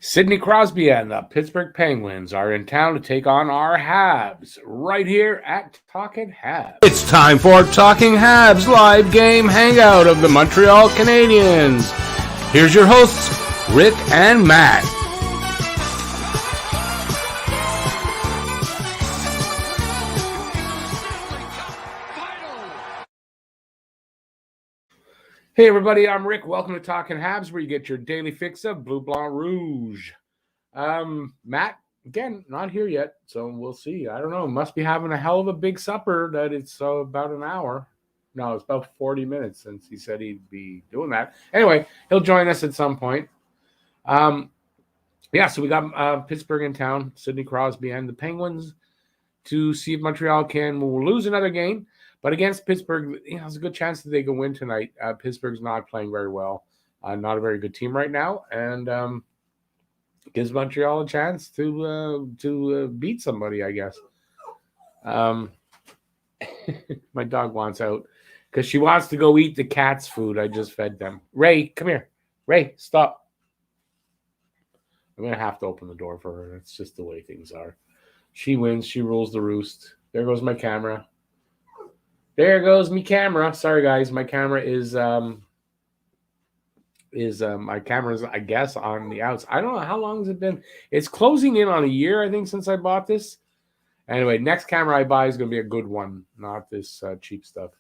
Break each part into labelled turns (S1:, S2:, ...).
S1: Sidney Crosby and the Pittsburgh Penguins are in town to take on our Habs right here at Talking Habs. It's time for Talking Habs live game hangout of the Montreal Canadiens. Here's your hosts, Rick and Matt. Hey everybody, I'm Rick. Welcome to Talking Habs, where you get your daily fix of Bleu Blanc Rouge. Matt, again, not here yet, so we'll see. I don't know. Must be having a hell of a big supper that it's about an hour. No, it's about 40 minutes since he said he'd be doing that. Anyway, he'll join us at some point. So we got Pittsburgh in town, Sidney Crosby and the Penguins to see if Montreal can lose another game. But against Pittsburgh, there's a good chance that they can win tonight. Pittsburgh's not playing very well. Not a very good team right now. And gives Montreal a chance to beat somebody, I guess. My dog wants out because she wants to go eat the cat's food I just fed them. Ray, come here. Ray, stop. I'm going to have to open the door for her. That's just the way things are. She wins. She rules the roost. There goes my camera. There goes me camera. Sorry, guys. My camera is my camera's, I guess, on the outs. I don't know how long has it been. It's closing in on a year, I think, since I bought this. Anyway, next camera I buy is going to be a good one, not this cheap stuff.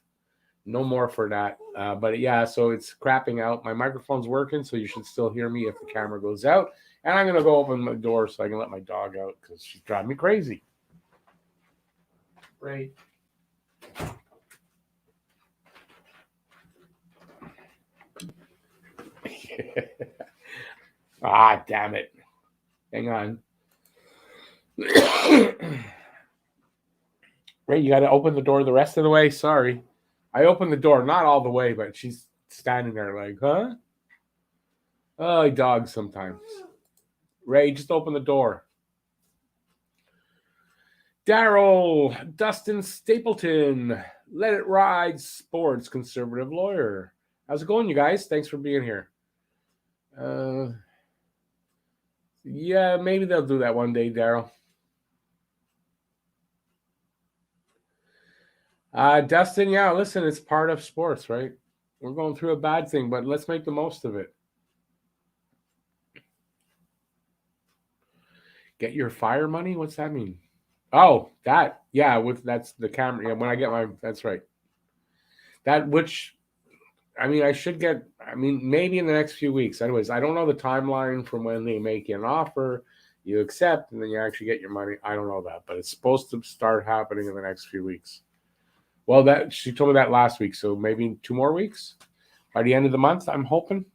S1: No more for that. But yeah, so it's crapping out. My microphone's working, so you should still hear me if the camera goes out. And I'm going to go open the door so I can let my dog out because she's driving me crazy. Right. Damn it. Hang on. Ray, you got to open the door the rest of the way? Sorry. I opened the door, not all the way, but she's standing there like, huh? Oh, dogs sometimes. Ray, just open the door. Daryl, Dustin Stapleton, Let It Ride Sports Conservative Lawyer. How's it going, you guys? Thanks for being here. Yeah, maybe they'll do that one day, Daryl. Dustin, yeah, listen, it's part of sports, right? We're going through a bad thing, but let's make the most of it. Get your fire money? What's that mean? Oh, that, yeah, that's the camera. Yeah, when I get that's right. That, which, I mean, maybe in the next few weeks. Anyways, I don't know the timeline from when they make you an offer, you accept, and then you actually get your money. I don't know that, but it's supposed to start happening in the next few weeks. Well, she told me that last week, so maybe 2 more weeks by the end of the month, I'm hoping.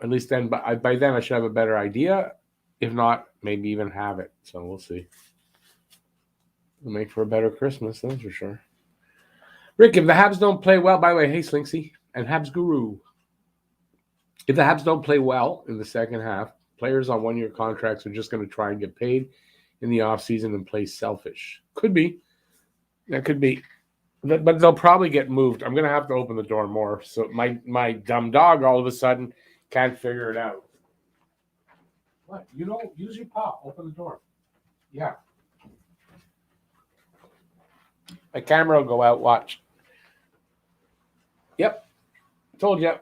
S1: At least then, by then I should have a better idea. If not, maybe even have it. So we'll see. It'll make for a better Christmas, that's for sure. Rick, if the Habs don't play well, by the way, hey, Slinksy and Habs Guru. If the Habs don't play well in the second half, players on one-year contracts are just going to try and get paid in the offseason and play selfish. Could be. That could be. But they'll probably get moved. I'm going to have to open the door more. So my dumb dog all of a sudden can't figure it out. What? Use your paw. Open the door. Yeah. My camera will go out. Watch. Yep. Told you.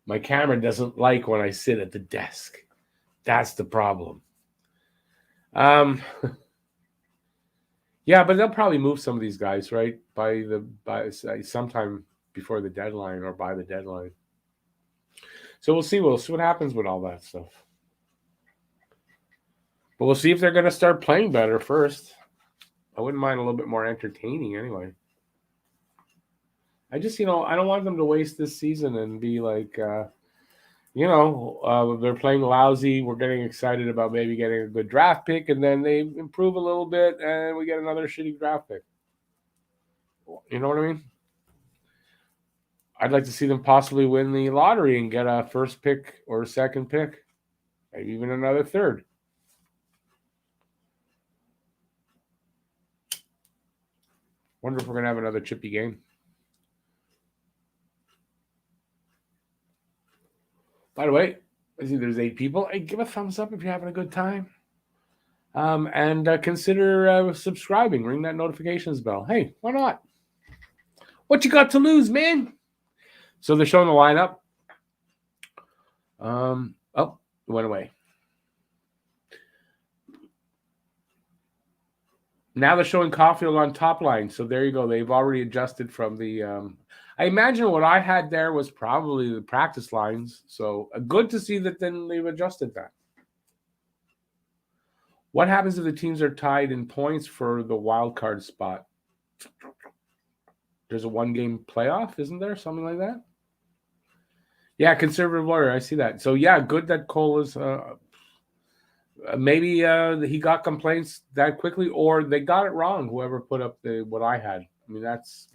S1: My camera doesn't like when I sit at the desk. That's the problem. Yeah, but they'll probably move some of these guys, right? By sometime before the deadline or by the deadline. So we'll see. We'll see what happens with all that stuff. But we'll see if they're going to start playing better first. I wouldn't mind a little bit more entertaining anyway. I just, I don't want them to waste this season and be like, they're playing lousy. We're getting excited about maybe getting a good draft pick, and then they improve a little bit, and we get another shitty draft pick. You know what I mean? I'd like to see them possibly win the lottery and get a first pick or a second pick, maybe even another third. Wonder if we're going to have another chippy game. By the way, I see there's 8 people. Hey, give a thumbs up if you're having a good time. And consider subscribing. Ring that notifications bell. Hey, why not? What you got to lose, man? So they're showing the lineup. Oh, it went away. Now they're showing Caulfield on top line. So there you go. They've already adjusted from the I imagine what I had there was probably the practice lines. So good to see that then they've adjusted that. What happens if the teams are tied in points for the wild card spot? There's a 1-game playoff, isn't there? Something like that? Yeah, conservative lawyer. I see that. So, yeah, good that Cole is maybe he got complaints that quickly, or they got it wrong, whoever put up what I had. I mean, that's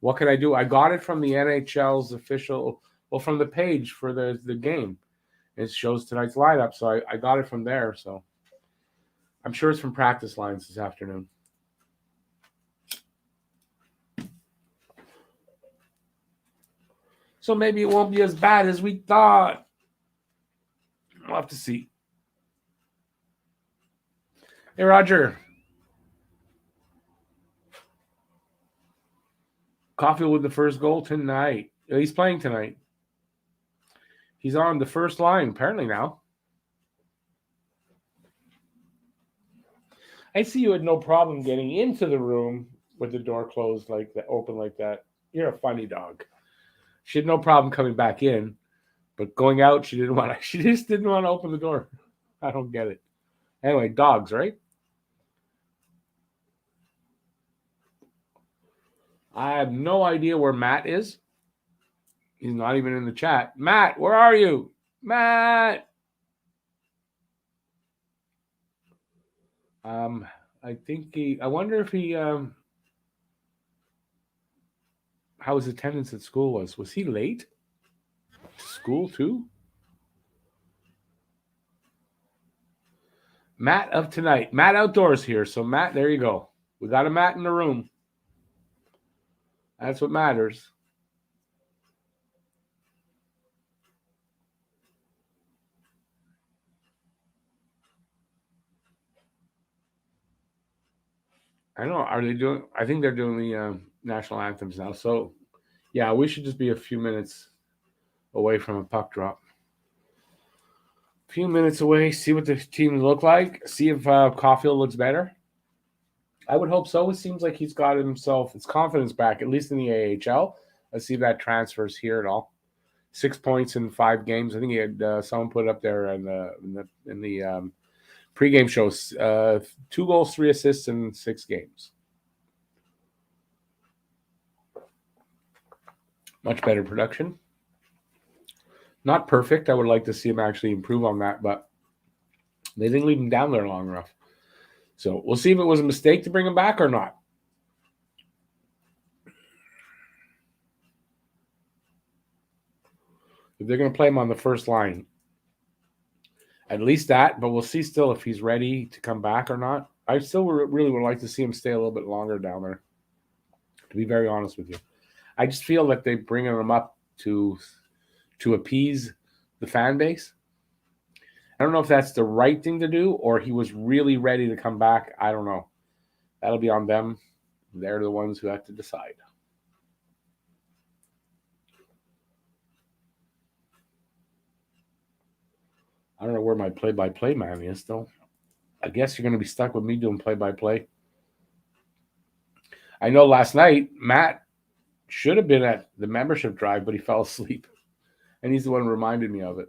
S1: what can I do? I got it from the NHL's official, from the page for the game. It shows tonight's lineup, so I got it from there. So I'm sure it's from practice lines this afternoon. So maybe it won't be as bad as we thought. We'll have to see. Hey, Roger. Caulfield with the first goal tonight. He's playing tonight. He's on the first line apparently now. I see you had no problem getting into the room with the door closed like that, open like that. You're a funny dog. She had no problem coming back in, but going out, she just didn't want to open the door. I don't get it. Anyway, dogs, right? I have no idea where Matt is. He's not even in the chat. Matt, where are you? Matt! I think I wonder if he, how his attendance at school was. Was he late to school too? Matt of tonight. Matt Outdoors here. So, Matt, there you go. We got a Matt in the room. That's what matters. I don't know. Are they doing? I think they're doing the national anthems now. So, yeah, we should just be a few minutes away from a puck drop. A few minutes away, see what the team look like, see if Caulfield looks better. I would hope so. It seems like he's got himself his confidence back, at least in the AHL. Let's see if that transfers here at all. 6 points in 5 games. I think he had someone put it up there in the pregame shows. 2 goals, 3 assists in 6 games. Much better production. Not perfect. I would like to see him actually improve on that, but they didn't leave him down there long enough. So we'll see if it was a mistake to bring him back or not. If they're going to play him on the first line, at least that, but we'll see still if he's ready to come back or not. I still really would like to see him stay a little bit longer down there, to be very honest with you. I just feel that they're bringing him up to appease the fan base. I don't know if that's the right thing to do or he was really ready to come back. I don't know. That'll be on them. They're the ones who have to decide. I don't know where my play-by-play man is, though. I guess you're going to be stuck with me doing play-by-play. I know last night, Matt should have been at the membership drive, but he fell asleep. And he's the one who reminded me of it.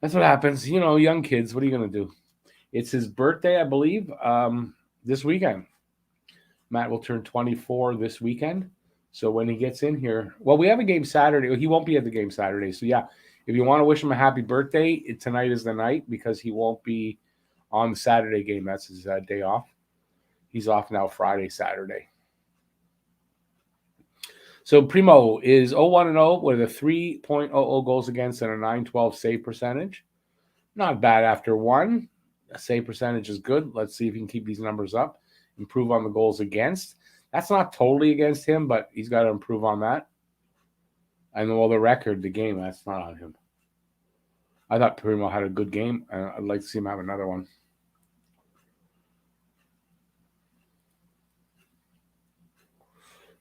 S1: That's what happens. You know, young kids, what are you going to do? It's his birthday, I believe, this weekend. Matt will turn 24 this weekend. So when he gets in here, well, we have a game Saturday. He won't be at the game Saturday. So, yeah, if you want to wish him a happy birthday, tonight is the night because he won't be on the Saturday game. That's his day off. He's off now Friday, Saturday. So Primo is 0-1-0 with a 3.00 goals against and a .912 save percentage. Not bad after one. A save percentage is good. Let's see if he can keep these numbers up. Improve on the goals against. That's not totally against him, but he's got to improve on that. And well, the record, the game, that's not on him. I thought Primo had a good game. I'd like to see him have another one.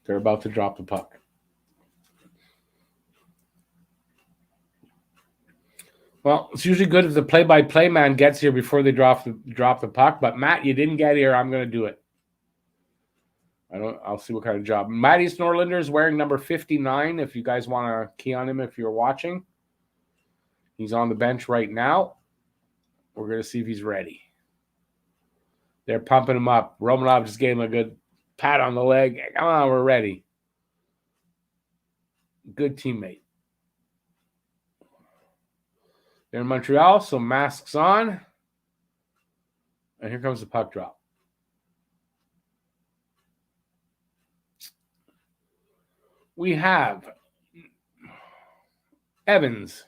S1: They're about to drop the puck. Well, it's usually good if the play-by-play man gets here before they drop the puck. But Matt, you didn't get here. I'm going to do it. I'll see what kind of job. Mattias Norlinder is wearing number 59. If you guys want to key on him, if you're watching, he's on the bench right now. We're going to see if he's ready. They're pumping him up. Romanov just gave him a good pat on the leg. Come on, we're ready. Good teammate. They're in Montreal, so masks on. And here comes the puck drop. We have Evans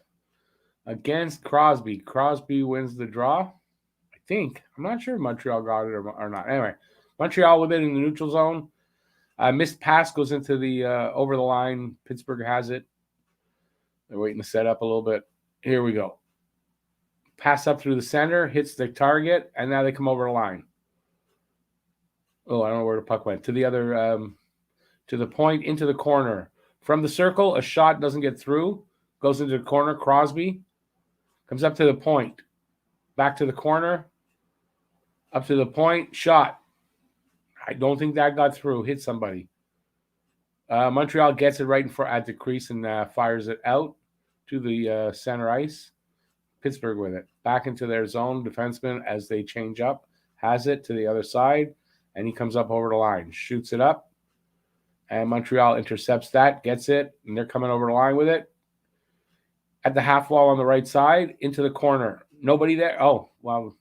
S1: against Crosby. Crosby wins the draw. I think. I'm not sure if Montreal got it or not. Anyway, Montreal with it in the neutral zone. Missed pass goes into the over the line. Pittsburgh has it. They're waiting to set up a little bit. Here we go. Pass up through the center, hits the target, and now they come over the line. Oh, I don't know where the puck went. To the other, to the point, into the corner. From the circle, a shot doesn't get through. Goes into the corner. Crosby comes up to the point. Back to the corner. Up to the point. Shot. I don't think that got through. Hit somebody. Montreal gets it right in front at the crease and fires it out to the center ice. Pittsburgh with it. Back into their zone. Defenseman, as they change up, has it to the other side, and he comes up over the line. Shoots it up, and Montreal intercepts that, gets it, and they're coming over the line with it. At the half wall on the right side, into the corner. Nobody there. Oh, well,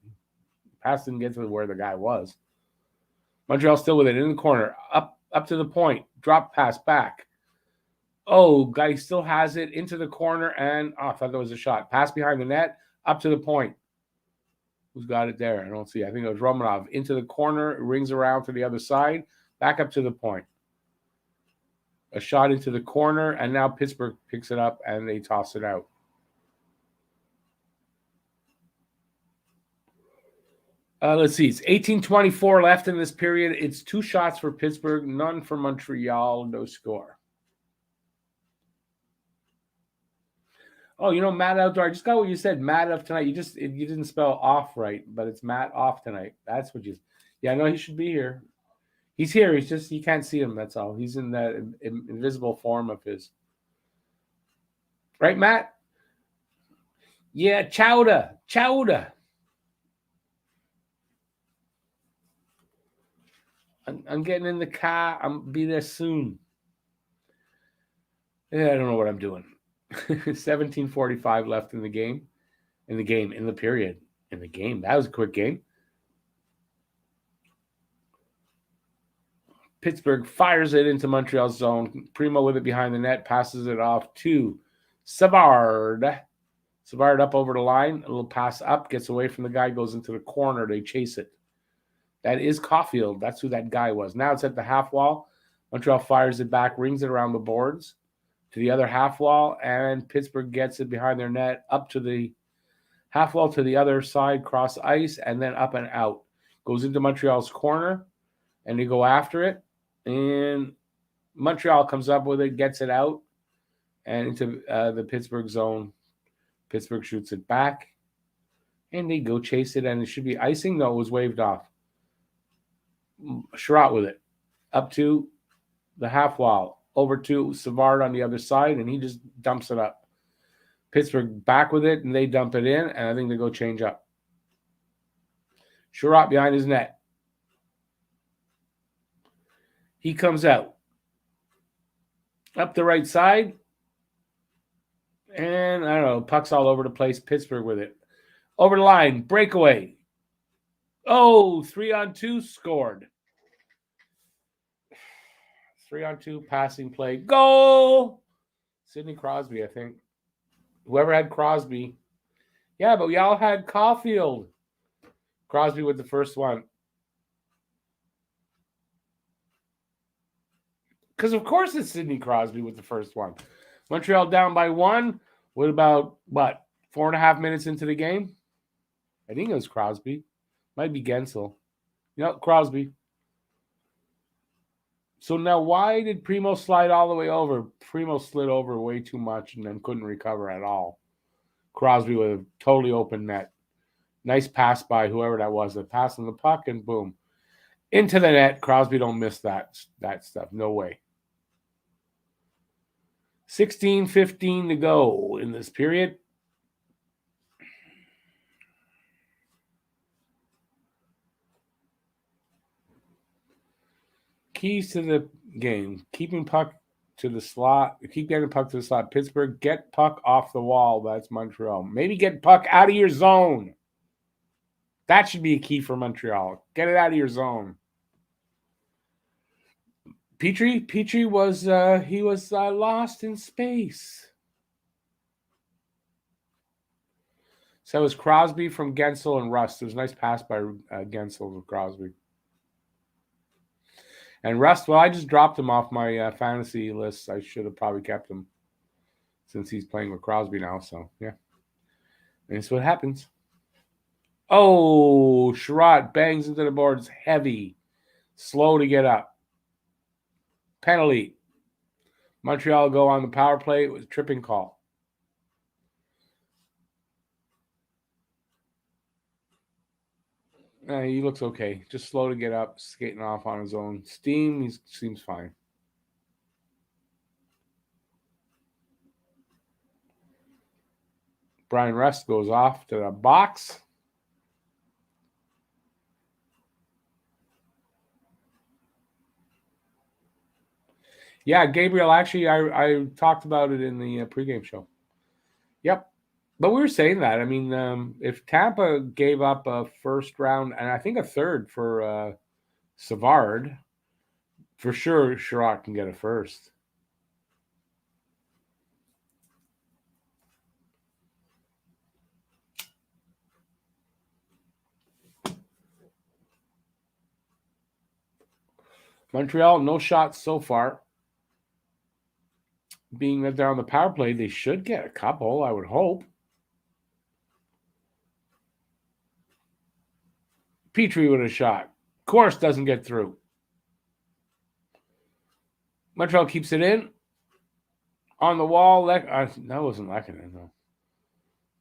S1: pass didn't get to where the guy was. Montreal still with it in the corner. Up to the point. Drop pass back. Oh, guy still has it into the corner, and I thought that was a shot. Pass behind the net, up to the point. Who's got it there? I don't see. I think it was Romanov. Into the corner, rings around to the other side, back up to the point. A shot into the corner, and now Pittsburgh picks it up, and they toss it out. Let's see. It's 18:24 left in this period. It's 2 shots for Pittsburgh, none for Montreal, no score. Oh, Matt Outdoor. I just got what you said. Matt off tonight. You didn't spell off right, but it's Matt off tonight. That's what you. Yeah, I know he should be here. He's here. He's just you can't see him. That's all. He's in that invisible form of his. Right, Matt? Yeah, chowder. I'm getting in the car. I'm be there soon. Yeah, I don't know what I'm doing. 17:45 left in the game. In the period. In the game. That was a quick game. Pittsburgh fires it into Montreal's zone. Primo with it behind the net. Passes it off to Savard. Savard up over the line. A little pass up. Gets away from the guy. Goes into the corner. They chase it. That is Caulfield. That's who that guy was. Now it's at the half wall. Montreal fires it back. Rings it around the boards to the other half wall, and Pittsburgh gets it behind their net, up to the half wall to the other side, cross ice, and then up and out. Goes into Montreal's corner, and they go after it, and Montreal comes up with it, gets it out, and into the Pittsburgh zone. Pittsburgh shoots it back, and they go chase it, and it should be icing. No, it was waved off. Sherratt with it, up to the half wall. Over to Savard on the other side, and he just dumps it up. Pittsburgh back with it, and they dump it in, and I think they go change up. Sherratt behind his net. He comes out. Up the right side, and I don't know, puck's all over the place. Pittsburgh with it. Over the line, breakaway. Oh, 3-on-2 scored. 3-on-2 passing play. Goal! Sidney Crosby, I think. Whoever had Crosby. Yeah, but we all had Caulfield. Crosby with the first one. Because, of course, it's Sidney Crosby with the first one. Montreal down by 1 with about, 4.5 minutes into the game? I think it was Crosby. Might be Gensel. Yep, Crosby. So now why did Primo slide all the way over? Primo slid over way too much and then couldn't recover at all. Crosby with a totally open net. Nice pass by whoever that was. That passed on the puck and boom. Into the net. Crosby don't miss that stuff. No way. 16:15 to go in this period. Keys to the game. Keeping puck to the slot. Keep getting puck to the slot. Pittsburgh, get puck off the wall. That's Montreal. Maybe get puck out of your zone. That should be a key for Montreal. Get it out of your zone. Petrie was lost in space. So it was Crosby from Gensel and Rust. It was a nice pass by Gensel to Crosby. And Rust, well, I just dropped him off my fantasy list. I should have probably kept him since he's playing with Crosby now. So, yeah. And that's what happens. Oh, Sherratt bangs into the boards. Heavy. Slow to get up. Penalty. Montreal go on the power play. It was a tripping call. He looks okay. Just slow to get up, skating off on his own. Steam, he seems fine. Brian Rust goes off to the box. Yeah, Gabriel, actually, I talked about it in the pregame show. Yep. But we were saying that. I mean, if Tampa gave up a first round and I think a third for Savard, for sure Sherratt can get a first. Montreal, no shots so far. Being that they're on the power play, they should get a couple, I would hope. Petrie with a shot. Of course, doesn't get through. Montreal keeps it in. On the wall. That wasn't Lehkonen, though.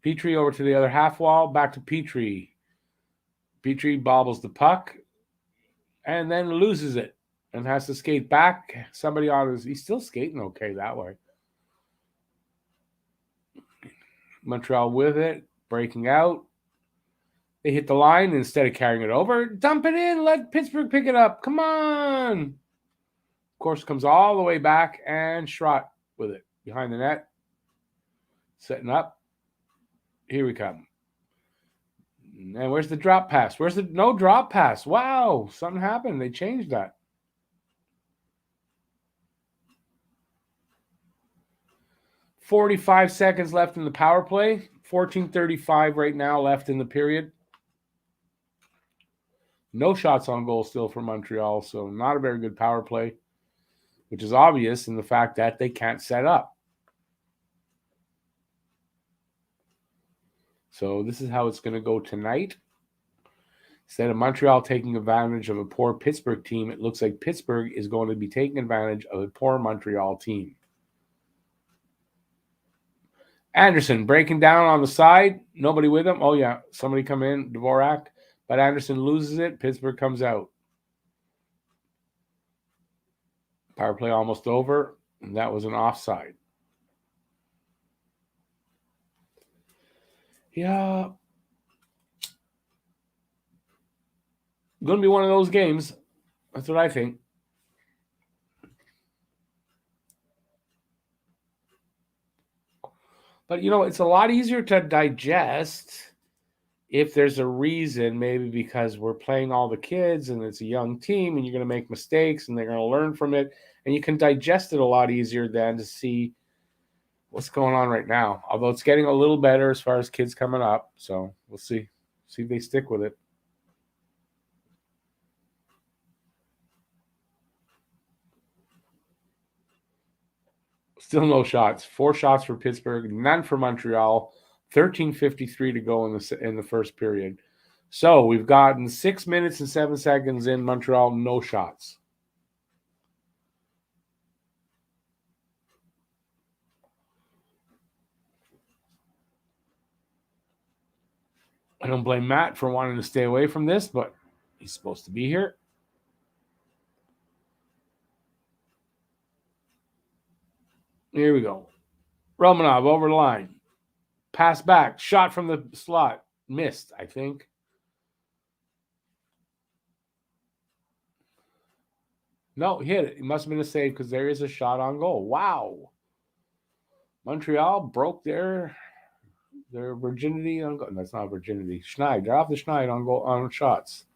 S1: Petrie over to the other half wall. Back to Petrie. Petrie bobbles the puck. And then loses it. And has to skate back. Somebody on his... He's still skating okay that way. Montreal with it. Breaking out. They hit the line instead of carrying it over. Dump it in. Let Pittsburgh pick it up. Come on. Of course, comes all the way back. And Sherratt with it. Behind the net. Setting up. Here we come. And where's the drop pass? Where's the no drop pass? Wow. Something happened. They changed that. .45 seconds left in the power play. 14:35 right now left in the period. No shots on goal still for Montreal, so not a very good power play, which is obvious in the fact that they can't set up. So this is how it's going to go tonight. Instead of Montreal taking advantage of a poor Pittsburgh team, it looks like Pittsburgh is going to be taking advantage of a poor Montreal team. Anderson breaking down on the side. Nobody with him. Oh, yeah. Somebody come in. Dvorak. But Anderson loses it. Pittsburgh comes out. Power play almost over. And that was an offside. Yeah. Going to be one of those games. That's what I think. But, it's a lot easier to digest if there's a reason, maybe because we're playing all the kids and it's a young team and you're going to make mistakes and they're going to learn from it. And you can digest it a lot easier than to see what's going on right now. Although it's getting a little better as far as kids coming up. So we'll see. See if they stick with it. Still no shots. 4 shots for Pittsburgh, none for Montreal. 13:53 to go in the first period. So we've gotten 6 minutes and 7 seconds in Montreal, no shots. I don't blame Matt for wanting to stay away from this, but he's supposed to be here. Here we go. Romanov over the line. Pass back. Shot from the slot. Missed, I think. No, hit it. It must have been a save because there is a shot on goal. Wow. Montreal broke their virginity on goal. That's not virginity. Schneid. They're off the Schneid on goal on shots.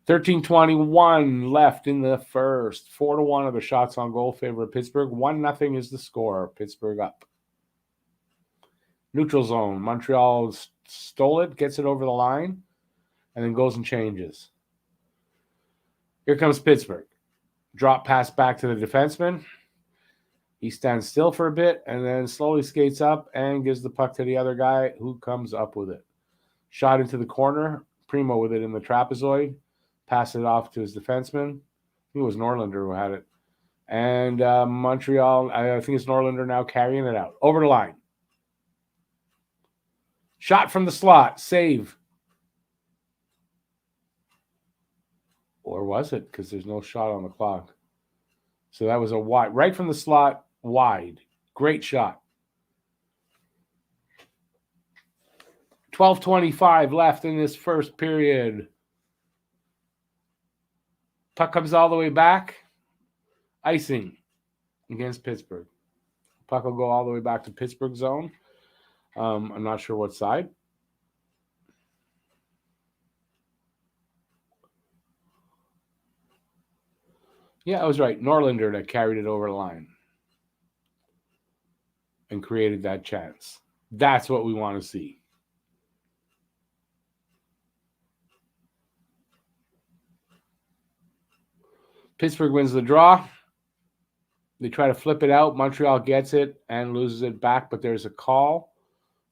S1: 13:21 left in the first. 4-1 of the shots on goal favor of Pittsburgh. 1-0 is the score. Pittsburgh up. Neutral zone. Montreal stole it, gets it over the line, and then goes and changes. Here comes Pittsburgh. Drop pass back to the defenseman. He stands still for a bit and then slowly skates up and gives the puck to the other guy who comes up with it. Shot into the corner. Primo with it in the trapezoid. Pass it off to his defenseman. I think it was Norlinder who had it. And Montreal, I think it's Norlinder now carrying it out. Over the line. Shot from the slot. Save. Or was it? Because there's no shot on the clock. So that was a wide. Right from the slot, wide. Great shot. 12:25 left in this first period. Puck comes all the way back. Icing against Pittsburgh. Puck will go all the way back to Pittsburgh zone. I'm not sure what side. Yeah, I was right. Norlinder that carried it over the line and created that chance. That's what we want to see. Pittsburgh wins the draw. They try to flip it out. Montreal gets it and loses it back, but there's a call,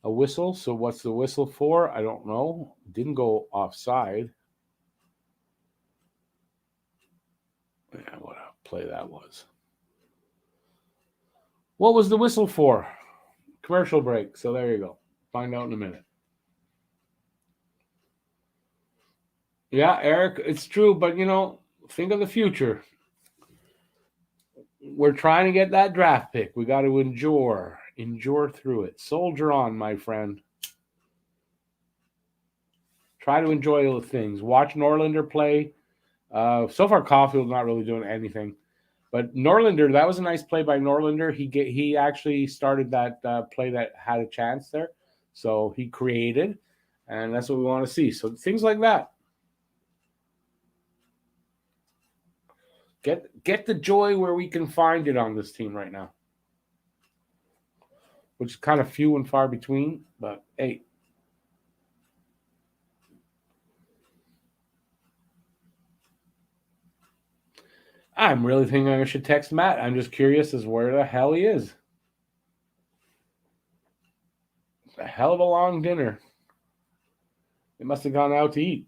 S1: a whistle. So what's the whistle for? I don't know. Didn't go offside. Yeah, what a play that was. What was the whistle for? Commercial break. So there you go. Find out in a minute. Yeah, Eric, it's true, but think of the future. We're trying to get that draft pick. We got to endure through it. Soldier on, my friend. Try to enjoy the things. Watch Norlinder play. So far, Caulfield's not really doing anything. But Norlinder, that was a nice play by Norlinder. He actually started that play that had a chance there. So he created, and that's what we want to see. So things like that. Get the joy where we can find it on this team right now, which is kind of few and far between, but hey. I'm really thinking I should text Matt. I'm just curious as where the hell he is. It's a hell of a long dinner. They must have gone out to eat.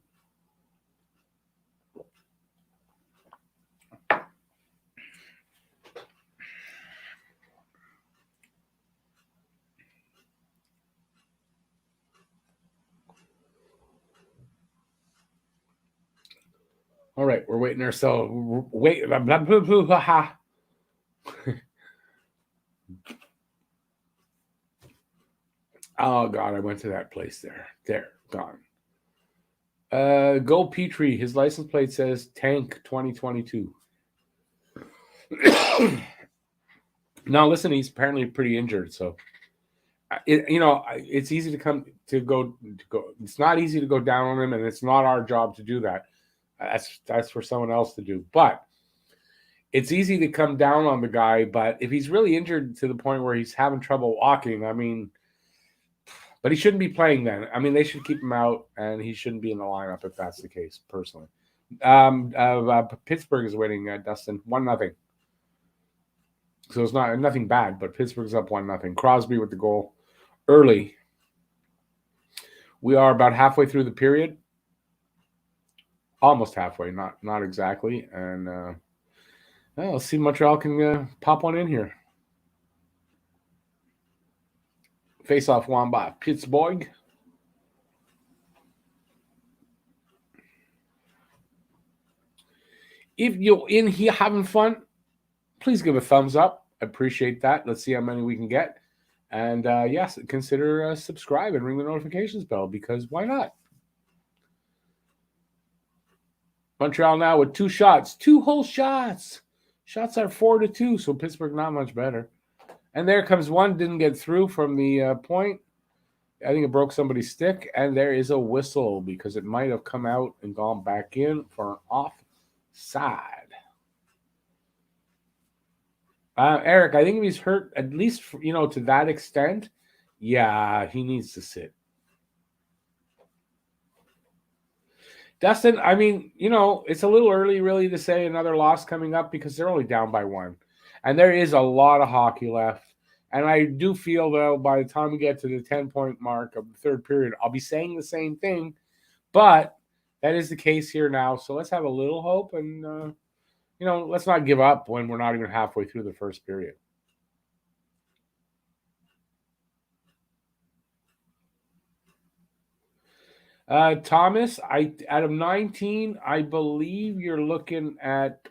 S1: All right, we're waiting ourselves. Wait. Blah, blah, blah, blah, blah. Oh, God, I went to that place there. There, gone. Go Petrie. His license plate says Tank 2022. Now, listen, he's apparently pretty injured, so it's easy to go. It's not easy to go down on him, and it's not our job to do that. That's for someone else to do. But it's easy to come down on the guy. But if he's really injured to the point where he's having trouble walking, I mean, but he shouldn't be playing then. I mean, they should keep him out, and he shouldn't be in the lineup if that's the case, personally. Pittsburgh is winning, Dustin, 1-0. So it's nothing bad, but Pittsburgh's up 1-0. Crosby with the goal early. We are about halfway through the period. Almost halfway, not exactly. And let's see if Montreal can pop one in here. Face-off won by Pittsburgh. If you're in here having fun, please give a thumbs up. I appreciate that. Let's see how many we can get. And yes, consider subscribe and ring the notifications bell, because why not? Montreal now with 2 shots. 2 whole shots. Shots are 4-2, so Pittsburgh not much better. And there comes one. Didn't get through from the point. I think it broke somebody's stick. And there is a whistle because it might have come out and gone back in for an offside. Eric, I think if he's hurt, at least, to that extent, yeah, he needs to sit. Dustin, I mean, it's a little early really to say another loss coming up because they're only down by 1. And there is a lot of hockey left. And I do feel, though, by the time we get to the 10-point mark of the third period, I'll be saying the same thing. But that is the case here now. So let's have a little hope and, let's not give up when we're not even halfway through the first period. Thomas, out of 19, I believe you're looking at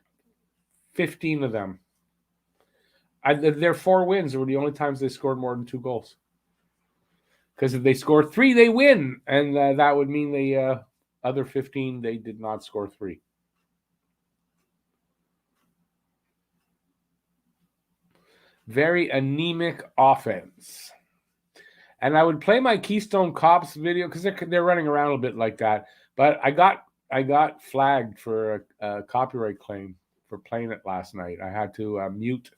S1: 15 of them. Their 4 wins were the only times they scored more than 2 goals. Because if they score 3, they win. And that would mean the other 15, they did not score 3. Very anemic offense. And I would play my Keystone Cops video because they're running around a bit like that. But I got flagged for a copyright claim for playing it last night. I had to mute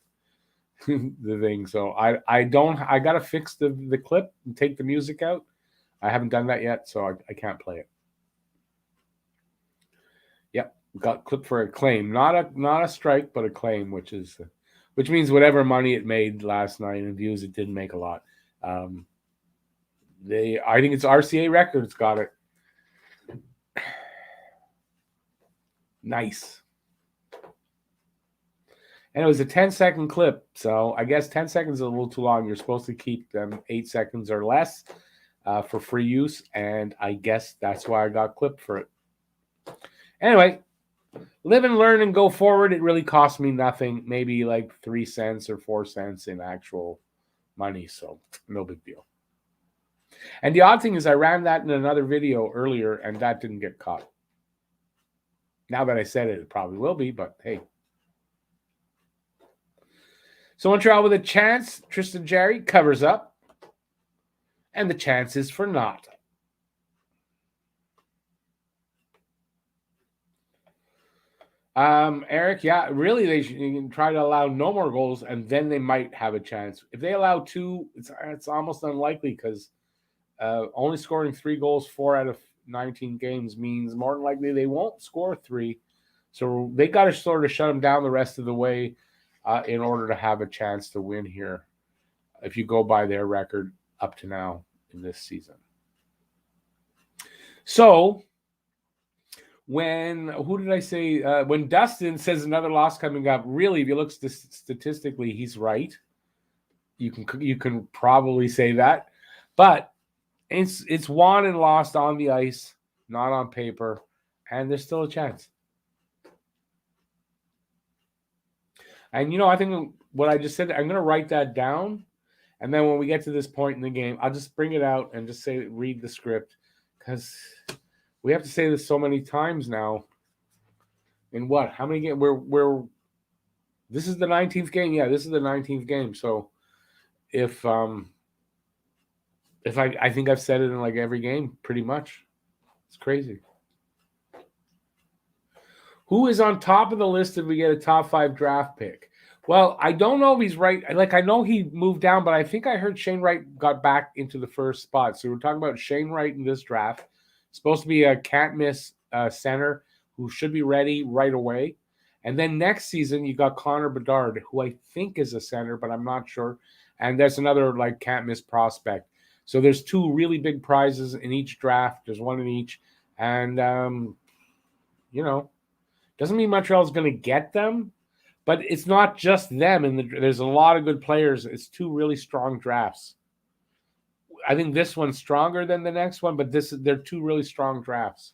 S1: the thing. So I got to fix the clip and take the music out. I haven't done that yet, so I can't play it. Yep, got clipped for a claim. Not a strike, but a claim, which means whatever money it made last night in views, it didn't make a lot. I think it's RCA Records got it. Nice. And it was a 10-second clip, so I guess 10 seconds is a little too long. You're supposed to keep them 8 seconds or less for free use, and I guess that's why I got clipped for it. Anyway, live and learn and go forward. It really cost me nothing, maybe like 3 cents or 4 cents in actual money, so no big deal. And the odd thing is I ran that in another video earlier, and that didn't get caught. Now that I said it, it probably will be, but hey. So Montreal with a chance. Tristan Jarry covers up. And the chance is for naught. Eric, yeah, really they should try to allow no more goals, and then they might have a chance. If they allow 2, it's almost unlikely because only scoring 3 goals 4 out of 19 games means more than likely they won't score 3. So they got to sort of shut them down the rest of the way in order to have a chance to win here, if you go by their record up to now in this season. So when Dustin says another loss coming up, really, if you look statistically, he's right. You can probably say that, but it's won and lost on the ice, not on paper, and there's still a chance. And I think what I just said, I'm going to write that down, and then when we get to this point in the game, I'll just bring it out and just read the script, because we have to say this so many times now. In what? How many games? This is the 19th game. Yeah, this is the 19th game. So if I think I've said it in like every game, pretty much. It's crazy. Who is on top of the list if we get a top 5 draft pick? Well, I don't know if he's right. Like, I know he moved down, but I think I heard Shane Wright got back into the first spot. So we're talking about Shane Wright in this draft. Supposed to be a can't-miss center who should be ready right away. And then next season, you got Connor Bedard, who I think is a center, but I'm not sure. And there's another like can't miss prospect. So there's two really big prizes in each draft. There's one in each. And, doesn't mean Montreal's going to get them, but it's not just them. And there's a lot of good players. It's two really strong drafts. I think this one's stronger than the next one, but they're two really strong drafts.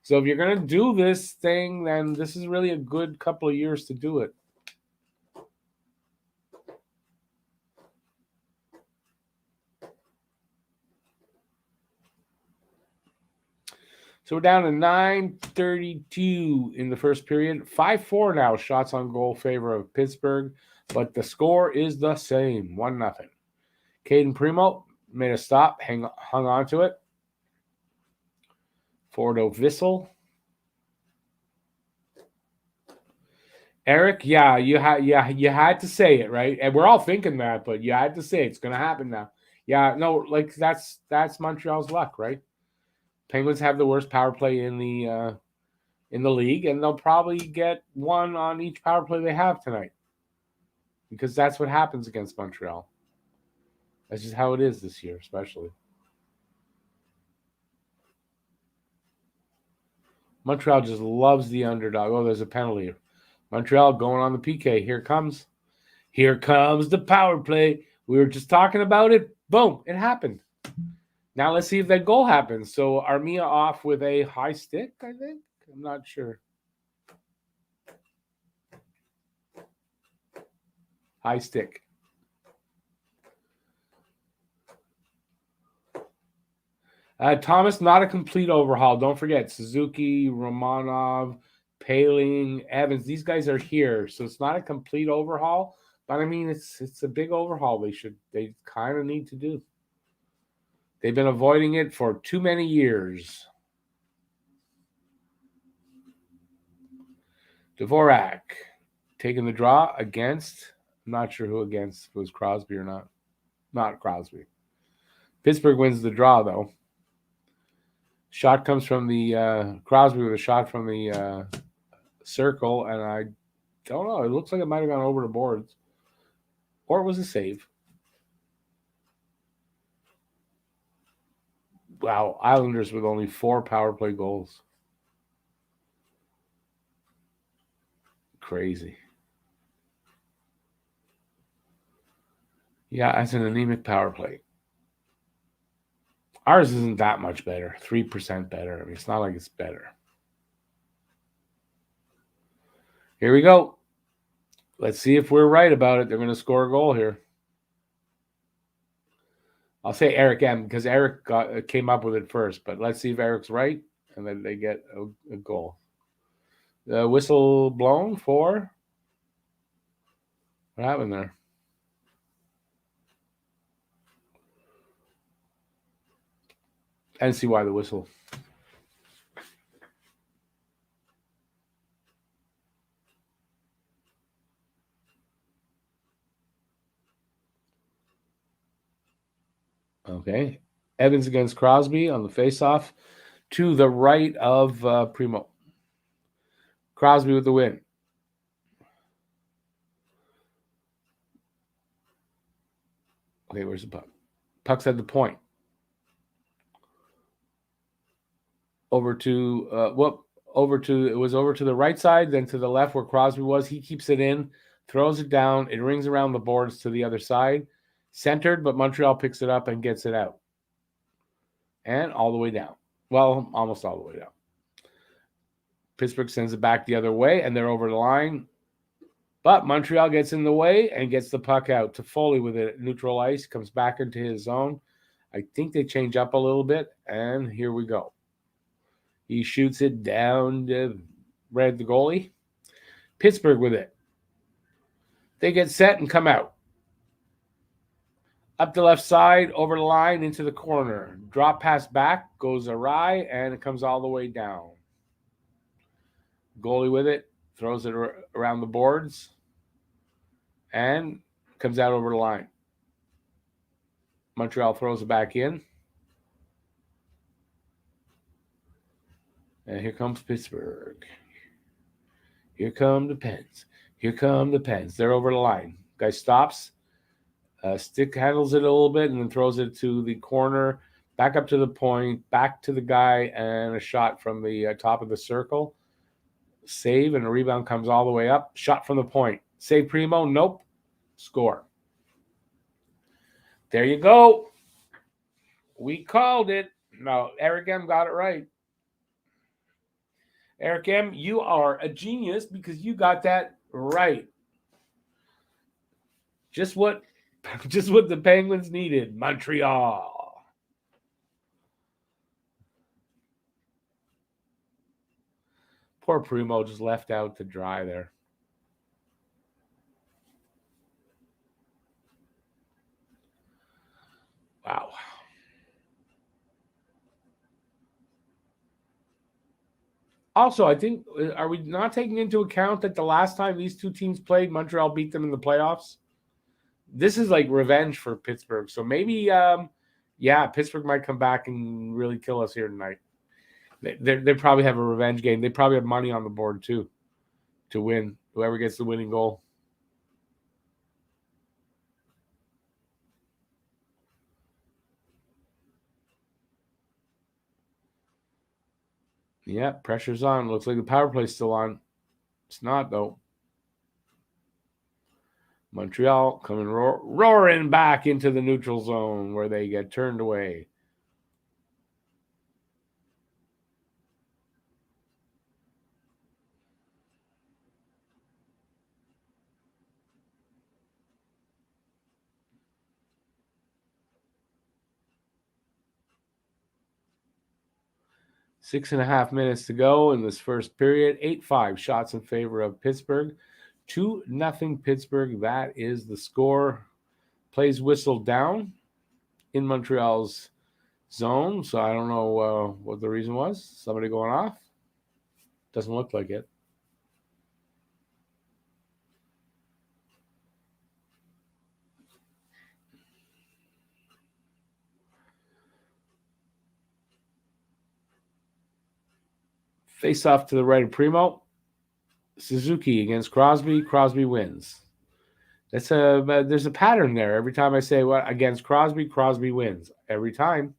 S1: So if you're going to do this thing, then this is really a good couple of years to do it. So we're down to 9:32 in the first period. 5-4 now, shots on goal favor of Pittsburgh, but the score is the same, 1-0. Caden Primo made a stop, hung on to it. Fordo Vissel. Eric, yeah, you had to say it, right? And we're all thinking that, but you had to say it's going to happen now. Yeah, no, like that's Montreal's luck, right? Penguins have the worst power play in the league, and they'll probably get one on each power play they have tonight, because that's what happens against Montreal. That's just how it is this year, especially. Montreal just loves the underdog. Oh, there's a penalty. Montreal going on the PK. Here comes the power play. We were just talking about it. Boom, it happened. Now let's see if that goal happens. So Armia off with a high stick, I think. I'm not sure. High stick. Thomas, not a complete overhaul. Don't forget Suzuki, Romanov, Paling, Evans. These guys are here, so it's not a complete overhaul. But I mean, it's a big overhaul. They kind of need to do. They've been avoiding it for too many years. Dvorak taking the draw against. I'm not sure who against. If it was Crosby or not. Not Crosby. Pittsburgh wins the draw though. Shot comes from the Crosby with a shot from the circle, and I don't know. It looks like it might have gone over the boards, or it was a save. Wow, Islanders with only 4 power play goals. Crazy. Yeah, that's an anemic power play. Ours isn't that much better. 3% better. I mean, it's not like it's better. Here we go. Let's see if we're right about it. They're going to score a goal here. I'll say Eric M because Eric came up with it first, but let's see if Eric's right, and then they get a goal. The whistle blown for what happened there? I didn't see why the whistle. Okay. Evans against Crosby on the faceoff to the right of Primo. Crosby with the win. Okay, where's the puck? Puck's at the point. Over to it was over to the right side, then to the left where Crosby was. He keeps it in, throws it down. It rings around the boards to the other side. Centered, but Montreal picks it up and gets it out. And all the way down. Well, almost all the way down. Pittsburgh sends it back the other way, and they're over the line. But Montreal gets in the way and gets the puck out to Foley with it. Neutral ice, comes back into his zone. I think they change up a little bit, and here we go. He shoots it down to Red, the goalie. Pittsburgh with it. They get set and come out. Up the left side, over the line, into the corner. Drop pass back, goes awry, and it comes all the way down. Goalie with it, throws it around the boards, and comes out over the line. Montreal throws it back in. And here comes Pittsburgh. Here come the Pens. Here come the Pens. They're over the line. Guy stops, stick handles it a little bit, and then throws it to the corner, back up to the point, back to the guy, and a shot from the top of the circle. Save, and a rebound comes all the way up. Shot from the point. Save Primo. Nope. Score. There you go. We called it. No, Eric M. got it right. Eric M., you are a genius because you got that right. Just what the Penguins needed. Montreal. Poor Primo just left out to dry there. Wow. Also, I think, are we not taking into account that the last time these two teams played, Montreal beat them in the playoffs? This is like revenge for Pittsburgh. So maybe, Pittsburgh might come back and really kill us here tonight. They probably have a revenge game. They probably have money on the board too to win. Whoever gets the winning goal. Yeah, pressure's on. Looks like the power play's still on. It's not, though. Montreal coming roaring back into the neutral zone where they get turned away. Six and a half minutes to go in this first period. 8-5 shots in favor of Pittsburgh. 2-0 Pittsburgh. That is the score. Plays whistled down in Montreal's zone. So I don't know what the reason was. Somebody going off? Doesn't look like it. Face off to the right of Primo. Suzuki against Crosby. Crosby wins. There's a pattern there. Every time I say what against Crosby, Crosby wins. Every time.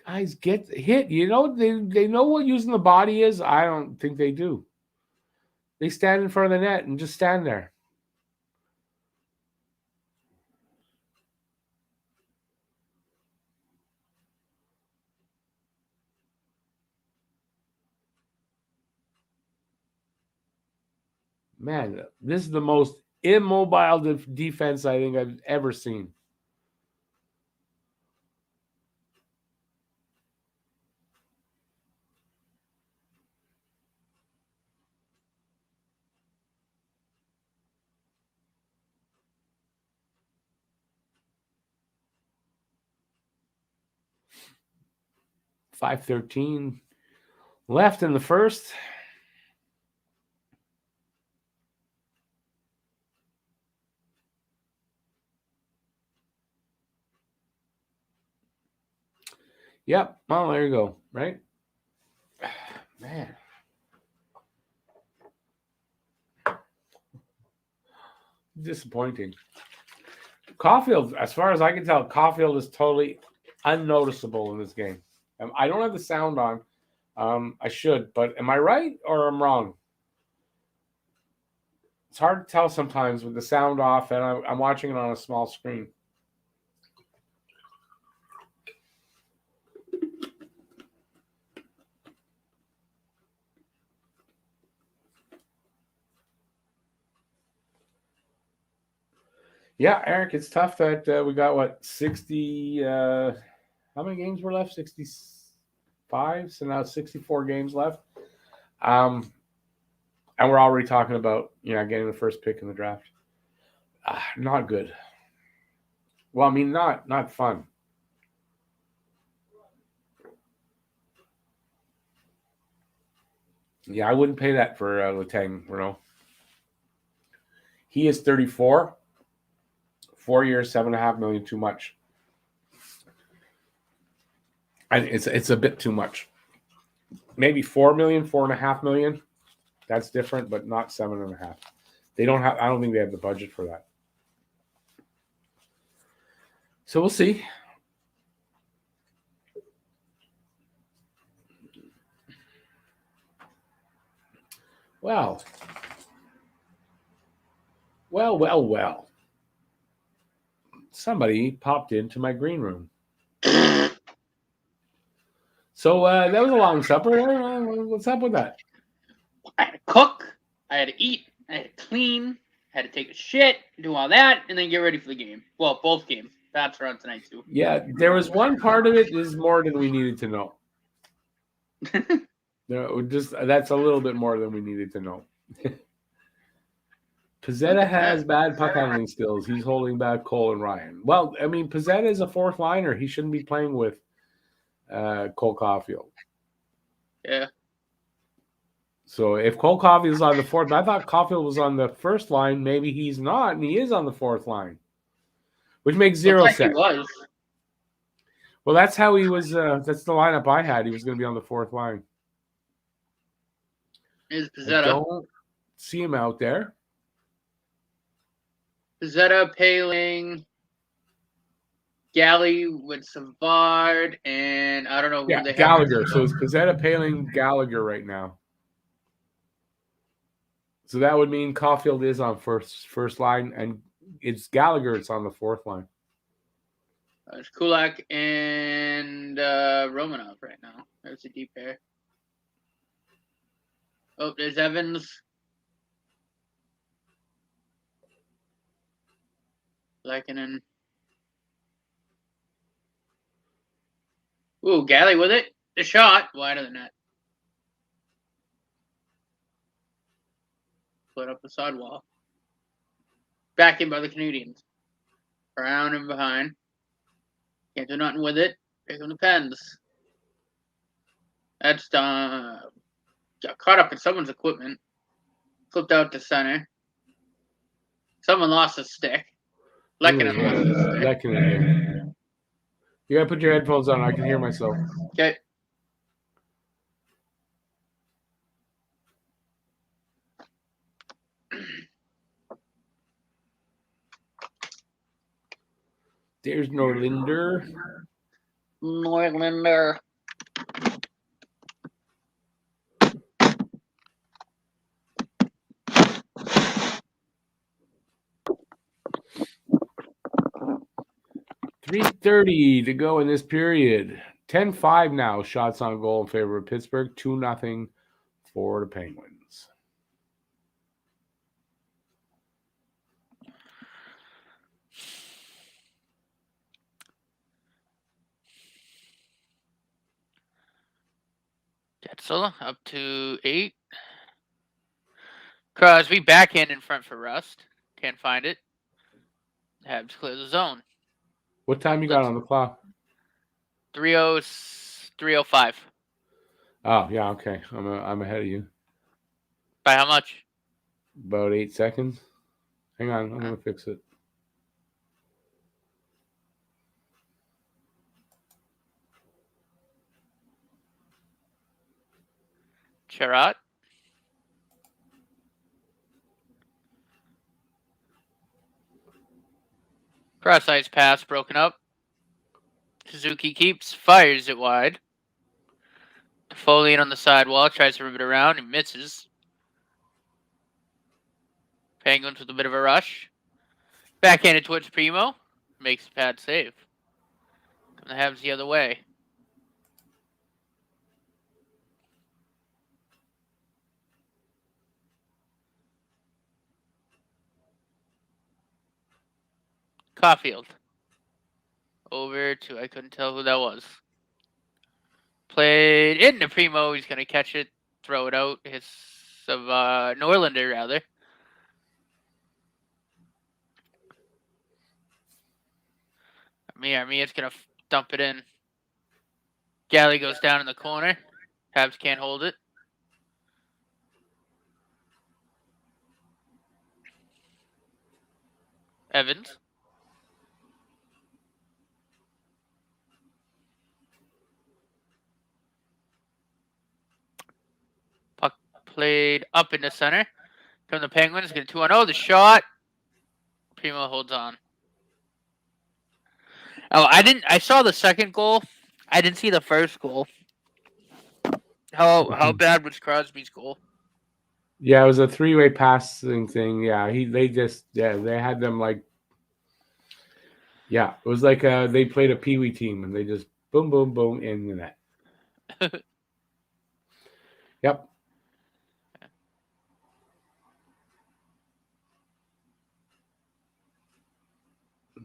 S1: Guys get hit. You know, they know what using the body is. I don't think they do. They stand in front of the net and just stand there. Man, this is the most immobile defense I think I've ever seen. .513 left in the first. Yep. Well, there you go. Right? Man. Disappointing. Caulfield, as far as I can tell, Caulfield is totally unnoticeable in this game. I don't have the sound on. I should, but am I right or I'm wrong? It's hard to tell sometimes with the sound off, and I'm watching it on a small screen. Yeah, Eric, it's tough that we got 60. How many games were left? 65. So now 64 games left. And we're already talking about getting the first pick in the draft. Not good. Well, I mean, not fun. Yeah, I wouldn't pay that for Letang, Renault. He is 34. 4 years, $7.5 million, too much. It's a bit too much. Maybe 4 million, $4.5 million. That's different, but not 7.5. They don't have. I don't think they have the budget for that. So we'll see. Well. Somebody popped into my green room. So that was a long supper. What's up with that?
S2: I had to cook. I had to eat. I had to clean. I had to take a shit, do all that, and then get ready for the game. Well, both games. That's are on tonight too.
S1: Yeah, there was one part of it is more than we needed to know. No, that's a little bit more than we needed to know. Pizzetta has bad puck handling skills. He's holding back Cole and Ryan. Well, I mean, Pizzetta is a fourth liner. He shouldn't be playing with Cole Caulfield.
S2: Yeah.
S1: So if Cole Caulfield is on the fourth, I thought Caulfield was on the first line. Maybe he's not, and he is on the fourth line, which makes zero sense.
S2: He was.
S1: Well, that's how he was. That's the lineup I had. He was going to be on the fourth line.
S2: Is Pizzetta?
S1: I don't see him out there.
S2: Pizzetta, Paling, Galley with Savard, and I don't know who they have.
S1: Gallagher. So it's Pizzetta, Paling, Gallagher right now. So that would mean Caulfield is on first line, and it's Gallagher. It's on the fourth line.
S2: It's Kulak and Romanov right now. There's a deep pair. Oh, there's Evans. Lekanen. Ooh, Galley with it. The shot. Wide of the net. Split up the sidewall. Back in by the Canadiens. Around and behind. Can't do nothing with it. Here come the Pens. That's got caught up in someone's equipment. Flipped out to center. Someone lost a stick. Lekanen lost his stick.
S1: Lekanen. You gotta put your headphones on. I can hear myself.
S2: Okay.
S1: There's Norlinder.
S2: Norlinder.
S1: .330 to go in this period. 10-5 now. Shots on goal in favor of Pittsburgh. 2-0 for the Penguins.
S2: Getzel up to 8. Crosby backhand in front for Rust. Can't find it. Habs clear the zone.
S1: What time you got on the clock?
S2: 3:05.
S1: Oh, yeah, okay. I'm ahead of you.
S2: By how much?
S1: About 8 seconds. Hang on, I'm going to fix it.
S2: Sherratt. Cross-ice pass broken up. Suzuki keeps, fires it wide. Defoliant on the sidewall, tries to rip it around and misses. Penguins with a bit of a rush. Backhanded towards Primo. Makes a bad save. The Habs the other way. Caulfield. Over to, I couldn't tell who that was. Played into Primo. He's going to catch it, throw it out. Hits of Norlinder, rather. Armia's going to dump it in. Galley goes down in the corner. Habs can't hold it. Evans. Puck played up in the center. From the Penguins, get a 2-0. The shot. Primo holds on. Oh, I saw the second goal. I didn't see the first goal. How bad was Crosby's goal?
S1: Yeah, it was a three-way passing thing. Yeah, they had them like. Yeah, it was like they played a peewee team and they just boom, boom, boom in the net. Yep.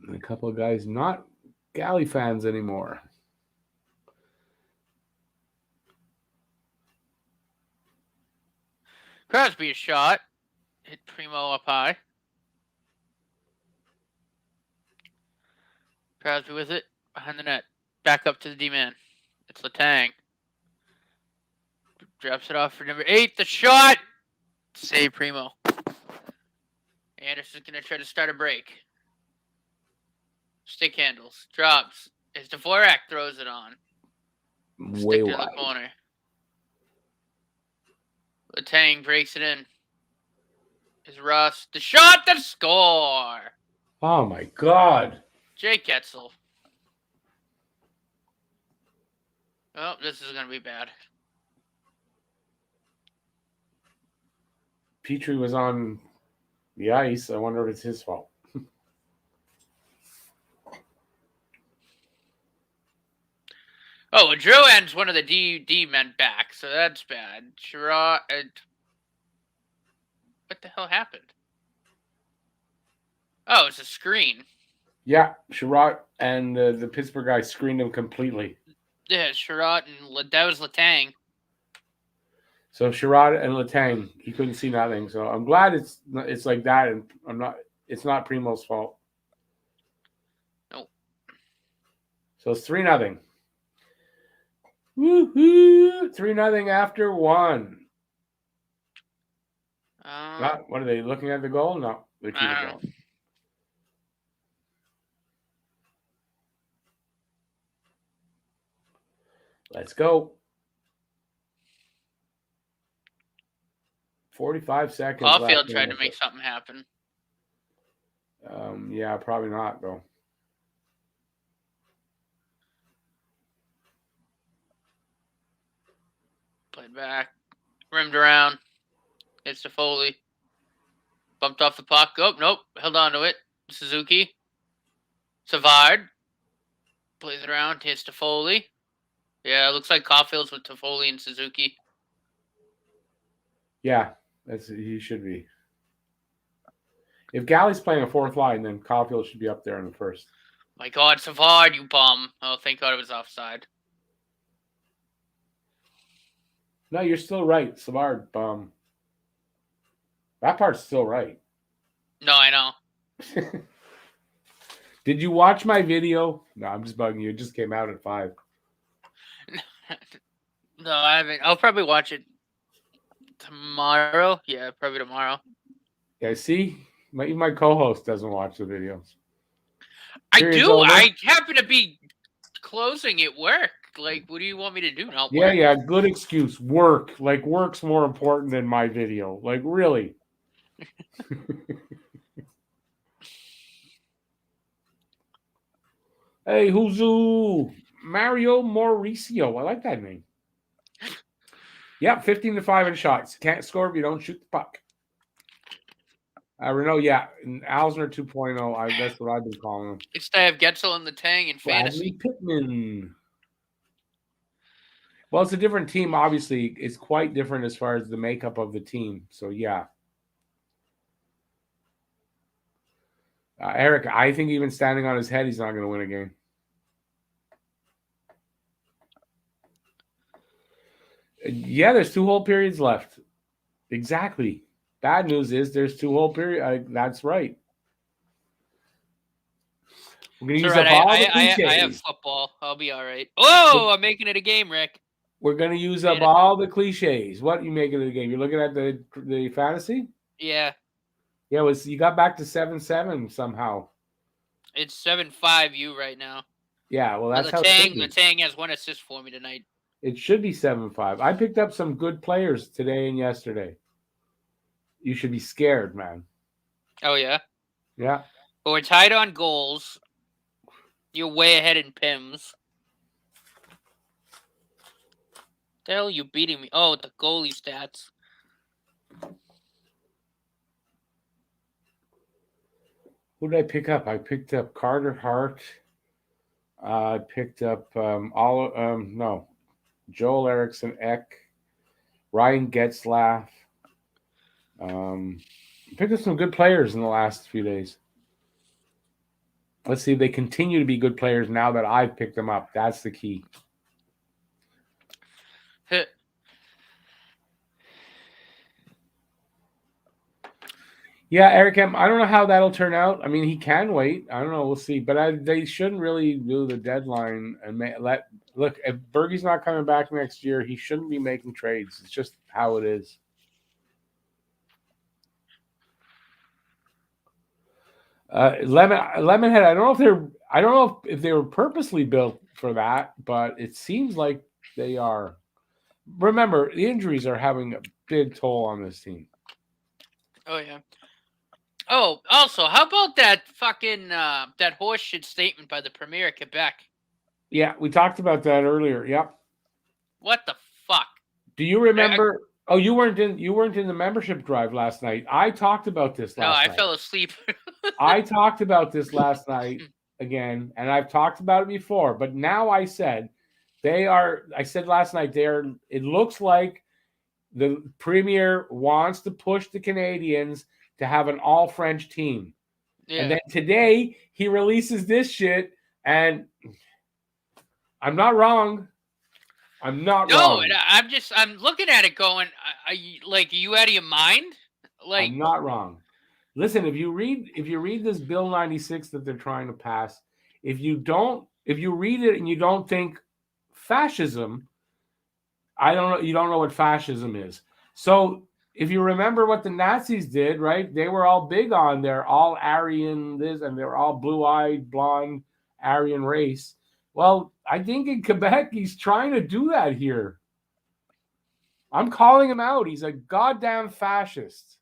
S1: And a couple of guys not Galley fans anymore.
S2: Crosby shot. Hit Primo up high. Crosby with it. Behind the net. Back up to the D-man. It's Letang. Drops it off for number 8. The shot! Save Primo. Anderson's going to try to start a break. Stick handles. Drops. As Dvorak throws it on.
S1: Way
S2: Stick to
S1: wide.
S2: the corner. Letang breaks it in. Is Russ. The shot! The score!
S1: Oh, my God.
S2: Jake Getzel. Oh, this is going to be bad.
S1: Petrie was on the ice. I wonder if it's his fault.
S2: Oh, Drouin's one of the D men back, so that's bad. Sherrod. What the hell happened? Oh, it's a screen.
S1: Yeah, Sherrod and the Pittsburgh guy screened him completely.
S2: Yeah, Sherrod and that was Letang.
S1: So Sherrod and Letang, he couldn't see nothing. So I'm glad it's like that, and it's not Primo's fault.
S2: Nope.
S1: So it's 3-0. Woohoo! 3-0 after 1. What are they looking at the goal? No, they keep it going. Let's go. 45 seconds.
S2: Caulfield tried to make something happen.
S1: Yeah, probably not though.
S2: Played back, rimmed around. Hits to Foley. Bumped off the puck. Oh, nope. Held on to it. Suzuki. Savard. Plays it around. Hits to Foley. Yeah, it looks like Caulfield's with Toffoli and Suzuki.
S1: Yeah, he should be. If Galley's playing a fourth line, then Caulfield should be up there in the first.
S2: My God, Savard, you bum. Oh, thank God it was offside.
S1: No, you're still right. Savard, bum. That part's still right.
S2: No, I know.
S1: Did you watch my video? No, I'm just bugging you. It just came out at 5.
S2: No, I haven't. I'll probably watch it tomorrow. Yeah, probably tomorrow.
S1: Yeah, see? Even my co-host doesn't watch the videos.
S2: I do. Over. I happen to be closing at work. Like, what do you want me to do? Not work?
S1: Yeah, good excuse. Work. Like, work's more important than my video. Like, really? Hey, who's Mario Mauricio? I like that name. Yep, 15-5 in shots. Can't score if you don't shoot the puck. Renault, yeah. And Alsner 2.0. That's what I've been calling him.
S2: It's to have Getzel in the Tang and fantasy.
S1: Pittman. Well, it's a different team. Obviously, it's quite different as far as the makeup of the team. So, yeah. Eric, I think even standing on his head, he's not going to win a game. Yeah, there's 2 whole periods left. Exactly. Bad news is there's 2 whole periods. That's right. We're going to use up all the cliches.
S2: I have football. I'll be all right. Oh, I'm making it a game, Rick.
S1: We're going to use up all the cliches. What are you making it a game? You're looking at the fantasy?
S2: Yeah.
S1: Yeah, you got back to 7-7 somehow.
S2: It's 7-5 you right now.
S1: Yeah, well, that's how
S2: Letang has 1 assist for me tonight.
S1: it should be 7-5. I picked up some good players today and yesterday. You should be scared, man.
S2: Oh, yeah?
S1: Yeah.
S2: But we're tied on goals. You're way ahead in PIMS. The hell are you beating me? Oh, the goalie stats.
S1: Who did I pick up? I picked up Carter Hart. I picked up Joel Eriksson Ek, Ryan Getzlaff. Picked up some good players in the last few days. Let's see if they continue to be good players now that I've picked them up. That's the key. Yeah, Eric M. I don't know how that'll turn out. I mean, he can wait. I don't know. We'll see. But they shouldn't really do the deadline and look. If Bergey's not coming back next year, he shouldn't be making trades. It's just how it is. Lemonhead. I don't know if they were purposely built for that, but it seems like they are. Remember, the injuries are having a big toll on this team.
S2: Oh yeah. Oh, also, how about that fucking that horseshit statement by the Premier of Quebec?
S1: Yeah, we talked about that earlier. Yep.
S2: What the fuck?
S1: Do you remember? Oh, you weren't in the membership drive last night. I talked about this last night.
S2: No, I fell asleep.
S1: I talked about this last night again, and I've talked about it before. But now I said last night it looks like the Premier wants to push the Canadiens to have an all-French team. Yeah. And then today he releases this shit, and I'm not wrong. I'm not wrong.
S2: No, I'm looking at it going, are you out of your mind?
S1: I'm not wrong. Listen, if you read this Bill 96 that they're trying to pass, if you read it and you don't think fascism, you don't know what fascism is. So if you remember what the Nazis did, right? They were all big on their all Aryan this, and they're all blue-eyed, blonde Aryan race. Well, I think in Quebec, he's trying to do that here. I'm calling him out. He's a goddamn fascist.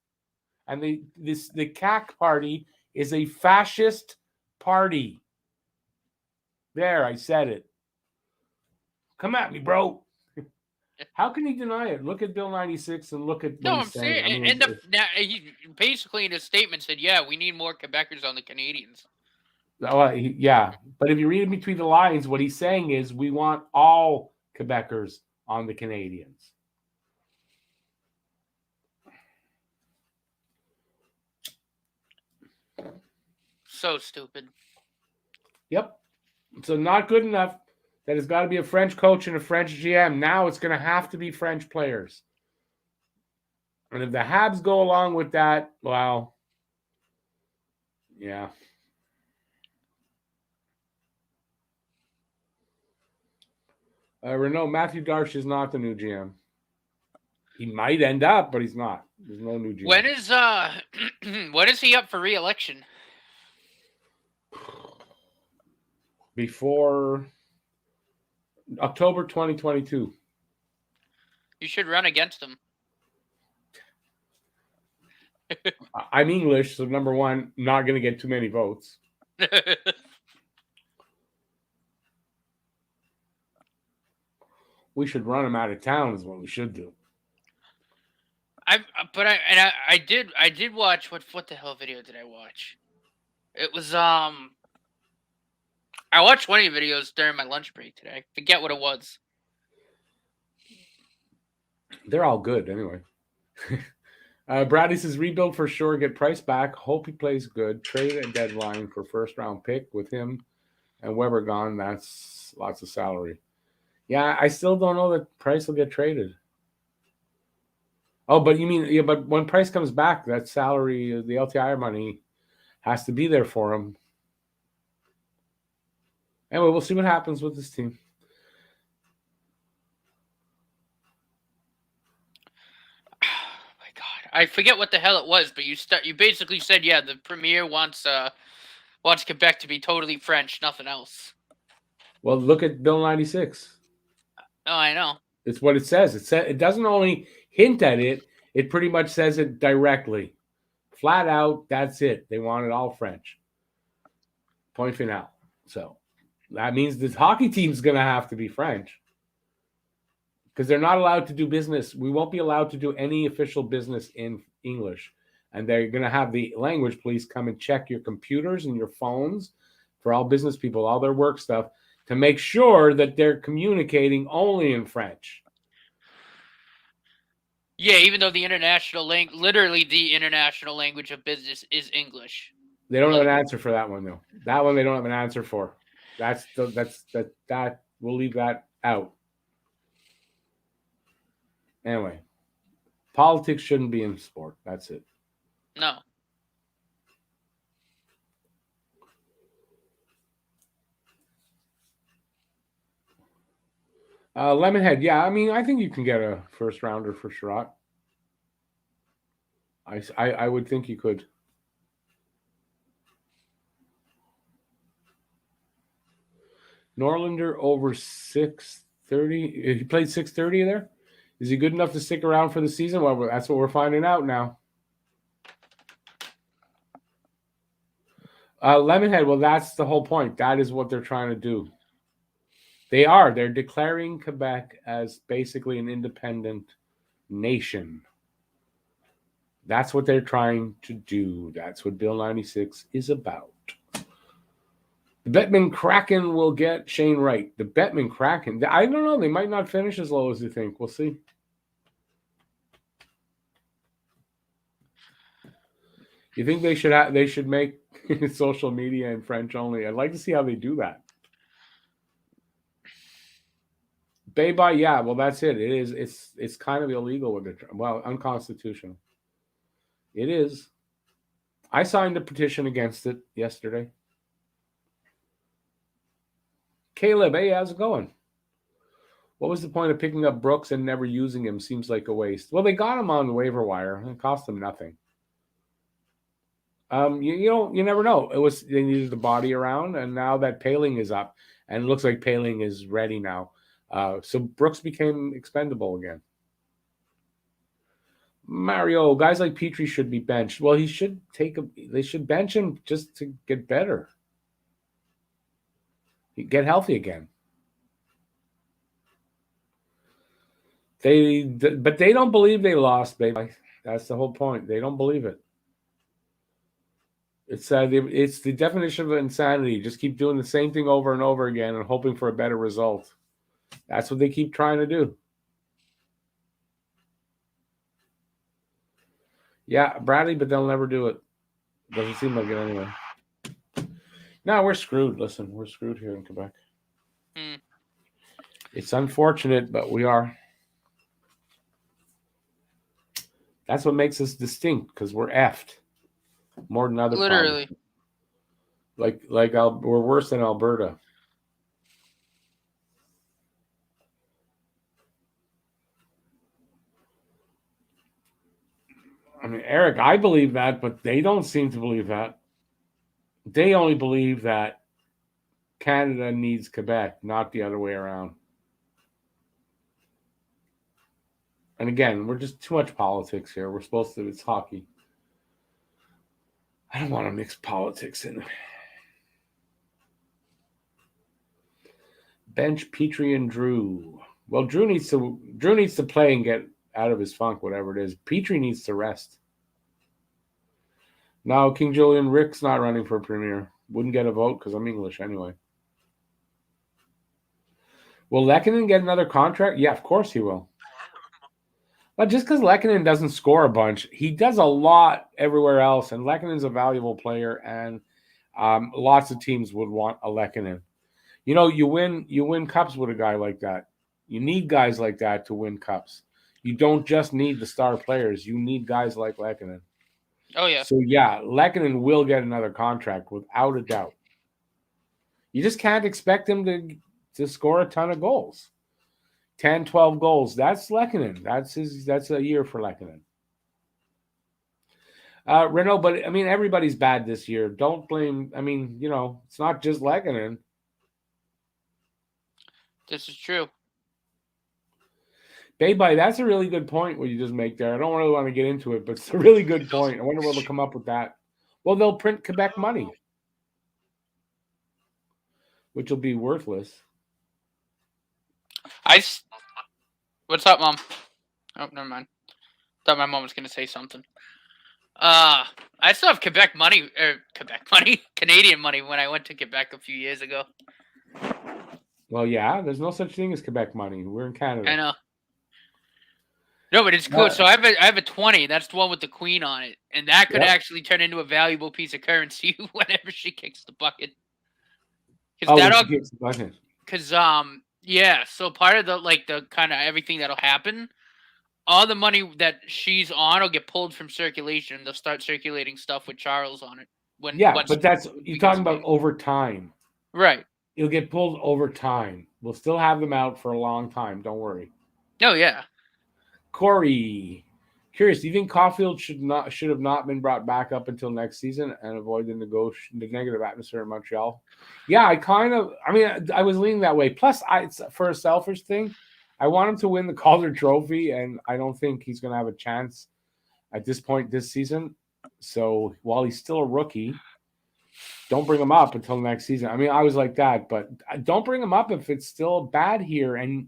S1: And the CAC party is a fascist party. There, I said it. Come at me, bro. How can he deny it? Look at Bill 96 and look at what he's saying.
S2: I mean, he basically in his statement said, yeah, we need more Quebecers on the Canadiens.
S1: Yeah, but if you read between the lines, what he's saying is we want all Quebecers on the Canadiens.
S2: So stupid.
S1: Yep. So not good enough that it's got to be a French coach and a French GM. Now it's going to have to be French players. And if the Habs go along with that, well, yeah. Renault, Matthew Darche is not the new GM. He might end up, but he's not. There's no new GM.
S2: When is he up for re-election?
S1: Before October 2022.
S2: You should run against him.
S1: I'm English, so number one, not going to get too many votes. We should run him out of town is what we should do.
S2: I did watch what the hell video did I watch? It was I watched one of your videos during my lunch break today. I forget what it was.
S1: They're all good anyway. Bradley says rebuild for sure, get Price back. Hope he plays good. Trade a deadline for first round pick with him and Weber gone. That's lots of salary. Yeah, I still don't know that Price will get traded. Oh, but you mean but when Price comes back, that salary, the LTI money, has to be there for him. Anyway, we'll see what happens with this team.
S2: I forget what the hell it was, but you basically said, yeah, the Premier wants Quebec to be totally French, nothing else.
S1: Well, look at Bill 96.
S2: Oh, I know.
S1: It's what it says. It doesn't only hint at it, it pretty much says it directly. Flat out, that's it. They want it all French. Point final. So that means the hockey team's going to have to be French because they're not allowed to do business. We won't be allowed to do any official business in English. And they're going to have the language police come and check your computers and your phones for all business people, all their work stuff, to make sure that they're communicating only in French.
S2: Yeah, even though literally the international language of business is English.
S1: They don't have an answer for that one, though. That one they don't have an answer for. That we'll leave that out. Anyway, politics shouldn't be in sport. That's it.
S2: No.
S1: Lemonhead, yeah. I mean, I think you can get a first rounder for Sherratt. I would think you could. Norlinder over 630. He played 630 there. Is he good enough to stick around for the season? Well, that's what we're finding out now. Lemonhead, well, that's the whole point. That is what they're trying to do. They're declaring Quebec as basically an independent nation. That's what they're trying to do. That's what Bill 96 is about. The Bettman Kraken will get Shane Wright. The Bettman Kraken, I don't know. They might not finish as low as you think. We'll see. You think they should make social media in French only? I'd like to see how they do that. Bay-by, yeah, well, that's it. It is. It's kind of illegal with it. Well, unconstitutional. It is. I signed a petition against it yesterday. Caleb, hey, how's it going? What was the point of picking up Brooks and never using him? Seems like a waste. Well, they got him on the waiver wire. It cost them nothing. You never know. They needed the body around, and now that Paling is up, and it looks like Paling is ready now. So Brooks became expendable again. Mario, guys like Petrie should be benched. Well, they should bench him just to get better. Get healthy again. But they don't believe they lost, baby. That's the whole point. They don't believe it. It's the definition of insanity. Just keep doing the same thing over and over again and hoping for a better result. That's what they keep trying to do. Yeah, Bradley, but they'll never do it. Doesn't seem like it anyway. No, we're screwed. Listen, we're screwed here in Quebec. It's unfortunate, but we are. That's what makes us distinct, because we're effed more than other
S2: literally.
S1: Provinces. Like we're worse than Alberta. I mean, Eric, I believe that, but they don't seem to believe that. They only believe that Canada needs Quebec, not the other way around. And again, we're just too much politics here. It's hockey. I don't want to mix politics in. Bench Petrie and Drew. Well, Drew needs to play and get out of his funk, whatever it is. Petrie needs to rest. No, King Julian, Rick's not running for premier. Wouldn't get a vote because I'm English anyway. Will Lehkonen get another contract? Yeah, of course he will. But just because Lehkonen doesn't score a bunch, he does a lot everywhere else, and Lehkonen's a valuable player, and lots of teams would want a Lehkonen. You know, you win cups with a guy like that. You need guys like that to win cups. You don't just need the star players. You need guys like Lehkonen.
S2: Oh, yeah.
S1: So, yeah, Lehkonen will get another contract without a doubt. You just can't expect him to score a ton of goals. 10, 12 goals. That's Lehkonen. That's a year for Lehkonen. Renault, but I mean, everybody's bad this year. Don't blame. I mean, it's not just Lehkonen.
S2: This is true.
S1: Baby, that's a really good point what you just make there. I don't really want to get into it, but it's a really good point. I wonder where they'll come up with that. Well, they'll print Quebec money, which will be worthless.
S2: What's up, Mom? Oh, never mind. Thought my mom was gonna say something. I still have Canadian money when I went to Quebec a few years ago.
S1: Well, yeah, there's no such thing as Quebec money. We're in Canada.
S2: I know. No, but it's cool. So I have a 20. That's the one with the queen on it, and that could actually turn into a valuable piece of currency whenever she kicks the bucket. Because yeah. So part of the kind of everything that'll happen, all the money that she's on will get pulled from circulation. They'll start circulating stuff with Charles on it. But
S1: you're talking about over time,
S2: right?
S1: It'll get pulled over time. We'll still have them out for a long time. Don't worry.
S2: Oh yeah.
S1: Corey, curious. Do you think Caulfield should have not been brought back up until next season and avoid the negative atmosphere in Montreal? Yeah, I was leaning that way. Plus, for a selfish thing, I want him to win the Calder Trophy, and I don't think he's going to have a chance at this point this season. So while he's still a rookie, don't bring him up until next season. I mean, I was like that, but don't bring him up if it's still bad here and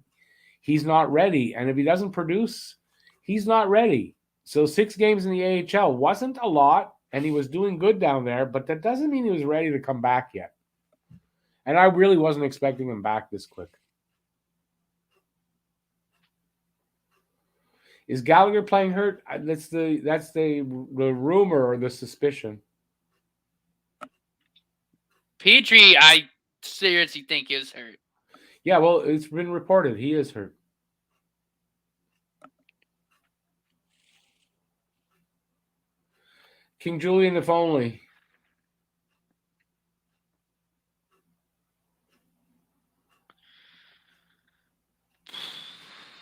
S1: he's not ready. And if he doesn't produce, he's not ready. So 6 games in the AHL wasn't a lot, and he was doing good down there, but that doesn't mean he was ready to come back yet. And I really wasn't expecting him back this quick. Is Gallagher playing hurt? That's the rumor or the suspicion.
S2: Petrie, I seriously think is hurt.
S1: Yeah, well, it's been reported he is hurt. King Julian, if only.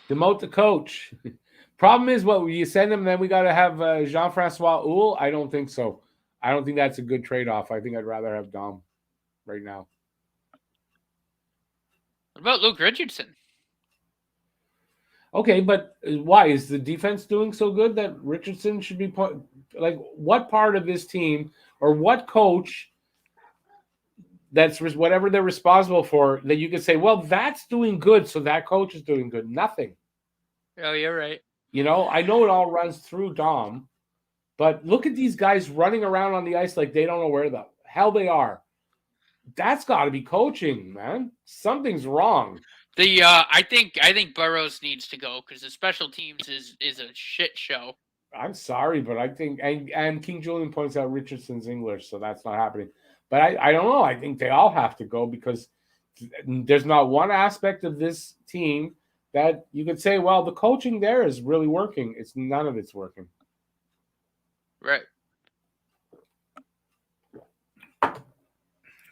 S1: Demote the coach. Problem is, what you send him, then we got to have Jean-Francois Houle? I don't think so. I don't think that's a good trade-off. I think I'd rather have Dom right now.
S2: What about Luke Richardson?
S1: Okay, but why? Is the defense doing so good that Richardson should be what part of this team or what coach that's whatever they're responsible for that you could say, well, that's doing good, so that coach is doing good? Nothing.
S2: Oh, you're right.
S1: I know it all runs through Dom, but look at these guys running around on the ice like they don't know where the hell they are. That's got to be coaching, man. Something's wrong.
S2: I think Burroughs needs to go because the special teams is a shit show.
S1: I'm sorry, but I think and King Julian points out Richardson's English, so that's not happening. But I don't know. I think they all have to go because there's not one aspect of this team that you could say, well, the coaching there is really working. None of it's working.
S2: Right.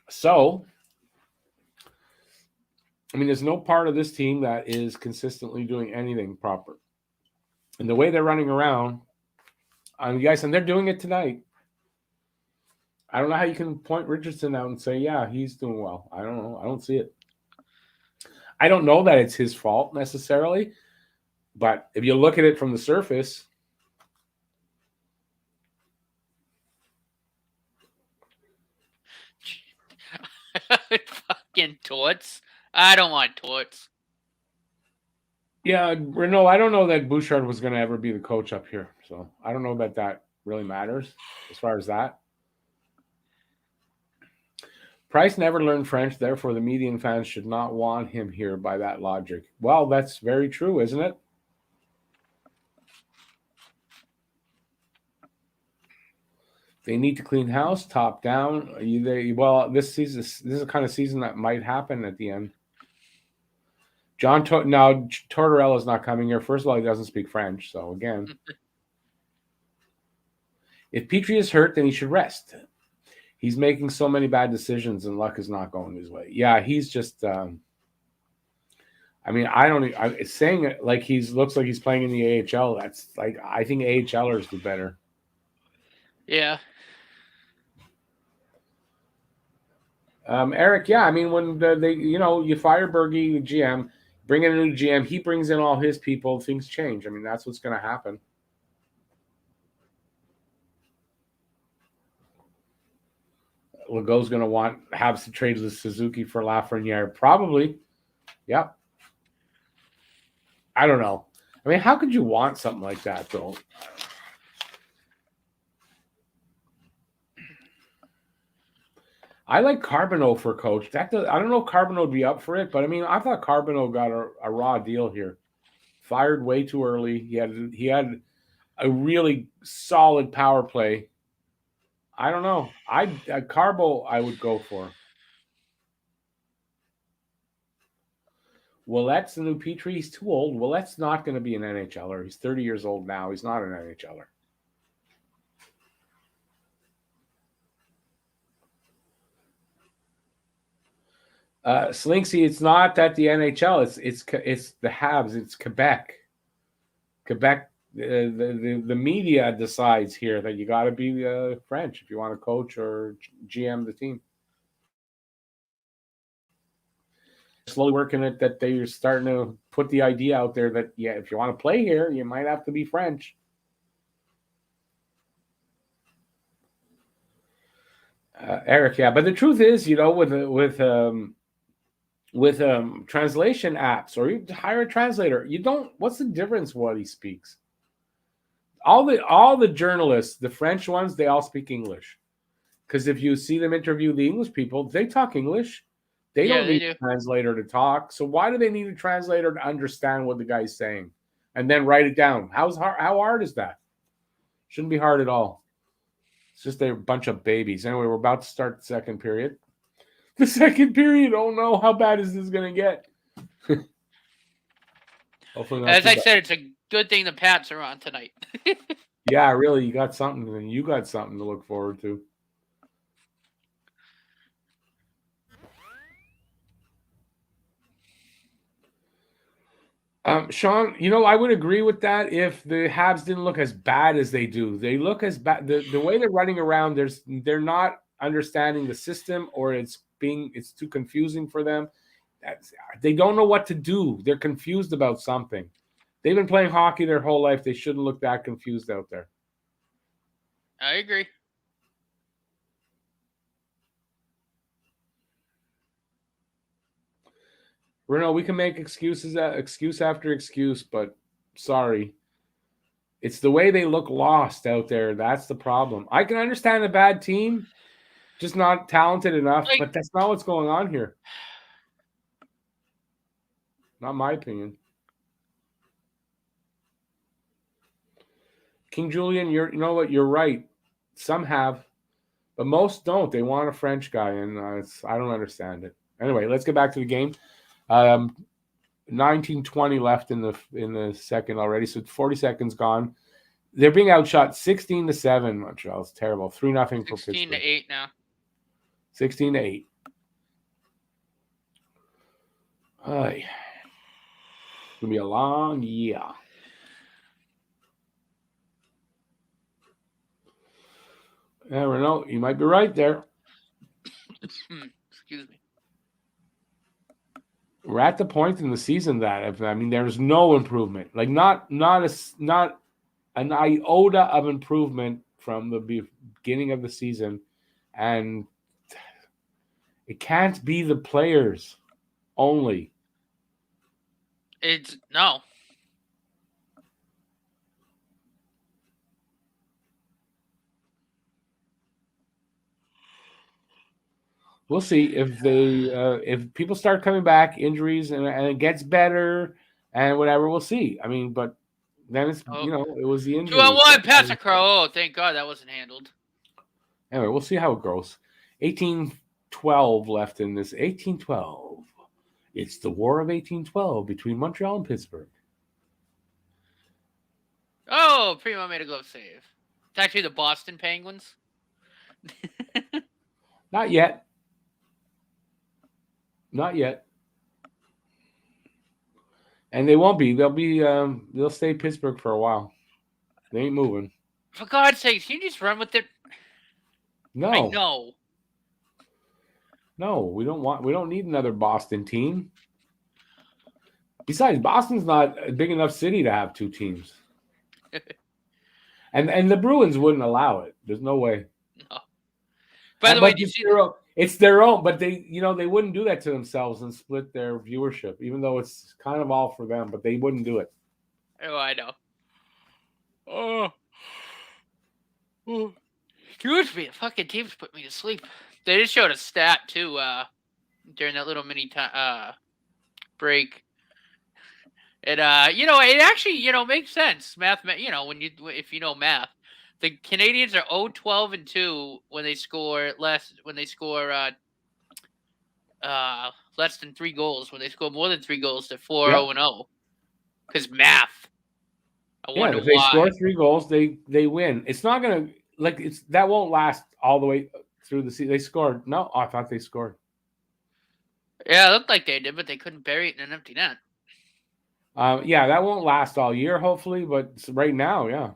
S1: So, I mean, there's no part of this team that is consistently doing anything proper. And the way they're running around on the ice, and they're doing it tonight, I don't know how you can point Richardson out and say, yeah, he's doing well. I don't know. I don't see it. I don't know that it's his fault necessarily, but if you look at it from the surface,
S2: fucking Torts. I don't want Torts.
S1: Yeah, Renault, I don't know that Bouchard was going to ever be the coach up here. So I don't know that really matters as far as that. Price never learned French, therefore the median fans should not want him here by that logic. Well, that's very true, isn't it? They need to clean house, top down. This season, this is the kind of season that might happen at the end. Now Tortorella is not coming here. First of all, he doesn't speak French, so again, if Petrie is hurt, then he should rest. He's making so many bad decisions, and luck is not going his way. Yeah, he's just. I mean, I'm saying it like looks like he's playing in the AHL. That's like I think AHLers do better.
S2: Yeah.
S1: Eric, yeah, I mean, when you fire Bergie, the GM, bring in a new GM, he brings in all his people, things change. I mean, that's what's going to happen. Legault's going to want Habs to trade with Suzuki for Lafreniere, probably. Yep. I don't know. I mean, how could you want something like that, though? I like Carbonneau for coach. I don't know if Carbonneau would be up for it, but I mean, I thought Carbonneau got a raw deal here. Fired way too early. He had a really solid power play. I don't know. Carbo I would go for. Willette's the new Petrie. He's too old. Willette's not going to be an NHLer. He's 30 years old now. He's not an NHLer. Slinksy, it's not that the NHL. It's the Habs. It's Quebec. Quebec. The media decides here that you got to be French if you want to coach or GM the team. Slowly working it that they're starting to put the idea out there that if you want to play here, you might have to be French. Eric, yeah, but the truth is, with translation apps, or you hire a translator, you don't. What's the difference what he speaks? All the journalists, the French ones, they all speak English. Because if you see them interview the English people, they talk English. They don't need a translator to talk. So why do they need a translator to understand what the guy's saying and then write it down? How hard is that? Shouldn't be hard at all. It's just a bunch of babies. Anyway, we're about to start the second period. The second period. Oh no, how bad is this going to get?
S2: As I said, it's a good thing the Pats are on tonight.
S1: Yeah, really, you got something to look forward to. Sean, I would agree with that if the Habs didn't look as bad as they do. They look as bad. The way they're running around, they're not understanding the system, or it's too confusing for them. They don't know what to do. They're confused about something. They've been playing hockey their whole life. They shouldn't look that confused out there.
S2: I agree.
S1: Bruno, we can make excuse after excuse, but sorry. It's the way they look lost out there. That's the problem. I can understand a bad team, just not talented enough, but that's not what's going on here. Not my opinion. King Julian, you know what? You're right. Some have, but most don't. They want a French guy, and I don't understand it. Anyway, let's get back to the game. 19:20 left in the second already, so 40 seconds gone. They're being outshot 16-7. Montreal. It's terrible. 3-0 for Pittsburgh.
S2: 16-8 now.
S1: 16-8. It's gonna be a long year. Never know. You might be right there.
S2: Excuse me.
S1: We're at the point in the season that there's no improvement. Like not an iota of improvement from the beginning of the season, and it can't be the players only.
S2: It's no.
S1: We'll see if people start coming back, injuries, and it gets better and whatever. We'll see. I mean, but then it's it was the injury.
S2: 2-on-1, pass a crow. Oh, thank God that wasn't handled.
S1: Anyway, we'll see how it goes. 18-12 left in this. 18-12. It's the War of 18-12 between Montreal and Pittsburgh.
S2: Oh, Primo made a glove save. It's actually the Boston Penguins.
S1: Not yet. Not yet. And they won't be. They'll stay Pittsburgh for a while. They ain't moving.
S2: For God's sake, can you just run with it?
S1: No.
S2: I know.
S1: No, we don't need another Boston team. Besides, Boston's not a big enough city to have two teams. And the Bruins wouldn't allow it. There's no way.
S2: No. By the way, did you see
S1: it's their own, but they wouldn't do that to themselves and split their viewership, even though it's kind of all for them, but they wouldn't do it.
S2: Oh, I know. Oh. Excuse me, the fucking teams put me to sleep. They just showed a stat too during that little mini break. And it actually makes sense. If you know math, the Canadiens are 0-12-2 when they score less less than 3 goals. When they score more than 3 goals, they're 4-0-0. Because math. I wonder
S1: if they
S2: why.
S1: score 3 goals, they win. It's not gonna that won't last all the way through the season. They scored. No, I thought they scored.
S2: Yeah, it looked like they did, but they couldn't bury it in an empty net.
S1: That won't last all year, hopefully, but right now, yeah.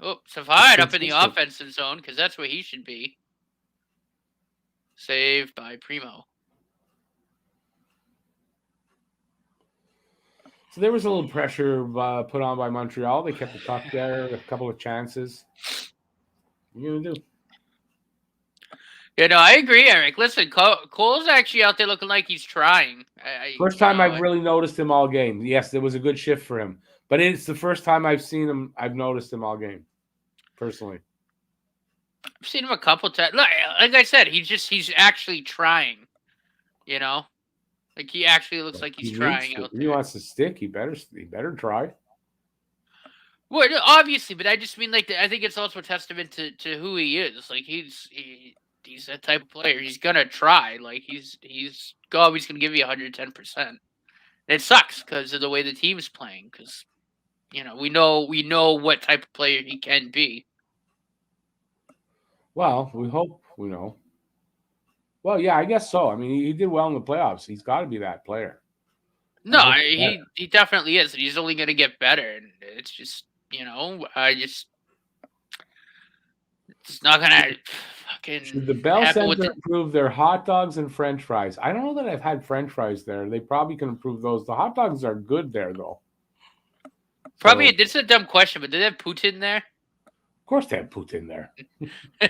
S2: Oh, Savard up in the offensive zone because that's where he should be. Saved by Primo.
S1: So there was a little pressure put on by Montreal. They kept the puck there, a couple of chances. What are you gonna do?
S2: Yeah, no, I agree, Eric. Listen, Cole's actually out there looking like he's trying.
S1: First time I've really noticed him all game. Yes, there was a good shift for him, but it's the first time I've noticed him all game, personally.
S2: I've seen him a couple times. Like I said, he's actually trying. Like he actually looks like he's trying out there.
S1: If he wants to stick, he better try.
S2: Well, obviously, but I just mean I think it's also a testament to who he is. Like he's that type of player. He's gonna try. Like he's always gonna give you 110%. It sucks because of the way the team's playing. Because we know what type of player he can be.
S1: Well, we hope we know. Well, yeah, I guess so. I mean, he did well in the playoffs. He's got to be that player.
S2: No, he definitely is. He's only going to get better, and it's just it's not going to fucking.
S1: Should the Bell Center improve their hot dogs and French fries? I don't know that I've had French fries there. They probably can improve those. The hot dogs are good there, though.
S2: Probably, this is a dumb question, but did they have Putin there?
S1: Of course they have Putin there.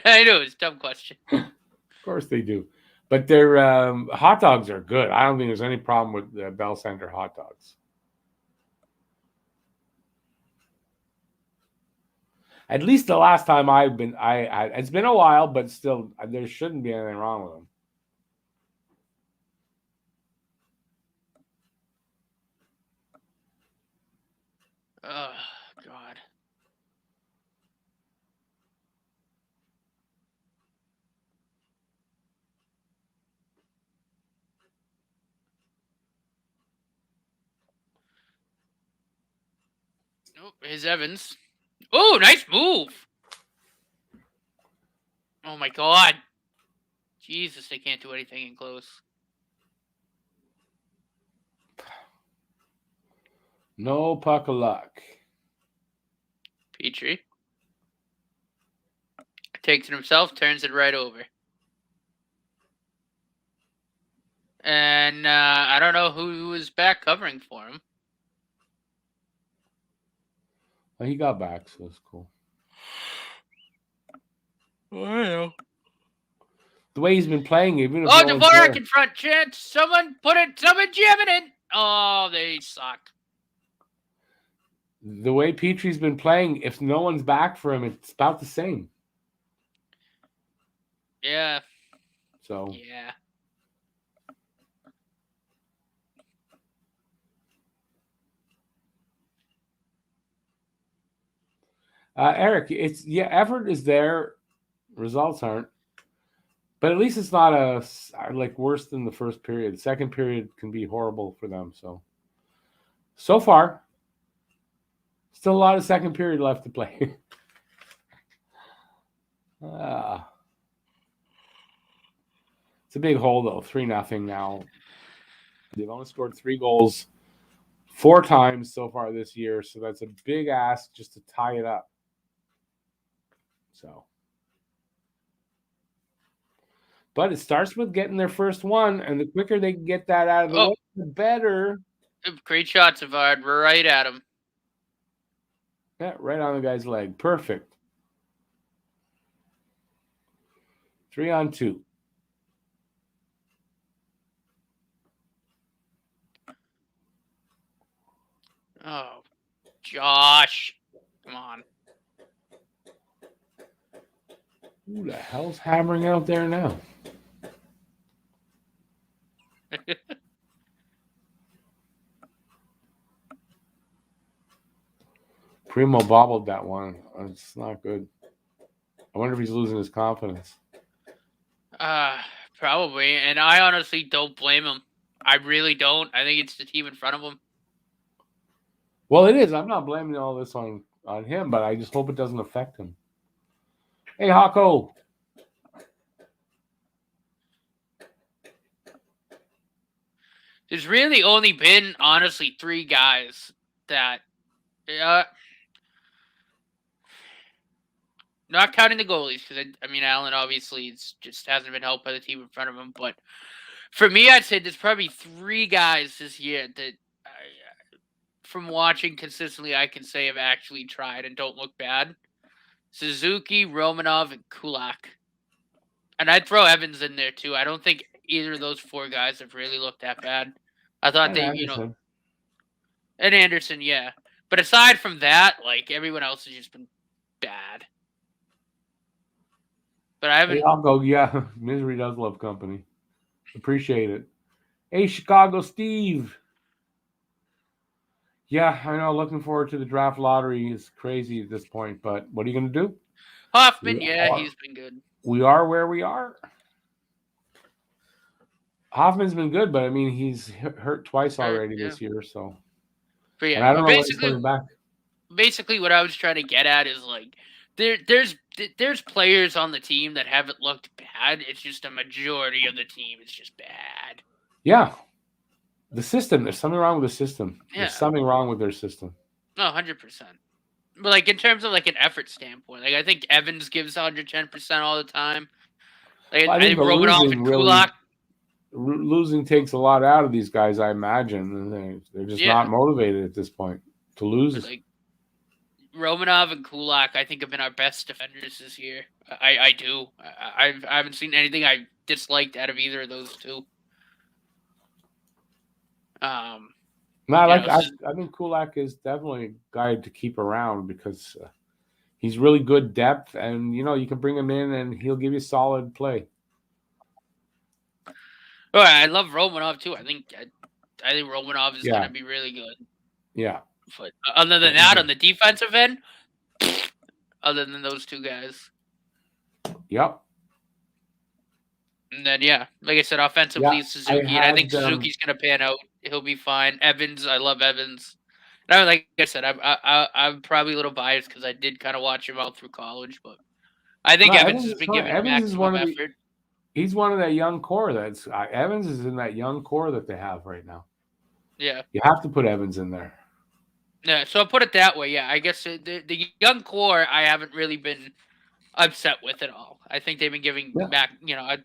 S2: I know, it's a dumb question.
S1: Of course they do. But their hot dogs are good. I don't think there's any problem with the Bell Center hot dogs. At least the last time I've been, it's been a while, but still, there shouldn't be anything wrong with them.
S2: Oh, God. Oh, here's Evans. Oh, nice move. Oh, my God. Jesus, they can't do anything in close.
S1: No puck of luck.
S2: Petrie. Takes it himself, turns it right over. And I don't know who was back covering for him.
S1: Well, he got back, so it's cool.
S2: Oh, I know.
S1: The way he's been playing, even if
S2: Dvorak in front, chance. Someone jam it in. Oh, they suck.
S1: The way Petrie's been playing, if no one's back for him, it's about the same.
S2: Yeah.
S1: So.
S2: Yeah.
S1: Eric, effort is there, results aren't. But at least it's not worse than the first period. The second period can be horrible for them. So far, still a lot of second period left to play. It's a big hole, though. 3-0 now. They've only scored 3 goals 4 times so far this year, so that's a big ask just to tie it up. So, But it starts with getting their first one, and the quicker they can get that out of the way, the better.
S2: Great shot, Savard. We're right at him.
S1: Yeah, right on the guy's leg. Perfect. 3-on-2.
S2: Oh, Josh. Come on.
S1: Who the hell's hammering out there now? Primo bobbled that one. It's not good. I wonder if he's losing his confidence.
S2: Probably. And I honestly don't blame him. I really don't. I think it's the team in front of him.
S1: Well, it is. I'm not blaming all this on him, but I just hope it doesn't affect him. Hey, Hako.
S2: There's really only been, honestly, 3 guys that, not counting the goalies, because I mean, Allen obviously just hasn't been helped by the team in front of him. But for me, I'd say there's probably 3 guys this year that, from watching consistently, I can say have actually tried and don't look bad. Suzuki, Romanov, and Kulak. And I'd throw Evans in there too. I don't think either of those 4 guys have really looked that bad. I thought
S1: And
S2: they,
S1: Anderson.
S2: and Anderson, yeah. But aside from that, like, everyone else has just been bad. But I haven't.
S1: Hey, I'll go. Yeah, misery does love company. Appreciate it. Hey, Chicago Steve. Yeah, I know. Looking forward to the draft lottery is crazy at this point, but what are you going to do?
S2: Hoffman, he's been good.
S1: We are where we are. Hoffman's been good, but I mean, he's hurt twice already this year, so.
S2: But yeah,
S1: and I don't know when he's coming back.
S2: Basically, what I was trying to get at is, like, there's players on the team that haven't looked bad. It's just a majority of the team is just bad.
S1: Yeah. The system. There's something wrong with the system.
S2: Yeah.
S1: There's something wrong with their system.
S2: No, 100%. But, like, in terms of, like, an effort standpoint, like, I think Evans gives 110% all the time. Like,
S1: Well, I think
S2: Romanov and Kulak.
S1: Losing takes a lot out of these guys, I imagine. They're just not motivated at this point to lose.
S2: But, like, Romanov and Kulak, I think, have been our best defenders this year. I do. I haven't seen anything I disliked out of either of those 2.
S1: I think Kulak is definitely a guy to keep around because he's really good depth, and you can bring him in and he'll give you solid play.
S2: Oh, I love Romanov too. I think Romanov is going to be really good.
S1: Yeah.
S2: But other than that, on the defensive end, other than those 2 guys.
S1: Yep.
S2: And then, like I said, offensively, Suzuki. And I think Suzuki's going to pan out. He'll be fine. Evans, I love Evans. And like I said, I'm probably a little biased because I did kind of watch him out through college, but I think Evans has been given maximum effort.
S1: He's one of that young core Evans is in that young core that they have right now.
S2: Yeah.
S1: You have to put Evans in there.
S2: Yeah, so I'll put it that way. Yeah, I guess the young core I haven't really been upset with at all. I think they've been giving back,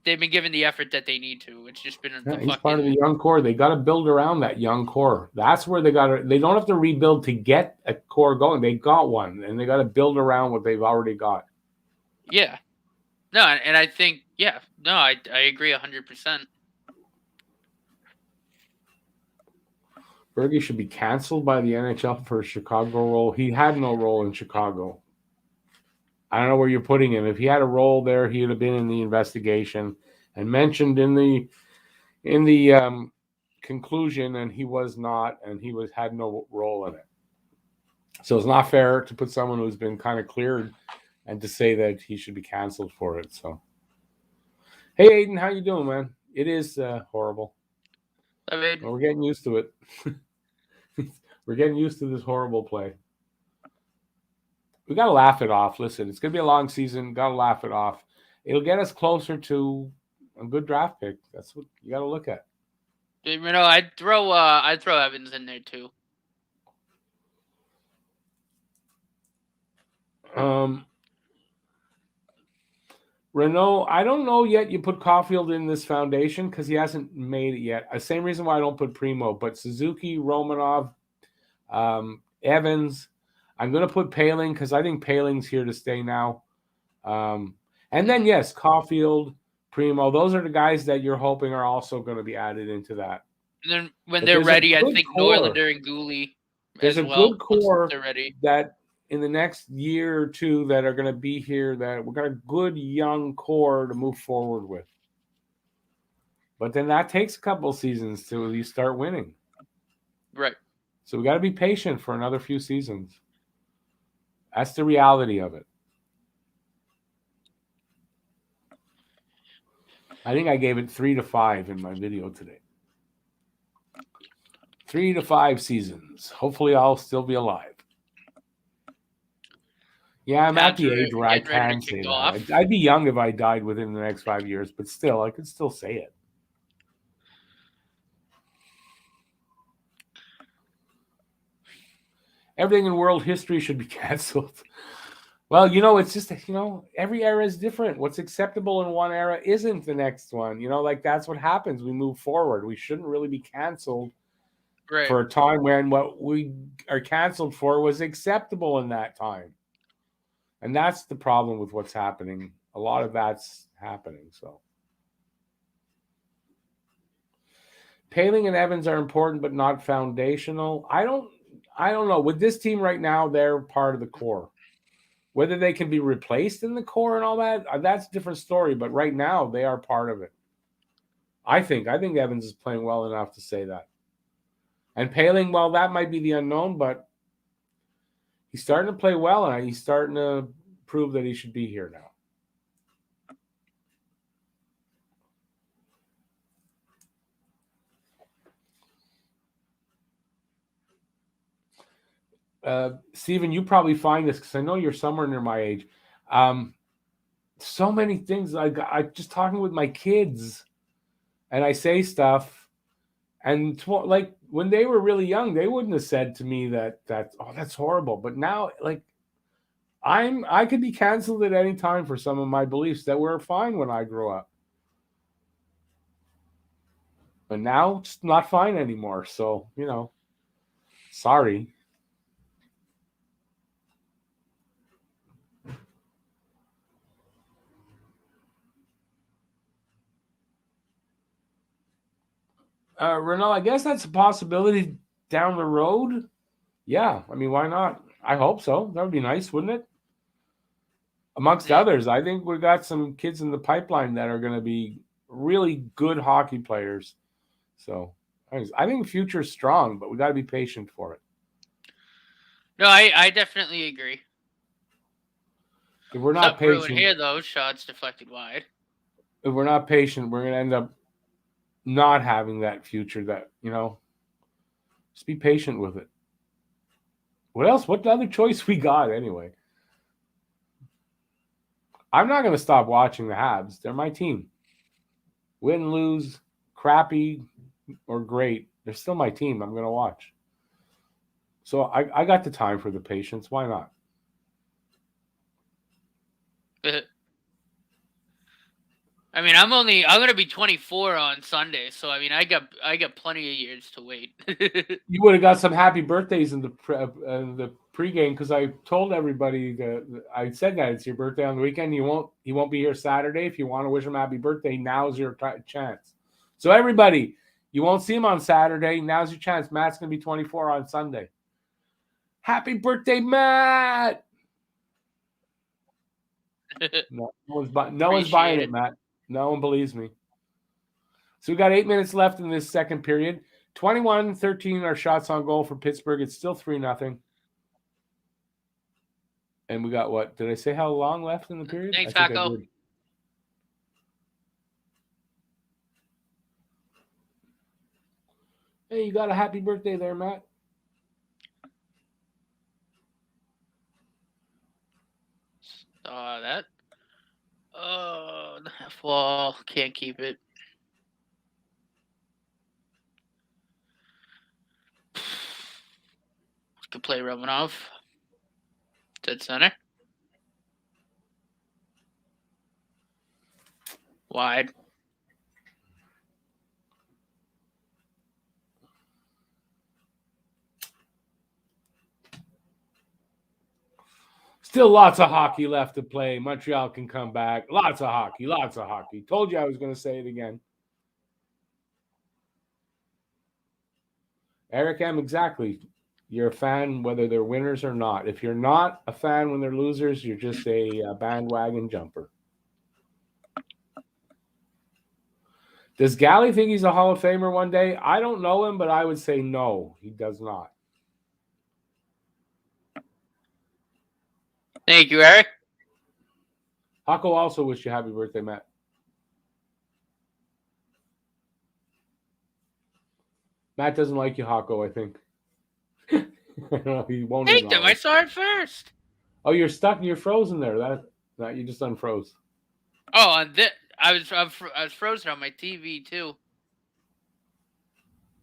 S2: they've been giving the effort that they need to. It's just been
S1: he's part of the young core. They got to build around that young core. That's where they don't have to rebuild to get a core going. They got one, and they got to build around what they've already got.
S2: Yeah. No, and I think, I agree 100%.
S1: Berge should be canceled by the NHL for a Chicago role. He had no role in Chicago. I don't know where you're putting him. If he had a role there, he would have been in the investigation and mentioned in the conclusion, and he was not, and he had no role in it. So it's not fair to put someone who's been kind of cleared and to say that he should be canceled for it. So, hey, Aiden, how you doing, man? It is horrible.
S2: Well,
S1: we're getting used to it. We're getting used to this horrible play. We got to laugh it off. Listen, it's going to be a long season. Got to laugh it off. It'll get us closer to a good draft pick. That's what you got to look at.
S2: I'd throw Evans in there too.
S1: Renault, I don't know yet. You put Caulfield in this foundation because he hasn't made it yet. Same reason why I don't put Primo, but Suzuki, Romanov, Evans. I'm going to put Paling because I think Paling's here to stay now. And then, yes, Caulfield, Primo. Those are the guys that you're hoping are also going to be added into that.
S2: And then when they're ready, I think Norlinder and Gooley
S1: there's
S2: as
S1: a
S2: well.
S1: Good core
S2: they're ready.
S1: That in the next year or two that are going to be here, that we've got a good young core to move forward with. But then that takes a couple of seasons till you start winning.
S2: Right.
S1: So we got to be patient for another few seasons. That's the reality of it. I think I gave it 3 to 5 in my video today. 3 to 5 seasons. Hopefully I'll still be alive. Yeah, I'm at the age where I can say that. I'd be young if I died within the next 5 years, but still, I could still say it. Everything in world history should be canceled. Well, it's just, every era is different. What's acceptable in one era isn't the next one. That's what happens. We move forward. We shouldn't really be canceled for a time when what we are canceled for was acceptable in that time. And that's the problem with what's happening. A lot of that's happening. So Paling and Evans are important, but not foundational. I don't know. With this team right now, they're part of the core. Whether they can be replaced in the core and all that, that's a different story. But right now, they are part of it. I think Evans is playing well enough to say that. And Paling, well, that might be the unknown, but he's starting to play well, and he's starting to prove that he should be here now. Steven, you probably find this because I know you're somewhere near my age. So many things. I just talking with my kids, and I say stuff, and like when they were really young, they wouldn't have said to me that that's horrible. But now, like, I could be canceled at any time for some of my beliefs that were fine when I grew up, but now it's not fine anymore. So sorry. Renault, I guess that's a possibility down the road. Yeah, I mean, why not? I hope so. That would be nice, wouldn't it? Amongst others, I think we got some kids in the pipeline that are going to be really good hockey players. So I think the future is strong, but we got to be patient for it.
S2: No, I definitely agree.
S1: If we're not patient
S2: here, though, shots deflected wide.
S1: If we're not patient, we're going to end up not having that future. That just be patient with it. What else? What other choice we got anyway? I'm not going to stop watching the Habs. They're my team. Win, lose, crappy, or great. They're still my team. I'm going to watch. So I got the time for the patience. Why not?
S2: I mean, I'm going to be 24 on Sunday, so I mean, I got plenty of years to wait.
S1: You would have got some happy birthdays in the pregame because I told everybody that I said that it's your birthday on the weekend. He won't be here Saturday. If you want to wish him happy birthday, now's your chance. So everybody, you won't see him on Saturday. Now's your chance. Matt's gonna be 24 on Sunday. Happy birthday, Matt! No one's buying it, Matt. No one believes me. So we got 8 minutes left in this second period. 21-13 are shots on goal for Pittsburgh. It's still 3-0. And we got what? Did I say how long left in the period?
S2: Thanks, Paco.
S1: Hey, you got a happy birthday there, Matt.
S2: That. Oh, the half wall. Can't keep it. Could play Romanov. Dead center. Wide.
S1: Still lots of hockey left to play. Montreal can come back. Lots of hockey. Lots of hockey. Told you I was going to say it again. Eric M., exactly. You're a fan whether they're winners or not. If you're not a fan when they're losers, you're just a bandwagon jumper. Does Galley think he's a Hall of Famer one day? I don't know him, but I would say no, he does not.
S2: Thank you, Eric.
S1: Hako also wish you happy birthday, Matt. Matt doesn't like you, Hako, I think. He won't.
S2: Thank them. I saw it first.
S1: Oh, you're stuck and you're frozen there. That you just unfroze.
S2: Oh, on this, I was frozen on my TV too.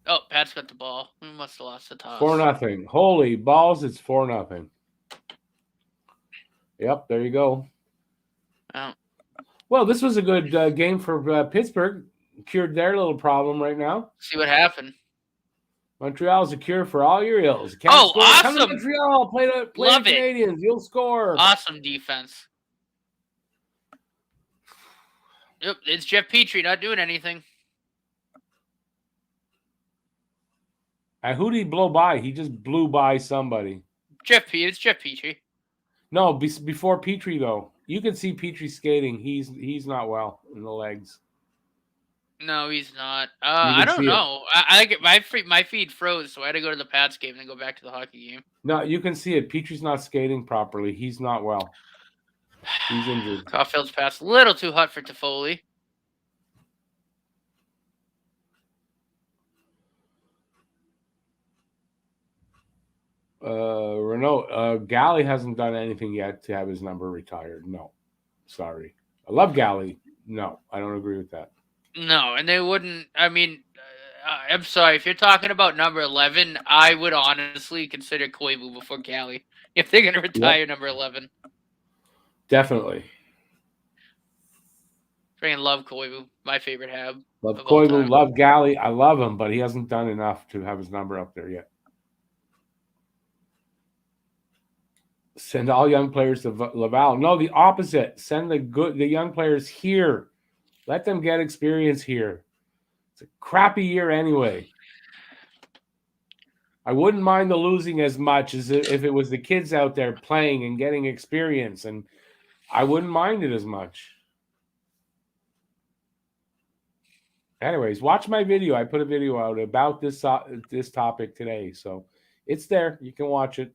S2: Oh, Pat's got the ball. We must have lost the toss.
S1: 4-0. Holy balls! It's 4-0. Yep, there you go.
S2: Oh.
S1: Well, this was a good game for Pittsburgh. Cured their little problem right now.
S2: See what happened.
S1: Montreal's a cure for all your ills.
S2: Awesome!
S1: Come to Montreal, play the Canadiens. You'll score.
S2: Awesome defense. Yep, it's Jeff Petrie not doing anything.
S1: And who did he blow by? He just blew by somebody.
S2: It's Jeff Petrie.
S1: No, before Petrie though. You can see Petrie skating. He's not well in the legs.
S2: No, he's not. I don't know. I like it. My feed froze, so I had to go to the Pats game and then go back to the hockey game.
S1: No, you can see it. Petrie's not skating properly. He's not well. He's injured.
S2: Caulfield's pass a little too hot for Toffoli.
S1: Renault, Galley hasn't done anything yet to have his number retired. No, sorry. I love Galley. No, I don't agree with that.
S2: No, and they wouldn't. I mean, I'm sorry. If you're talking about number 11, I would honestly consider Koivu before Galley if they're going to retire number 11.
S1: Definitely.
S2: Freaking love Koivu. My favorite Hab.
S1: Love Koivu, love Galley. I love him, but he hasn't done enough to have his number up there yet. Send all young players to Laval. No, the opposite. Send the young players here. Let them get experience here. It's a crappy year anyway. I wouldn't mind the losing as much as if it was the kids out there playing and getting experience, and I wouldn't mind it as much. Anyways, watch my video. I put a video out about this topic today, so it's there. You can watch it.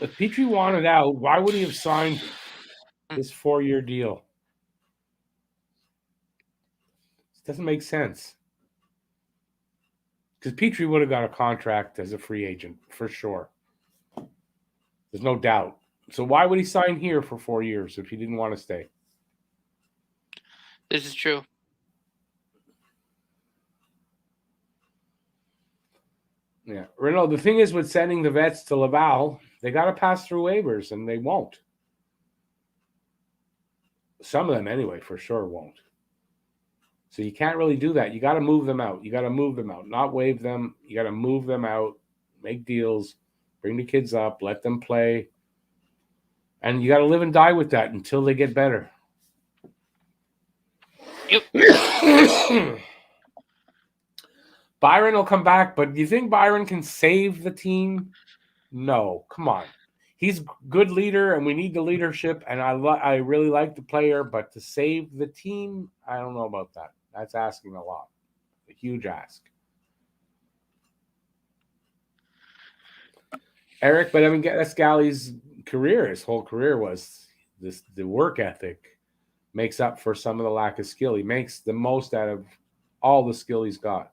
S1: If Petrie wanted out, why would he have signed this 4-year deal? It doesn't make sense. Because Petrie would have got a contract as a free agent, for sure. There's no doubt. So why would he sign here for 4 years if he didn't want to stay?
S2: This is true.
S1: Yeah. Renault, the thing is with sending the vets to Laval, they got to pass through waivers, and they won't. Some of them, anyway, for sure won't. So you can't really do that. You got to move them out. Not waive them. You got to move them out, make deals, bring the kids up, let them play. And you got to live and die with that until they get better.
S2: Yep.
S1: Byron will come back, but do you think Byron can save the team? No, come on. He's a good leader, and we need the leadership, and I really like the player, but to save the team, I don't know about that. That's asking a lot. A huge ask. Eric, but I mean, that's Galley's career. His whole career was the work ethic makes up for some of the lack of skill. He makes the most out of all the skill he's got.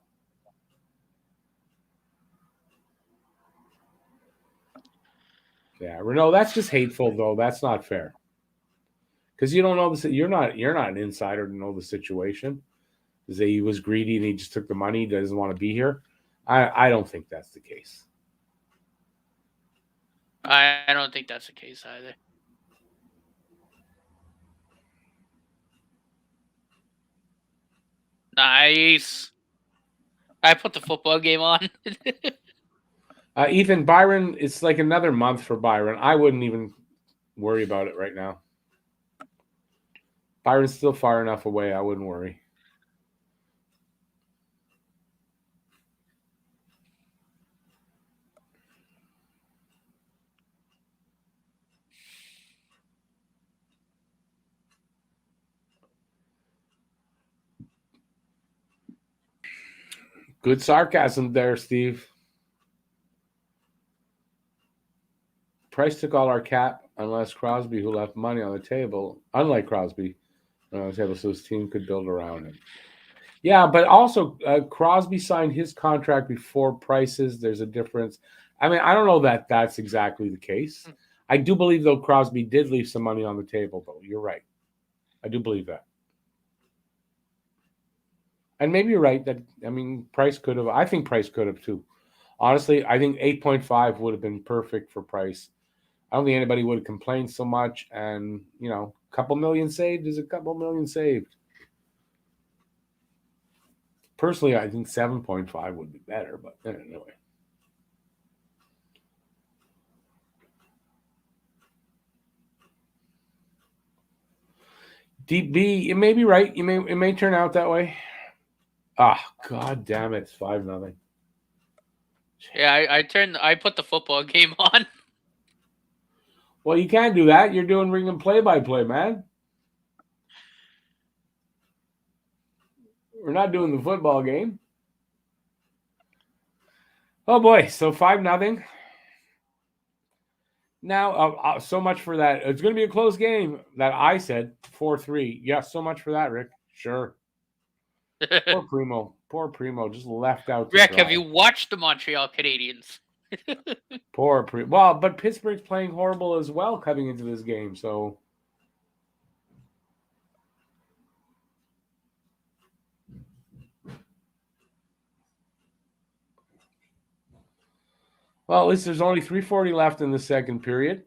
S1: Yeah, Renault, that's just hateful, though. That's not fair. Because you don't know you're not an insider to know the situation. Because he was greedy and he just took the money, doesn't want to be here. I don't think that's the case.
S2: I don't think that's the case either. Nice. I put the football game on.
S1: Ethan, Byron, it's like another month for Byron. I wouldn't even worry about it right now. Byron's still far enough away. I wouldn't worry. Good sarcasm there, Steve. Price took all our cap unless Crosby, who left money on the table, unlike Crosby, on the table, so his team could build around him. Yeah, but also Crosby signed his contract before Price's. There's a difference. I mean, I don't know that that's exactly the case. I do believe, though, Crosby did leave some money on the table, though. You're right. I do believe that. And maybe you're right that, I mean, Price could have. I think Price could have, too. Honestly, I think 8.5 would have been perfect for Price. I don't think anybody would have complained so much. And, you know, a couple million saved is a couple million saved. Personally, I think 7.5 would be better, but anyway. Deep B, you may be right. It may turn out that way. God damn it. It's 5-0.
S2: Yeah, I put the football game on.
S1: Well, you can't do that. You're doing ring and play-by-play, man. We're not doing the football game. Oh boy, so 5-0. Now, so much for that. It's going to be a close game. That I said 4-3. Yeah, so much for that, Rick. Sure. Poor Primo. Poor Primo just left out.
S2: Rick, have you watched the Montreal Canadiens?
S1: Poor Primo. Well, but Pittsburgh's playing horrible as well coming into this game, so. Well, at least there's only 3:40 left in the second period.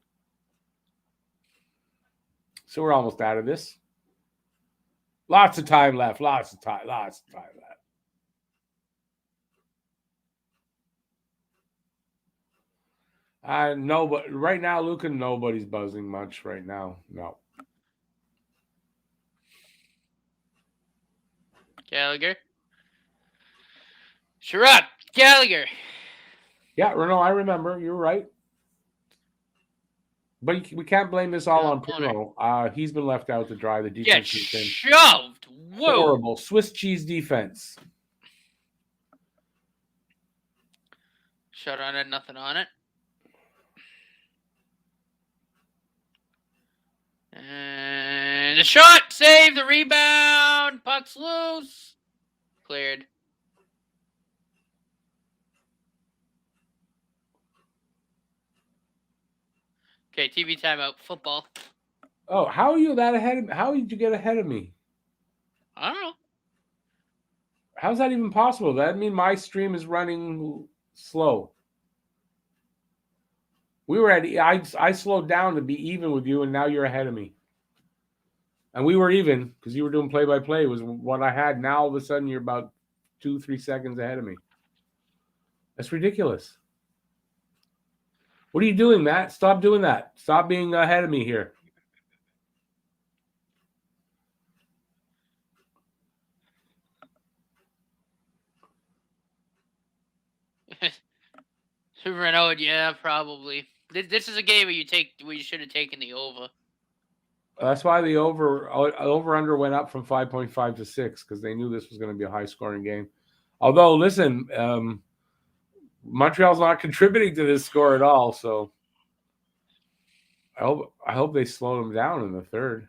S1: So we're almost out of this. Lots of time left. Lots of time left. No, but right now, Luka, nobody's buzzing much right now. No.
S2: Gallagher. Sherrod Gallagher.
S1: Yeah, Renault, I remember. You're right. But we can't blame this all on Primo. He's been left out to dry. The defense has been
S2: shoved. Whoa.
S1: Horrible. Swiss cheese defense.
S2: Shutout had nothing on it. And the shot, save, the rebound, puck's loose, cleared. Okay, TV timeout, football.
S1: Oh, how are you that ahead of me? How did you get ahead of me?
S2: I don't know.
S1: How's that even possible? That mean my stream is running slow. We were at I slowed down to be even with you, and now you're ahead of me. And we were even because you were doing play-by-play was what I had. Now all of a sudden you're about 2-3 seconds ahead of me. That's ridiculous. What are you doing, Matt? Stop doing that. Stop being ahead of me here.
S2: Renault, yeah, probably. This is a game where you should have taken the over.
S1: That's why the over-under went up from 5.5 to 6 because they knew this was going to be a high-scoring game. Although, listen, Montreal's not contributing to this score at all, so I hope they slow them down in the third.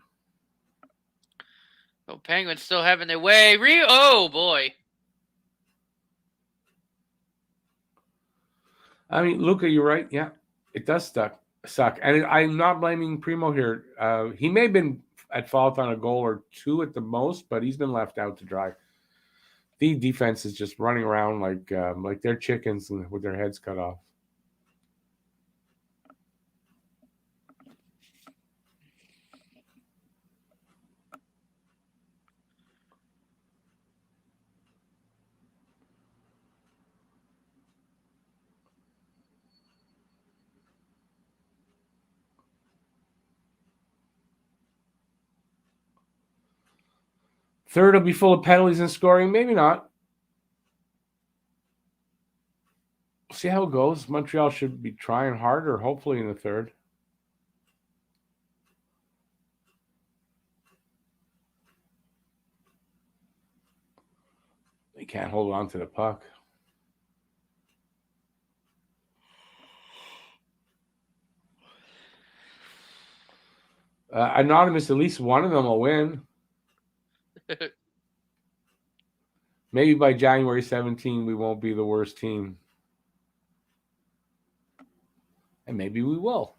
S2: Oh, Penguins still having their way. Oh boy.
S1: I mean, Luka, you're right. Yeah, it does suck. And I'm not blaming Primo here. He may have been at fault on a goal or two at the most, but he's been left out to dry. The defense is just running around like they're chickens with their heads cut off. Third will be full of penalties and scoring. Maybe not. See how it goes. Montreal should be trying harder, hopefully, in the third. They can't hold on to the puck. Anonymous, at least one of them will win. Maybe by January 17, we won't be the worst team. And maybe we will.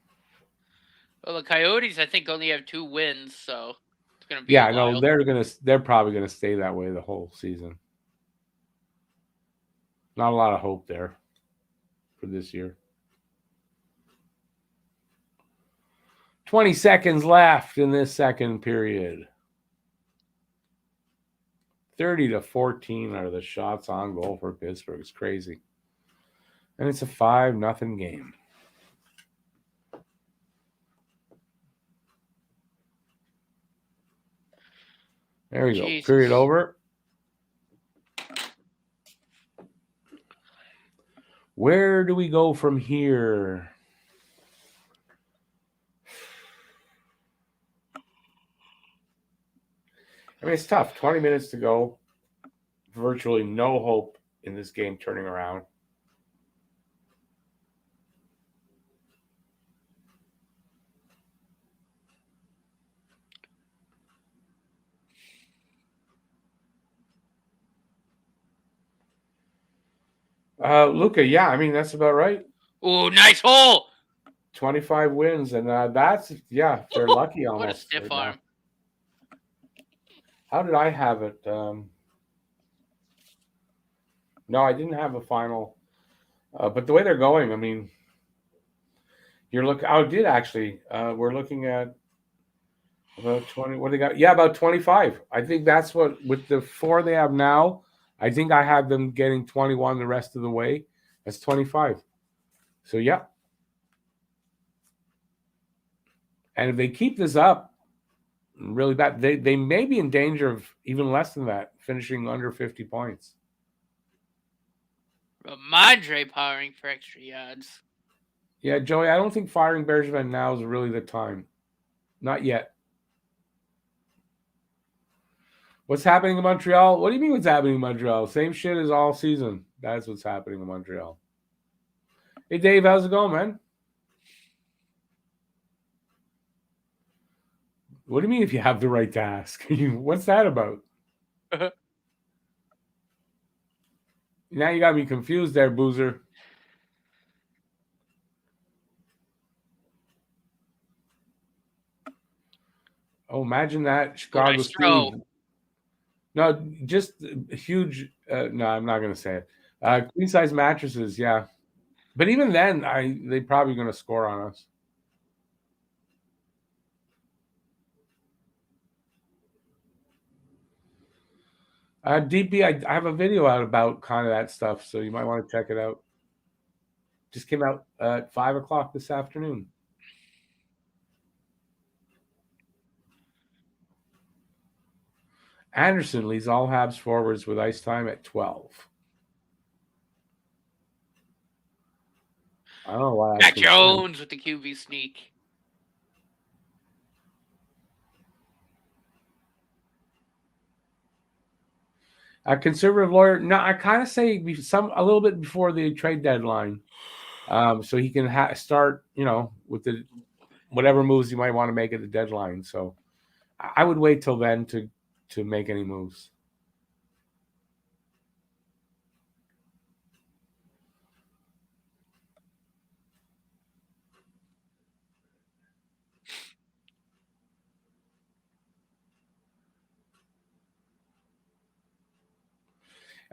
S2: Well, the Coyotes, I think, only have 2 wins, so it's going to be a while.
S1: No, they're probably gonna stay that way the whole season. Not a lot of hope there for this year. 20 seconds left in this second period. 30-14 are the shots on goal for Pittsburgh. It's crazy. And it's a 5-0 game. There we go. Period over. Where do we go from here? I mean, it's tough. 20 minutes to go. Virtually no hope in this game turning around. Luca, yeah, I mean, that's about right.
S2: Ooh, nice hole.
S1: 25 wins, and that's, yeah, they're lucky almost.
S2: What a stiff arm.
S1: Now. How did I have it? No, I didn't have a final. But the way they're going, I mean, I did actually. We're looking at about 20. What do they got? Yeah, about 25. I think that's what, with the 4 they have now, I think I have them getting 21 the rest of the way. That's 25. So, yeah. And if they keep this up really bad, they may be in danger of even less than that, finishing under 50 points.
S2: Ramondre powering for extra yards.
S1: Yeah, Joey, I don't think firing Bergevin now is really the time. Not yet. What's happening in Montreal? What do you mean what's happening in Montreal? Same shit as all season. That's what's happening in Montreal. Hey, Dave, how's it going, man? What do you mean if you have the right to ask? What's that about? Now you got me confused there, Boozer. Oh, imagine that. Chicago Steve. No, just huge. No, I'm not going to say it. Queen size mattresses, yeah. But even then, they're probably going to score on us. DP, I have a video out about kind of that stuff, so you might want to check it out. Just came out at 5 o'clock this afternoon. Anderson leads all Habs forwards with ice time at 12. I don't know why.
S2: Mac Jones with the QB sneak.
S1: A conservative lawyer. No, I kind of say a little bit before the trade deadline, so he can start, with the whatever moves you might want to make at the deadline. So I would wait till then to make any moves.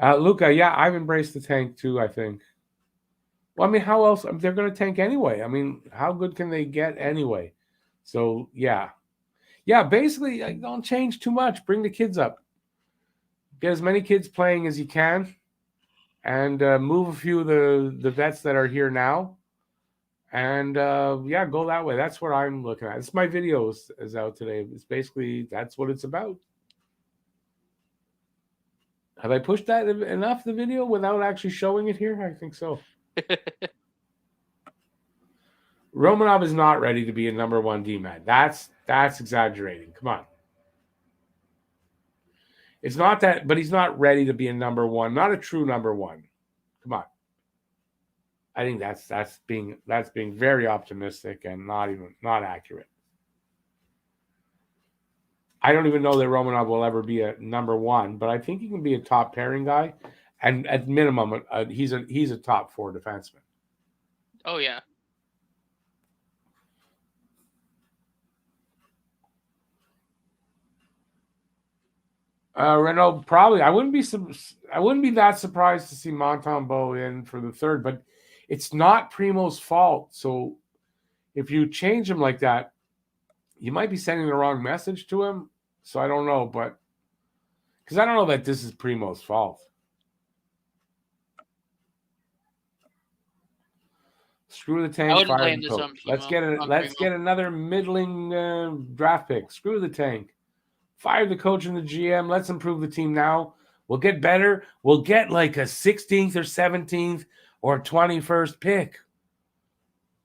S1: Luca, yeah, I've embraced the tank too, I think. Well, I mean, how else? They're going to tank anyway. I mean, how good can they get anyway? So, yeah. Yeah, basically, don't change too much. Bring the kids up. Get as many kids playing as you can. And move a few of the vets that are here now. And, yeah, go that way. That's what I'm looking at. It's my video is out today. It's basically, that's what it's about. Have I pushed that enough, the video, without actually showing it here? I think so. Romanov is not ready to be a number one D-man. That's exaggerating. Come on. It's not that, but he's not ready to be a number one, not a true number one. Come on. I think that's being very optimistic and not accurate. I don't even know that Romanov will ever be a number one, but I think he can be a top pairing guy, and at minimum, he's a top four defenseman.
S2: Oh yeah.
S1: Renault probably. I wouldn't be that surprised to see Montembeault in for the third, but it's not Primo's fault. So if you change him like that, you might be sending the wrong message to him. So I don't know, but because I don't know that this is Primo's fault. Screw the tank.
S2: I wouldn't blame this on Primo.
S1: Let's get another middling draft pick. Screw the tank. Fire the coach and the GM. Let's improve the team now. We'll get better. We'll get like a 16th or 17th or 21st pick.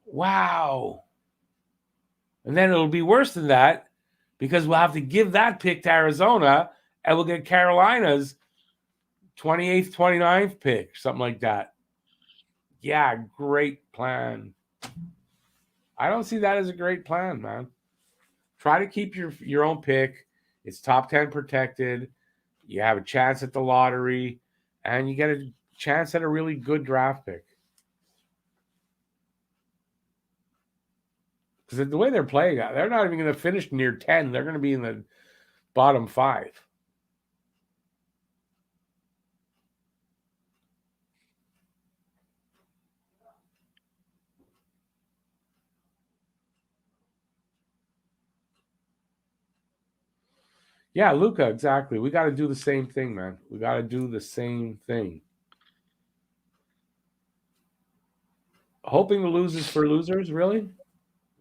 S1: Wow. And then it'll be worse than that because we'll have to give that pick to Arizona and we'll get Carolina's 28th, 29th pick, something like that. Yeah, great plan. I don't see that as a great plan, man. Try to keep your own pick. It's top 10 protected. You have a chance at the lottery, and you get a chance at a really good draft pick. Because the way they're playing, they're not even going to finish near 10. They're going to be in the bottom 5. Yeah, Luca, exactly. We got to do the same thing, man. We got to do the same thing. Hoping to lose is for losers, really?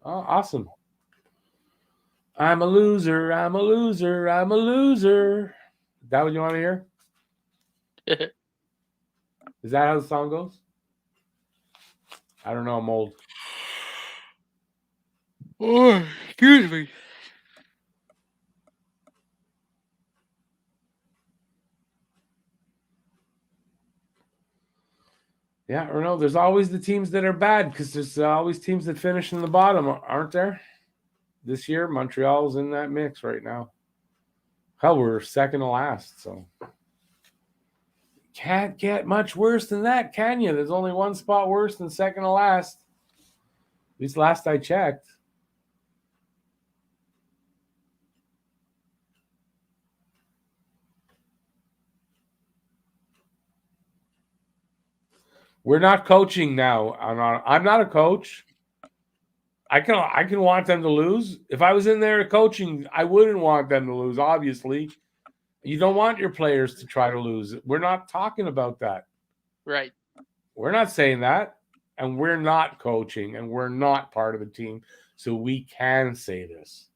S1: Oh, awesome. I'm a loser. I'm a loser. I'm a loser. Is that what you want to hear? Is that how the song goes? I don't know. I'm old.
S2: Oh, excuse me.
S1: Yeah, or no, there's always the teams that are bad because there's always teams that finish in the bottom, aren't there? This year, Montreal's in that mix right now. Hell, we're second to last, so can't get much worse than that, can you? There's only one spot worse than second to last. At least last I checked. We're not coaching now. I'm not a coach. I can want them to lose. If I was in there coaching, I wouldn't want them to lose, obviously. You don't want your players to try to lose. We're not talking about that.
S2: Right.
S1: We're not saying that. And we're not coaching, and we're not part of the team. So we can say this.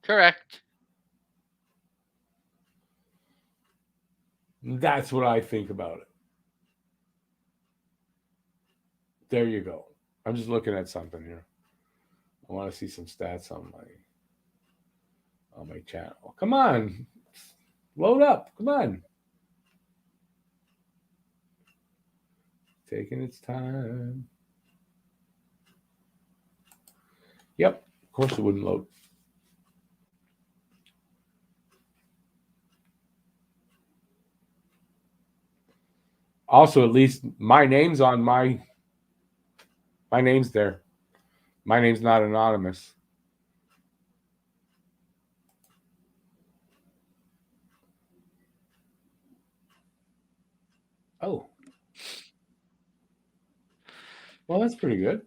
S2: Correct.
S1: That's what I think about it. There you go. I'm just looking at something here. I want to see some stats on my channel. Come on. Load up. Come on. Taking its time. Yep. Of course it wouldn't load. Also, at least my name's on my name's there. My name's not anonymous. Oh. Well, that's pretty good.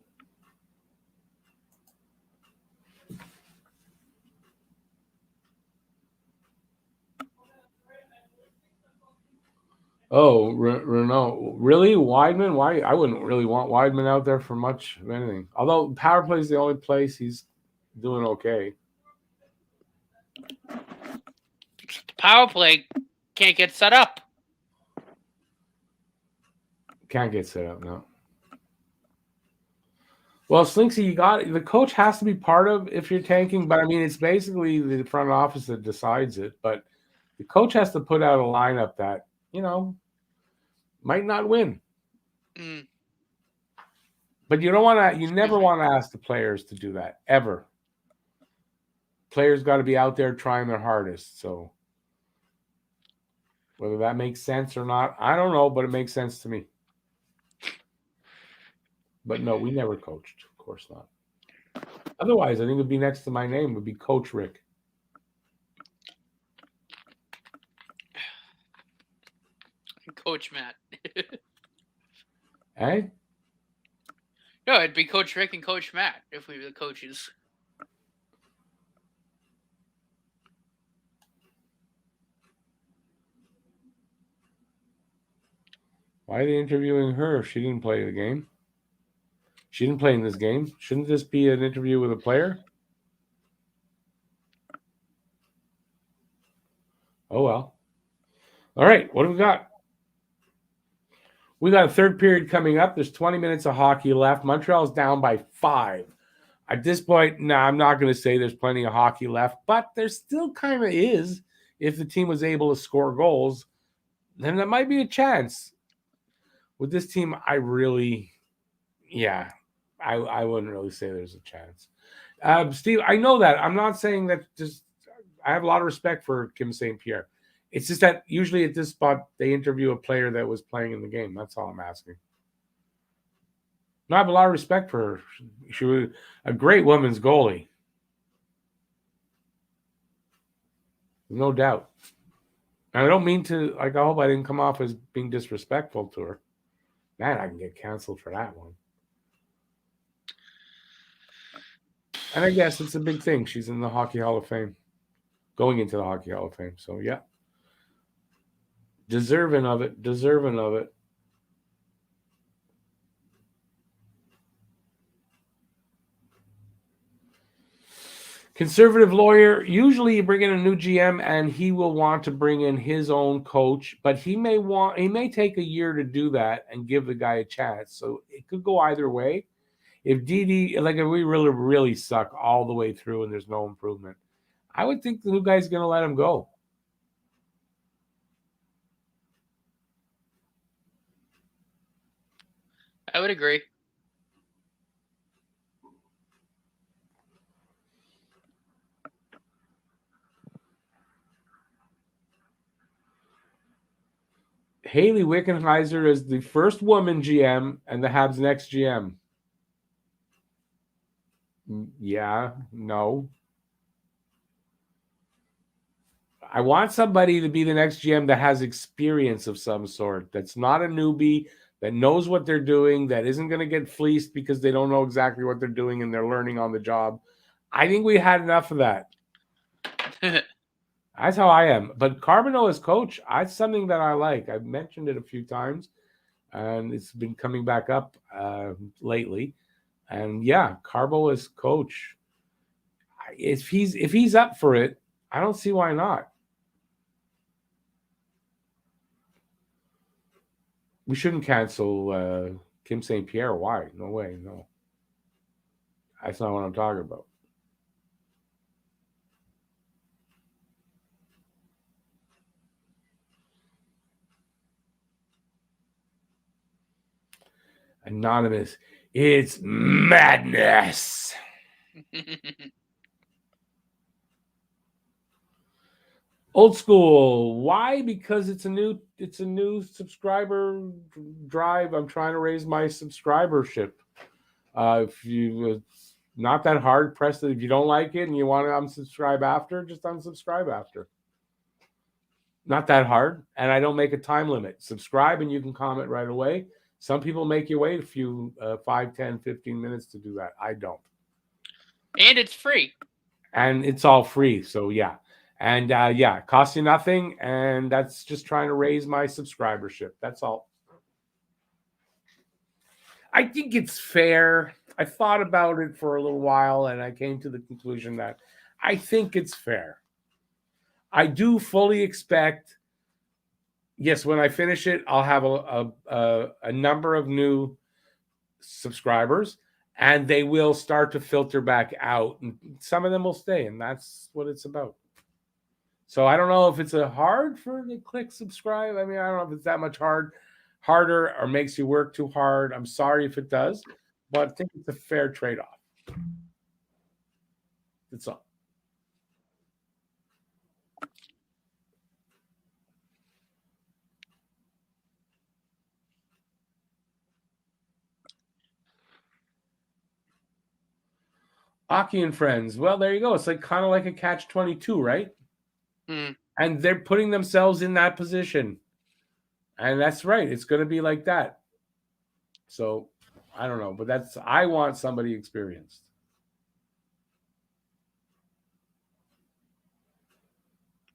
S1: Oh, Renault. Really? Weidman? Why? I wouldn't really want Weidman out there for much of anything. Although power play is the only place he's doing okay.
S2: The power play can't get set up.
S1: Can't get set up, no. Well, Slinksy, the coach has to be part of if you're tanking, but I mean, it's basically the front office that decides it. But the coach has to put out a lineup that, might not win.
S2: Mm.
S1: But you never want to ask the players to do that, ever. Players got to be out there trying their hardest. So whether that makes sense or not, I don't know, but it makes sense to me. But no, we never coached. Of course not. Otherwise, I think it would be next to my name. It would be Coach Rick.
S2: Coach Matt.
S1: Hey?
S2: No, it'd be Coach Rick and Coach Matt if we were the coaches.
S1: Why are they interviewing her if she didn't play the game? She didn't play in this game. Shouldn't this be an interview with a player? Oh, well. All right, what do we got? We got a third period coming up. There's 20 minutes of hockey left. Montreal's down by 5. At this point, I'm not going to say there's plenty of hockey left, but there still kind of is. If the team was able to score goals, then there might be a chance. With this team, I wouldn't really say there's a chance. Steve, I know that. I'm not saying that I have a lot of respect for Kim St. Pierre. It's just that usually at this spot, they interview a player that was playing in the game. That's all I'm asking. No, I have a lot of respect for her. She was a great women's goalie. No doubt. And I don't mean to, I hope I didn't come off as being disrespectful to her. Man, I can get canceled for that one. And I guess it's a big thing. She's in the Hockey Hall of Fame. Going into the Hockey Hall of Fame. So, yeah. Deserving of it. Conservative lawyer, usually you bring in a new GM and he will want to bring in his own coach, but he may take a year to do that and give the guy a chance. So it could go either way. If if we really, really suck all the way through and there's no improvement, I would think the new guy's going to let him go.
S2: I would agree.
S1: Haley Wickenheiser is the first woman GM and the Habs' next GM. Yeah, no. I want somebody to be the next GM that has experience of some sort, that's not a newbie, that knows what they're doing, that isn't going to get fleeced because they don't know exactly what they're doing and they're learning on the job. I think we had enough of that. That's how I am. But Carbonneau as coach, that's something that I like. I've mentioned it a few times, and it's been coming back up lately. And yeah, Carbo as coach. If he's up for it, I don't see why not. We shouldn't cancel Kim St. Pierre. Why? No way. No. That's not what I'm talking about. Anonymous. It's madness. Old school. Why? Because it's a new subscriber drive. I'm trying to raise my subscribership. If it's not that hard, press it. If you don't like it and you want to unsubscribe after, just unsubscribe after. Not that hard. And I don't make a time limit. Subscribe and you can comment right away. Some people make you wait a few 5, 10, 15 minutes to do that. I don't.
S2: And it's free.
S1: And it's all free. So, yeah. And, it costs you nothing. And that's just trying to raise my subscribership. That's all. I think it's fair. I thought about it for a little while, and I came to the conclusion that I think it's fair. I do fully expect, yes, when I finish it, I'll have a number of new subscribers, and they will start to filter back out. And some of them will stay, and that's what it's about. So I don't know if it's hard for the click subscribe. I mean, I don't know if it's that much harder or makes you work too hard. I'm sorry if it does, but I think it's a fair trade-off. That's all. Aki and friends. Well, there you go. It's like kind of like a catch-22, right? And they're putting themselves in that position. And that's right. It's going to be like that. So I don't know, but I want somebody experienced.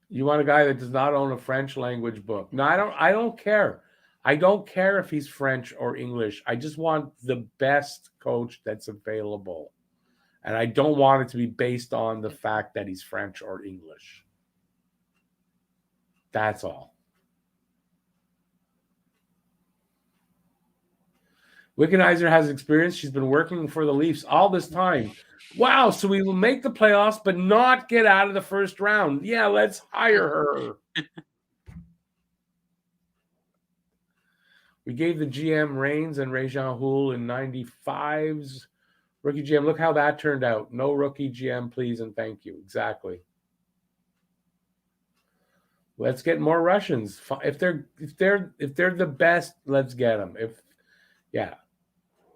S1: You want a guy that does not own a French language book. No, I don't care. I don't care if he's French or English. I just want the best coach that's available. And I don't want it to be based on the fact that he's French or English. That's all. Wickenheiser has experience. She's been working for the Leafs all this time. Wow, so we will make the playoffs but not get out of the first round. Yeah, let's hire her. We gave the GM reins and Réjean Houle in 95's rookie GM. Look how that turned out. No rookie GM, please, and thank you. Exactly. Let's get more Russians. If they're the best, let's get them.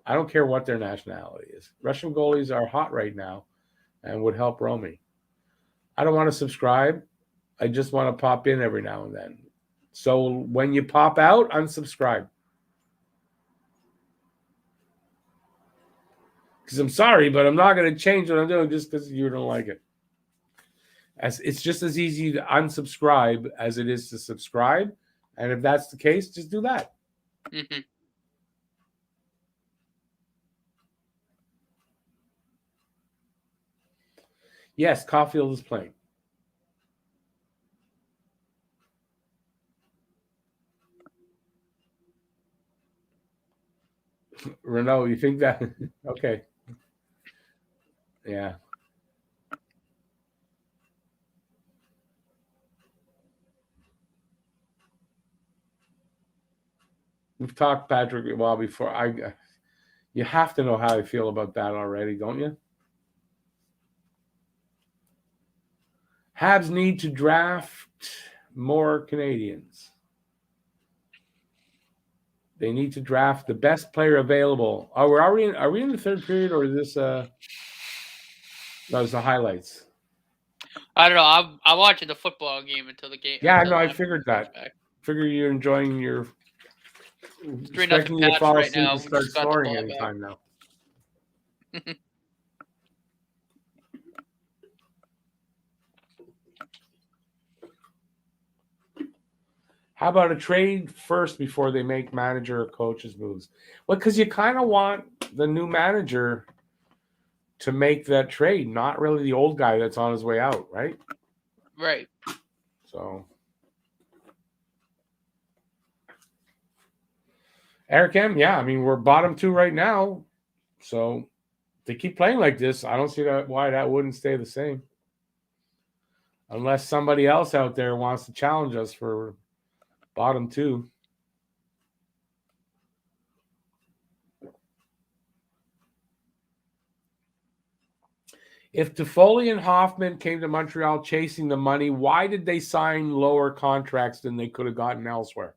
S1: I don't care what their nationality is. Russian goalies are hot right now and would help Romy. I don't want to subscribe. I just want to pop in every now and then. So when you pop out, unsubscribe. Because I'm sorry, but I'm not going to change what I'm doing just because you don't like it. It's just as easy to unsubscribe as it is to subscribe. And if that's the case, just do that.
S2: Mm-hmm.
S1: Yes, Caulfield is playing. Renault, you think that? Okay. Yeah. We've talked Patrick a while before. You have to know how I feel about that already, don't you? Habs need to draft more Canadiens. They need to draft the best player available. Oh, are we in the third period, or is this those the highlights?
S2: I don't know. I'm watching the football game until the game.
S1: Yeah, no, I figured that. Figure you're enjoying your.
S2: 3-0
S1: You to fall
S2: right
S1: asleep
S2: now.
S1: and start scoring anytime now. How about a trade first before they make manager or coaches moves? Well, because you kind of want the new manager to make that trade, not really the old guy that's on his way out, right?
S2: Right.
S1: So, Eric M, yeah, I mean, we're bottom 2 right now. So, if they keep playing like this, I don't see why that wouldn't stay the same. Unless somebody else out there wants to challenge us for bottom 2. If Toffoli and Hoffman came to Montreal chasing the money, why did they sign lower contracts than they could have gotten elsewhere?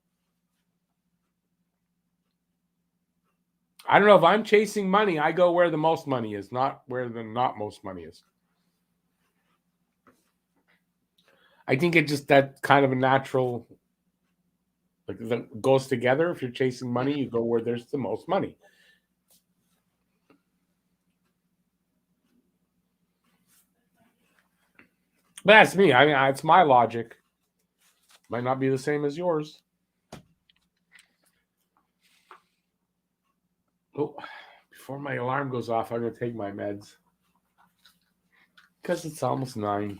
S1: I don't know. If I'm chasing money, I go where the most money is, not where the not most money is. I think it just that kind of a natural, like that goes together. If you're chasing money, you go where there's the most money. But that's me. I mean, it's my logic. Might not be the same as yours. Oh, before my alarm goes off, I'm going to take my meds. Because it's almost 9.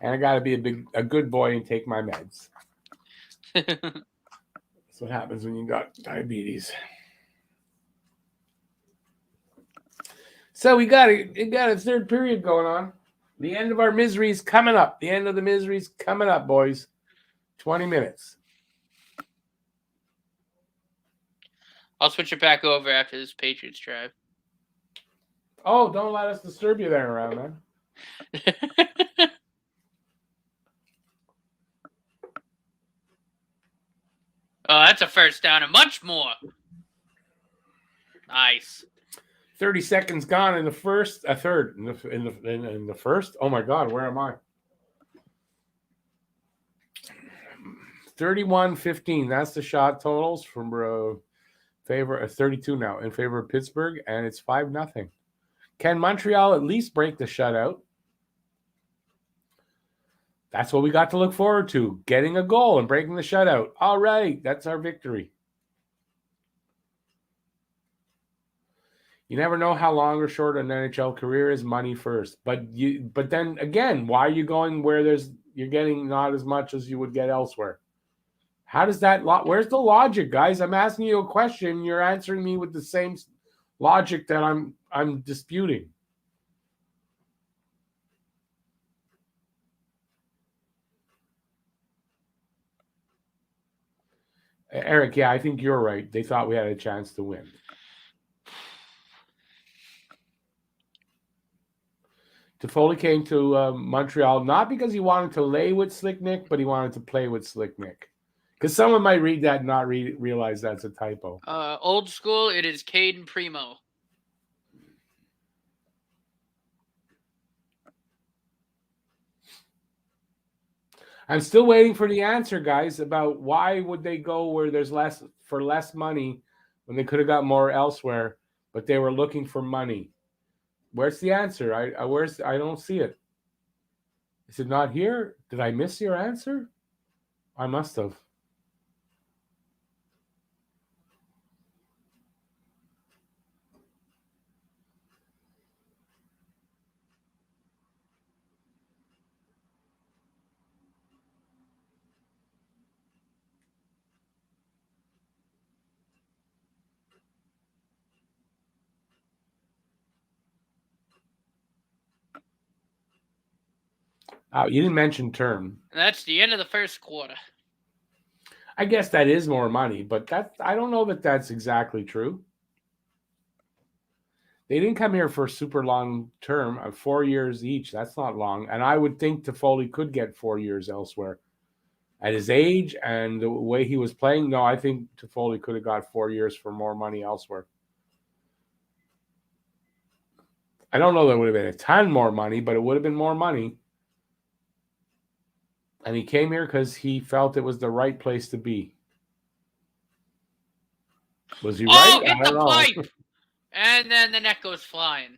S1: And I got to be a good boy and take my meds. That's what happens when you got diabetes. So we got a third period going on. The end of our misery is coming up. The end of the misery is coming up, boys. 20 minutes.
S2: I'll switch it back over after this Patriots drive.
S1: Oh, don't let us disturb you there around, man.
S2: Oh, that's a first down and much more. Nice.
S1: 30 seconds gone in the first, a third in the first. Oh my God, where am I? 31-15. That's the shot totals from favor 32 now in favor of Pittsburgh, and it's 5-0. Can Montreal at least break the shutout? That's what we got to look forward to, getting a goal and breaking the shutout. All right, that's our victory. You never know how long or short an NHL career is. Money first, but then again, why are you going where you're getting not as much as you would get elsewhere? How does that? Where's the logic, guys? I'm asking you a question. You're answering me with the same logic that I'm disputing. Eric, yeah, I think you're right. They thought we had a chance to win. Toffoli came to Montreal not because he wanted to lay with Slick Nick, but he wanted to play with Slick Nick. Because someone might read that and not realize that's a typo.
S2: Old school, it is Caden Primo.
S1: I'm still waiting for the answer, guys, about why would they go where there's less money when they could have got more elsewhere, but they were looking for money. Where's the answer? I don't see it. Is it not here? Did I miss your answer? I must have. Oh, you didn't mention term.
S2: That's the end of the first quarter.
S1: I guess that is more money, but I don't know that that's exactly true. They didn't come here for a super long term of 4 years each. That's not long. And I would think Toffoli could get 4 years elsewhere. At his age and the way he was playing, no, I think Toffoli could have got 4 years for more money elsewhere. I don't know that it would have been a ton more money, but it would have been more money. And he came here because he felt it was the right place to be. Was he right?
S2: Oh, hit the pipe! And then the net goes flying.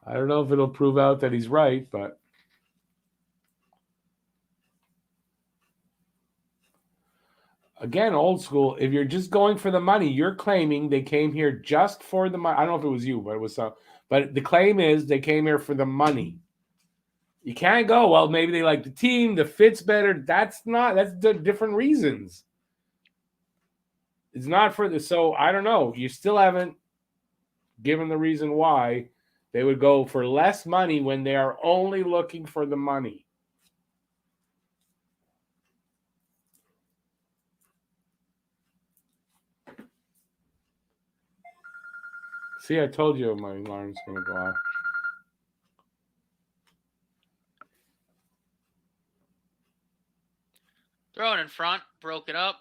S1: I don't know if it'll prove out that he's right, but again, old school. If you're just going for the money, you're claiming they came here just for the money. I don't know if it was you, but it was so. But the claim is they came here for the money. You can't go, well, maybe they like the team, the fit's better. That's the different reasons. It's not for the, so I don't know. You still haven't given the reason why they would go for less money when they are only looking for the money. See, I told you my alarm's going to go off.
S2: Throw it in front, broke it up.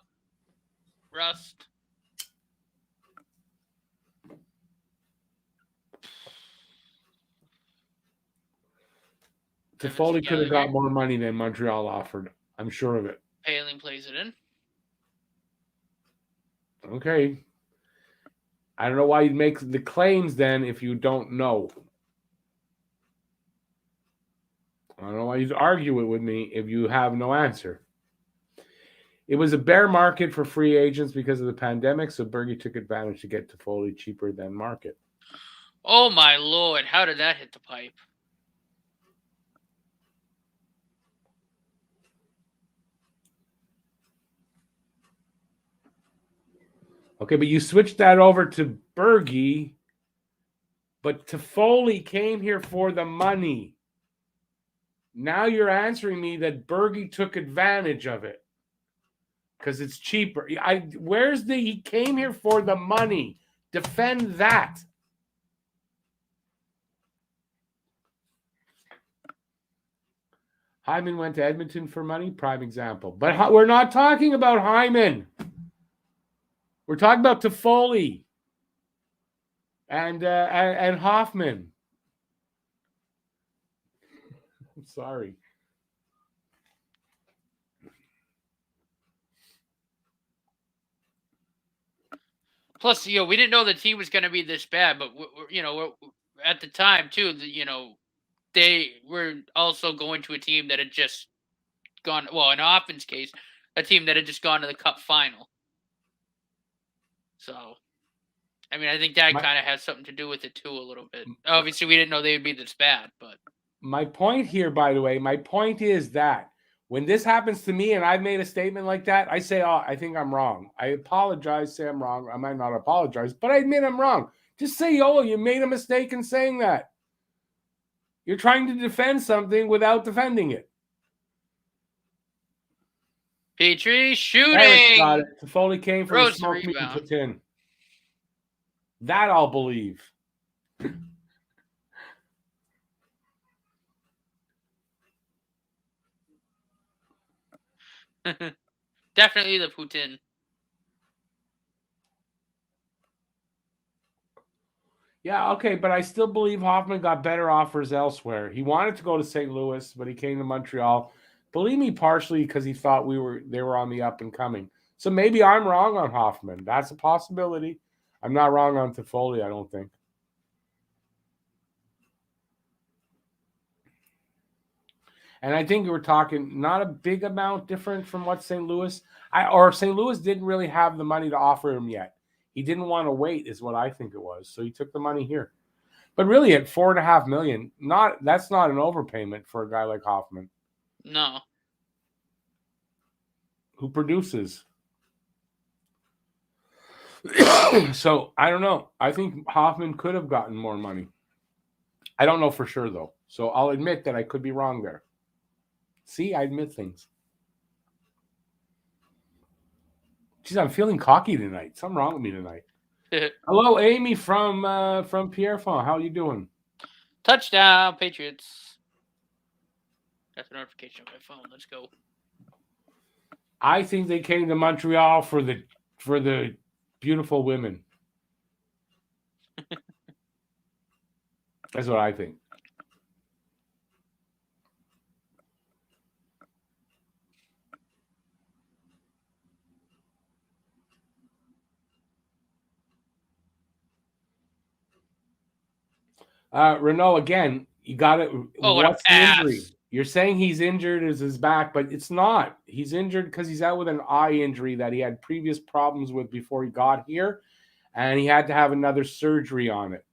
S2: Rust.
S1: Toffoli could have got more money than Montreal offered. I'm sure of it.
S2: Paling plays it in.
S1: Okay. I don't know why you'd make the claims then if you don't know. I don't know why you'd argue it with me if you have no answer. It was a bear market for free agents because of the pandemic, so Bergie took advantage to get Toffoli cheaper than market.
S2: Oh, my Lord. How did that hit the pipe?
S1: Okay, but you switched that over to Bergie, but Toffoli came here for the money. Now you're answering me that Bergie took advantage of it because it's cheaper. He came here for the money. Defend that. Hyman went to Edmonton for money, prime example. But we're not talking about Hyman. We're talking about Toffoli and Hoffman. I'm sorry.
S2: Plus, we didn't know the team was going to be this bad, but at the time too, they were also going to a team that had just gone. Well, in Hoffman's case, a team that had just gone to the Cup final. So, I mean, I think that kind of has something to do with it too, a little bit. Obviously, we didn't know they would be this bad, but
S1: my point here, by the way, is that when this happens to me and I've made a statement like that, I say, oh, I think I'm wrong. I apologize, say I'm wrong. I might not apologize, but I admit I'm wrong. Just say, oh, you made a mistake in saying that. You're trying to defend something without defending it.
S2: Petrie shooting.
S1: Eric got it. Toffoli came from the smoke
S2: rebound.
S1: meeting put in. That I'll believe.
S2: Definitely the Putin.
S1: Yeah, okay, but I still believe Hoffman got better offers elsewhere. He wanted to go to St. Louis, but he came to Montreal. Believe me, partially because he thought they were on the up and coming. So maybe I'm wrong on Hoffman. That's a possibility. I'm not wrong on Toffoli, I don't think. And I think we're talking not a big amount different from what St. Louis St. Louis didn't really have the money to offer him yet. He didn't want to wait, is what I think it was. So he took the money here. But really, at $4.5 million, that's not an overpayment for a guy like Hoffman.
S2: No.
S1: Who produces. So I don't know. I think Hoffman could have gotten more money. I don't know for sure, though. So I'll admit that I could be wrong there. See, I admit things. Geez, I'm feeling cocky tonight. Something wrong with me tonight. Hello, Amy from Pierrefonds. How are you doing?
S2: Touchdown, Patriots. Got the notification on my phone. Let's go.
S1: I think they came to Montreal for the beautiful women. That's what I think. Renault, again, you got it. What's the injury? You're saying he's injured as his back, but it's not. He's injured because he's out with an eye injury that he had previous problems with before he got here, and he had to have another surgery on it.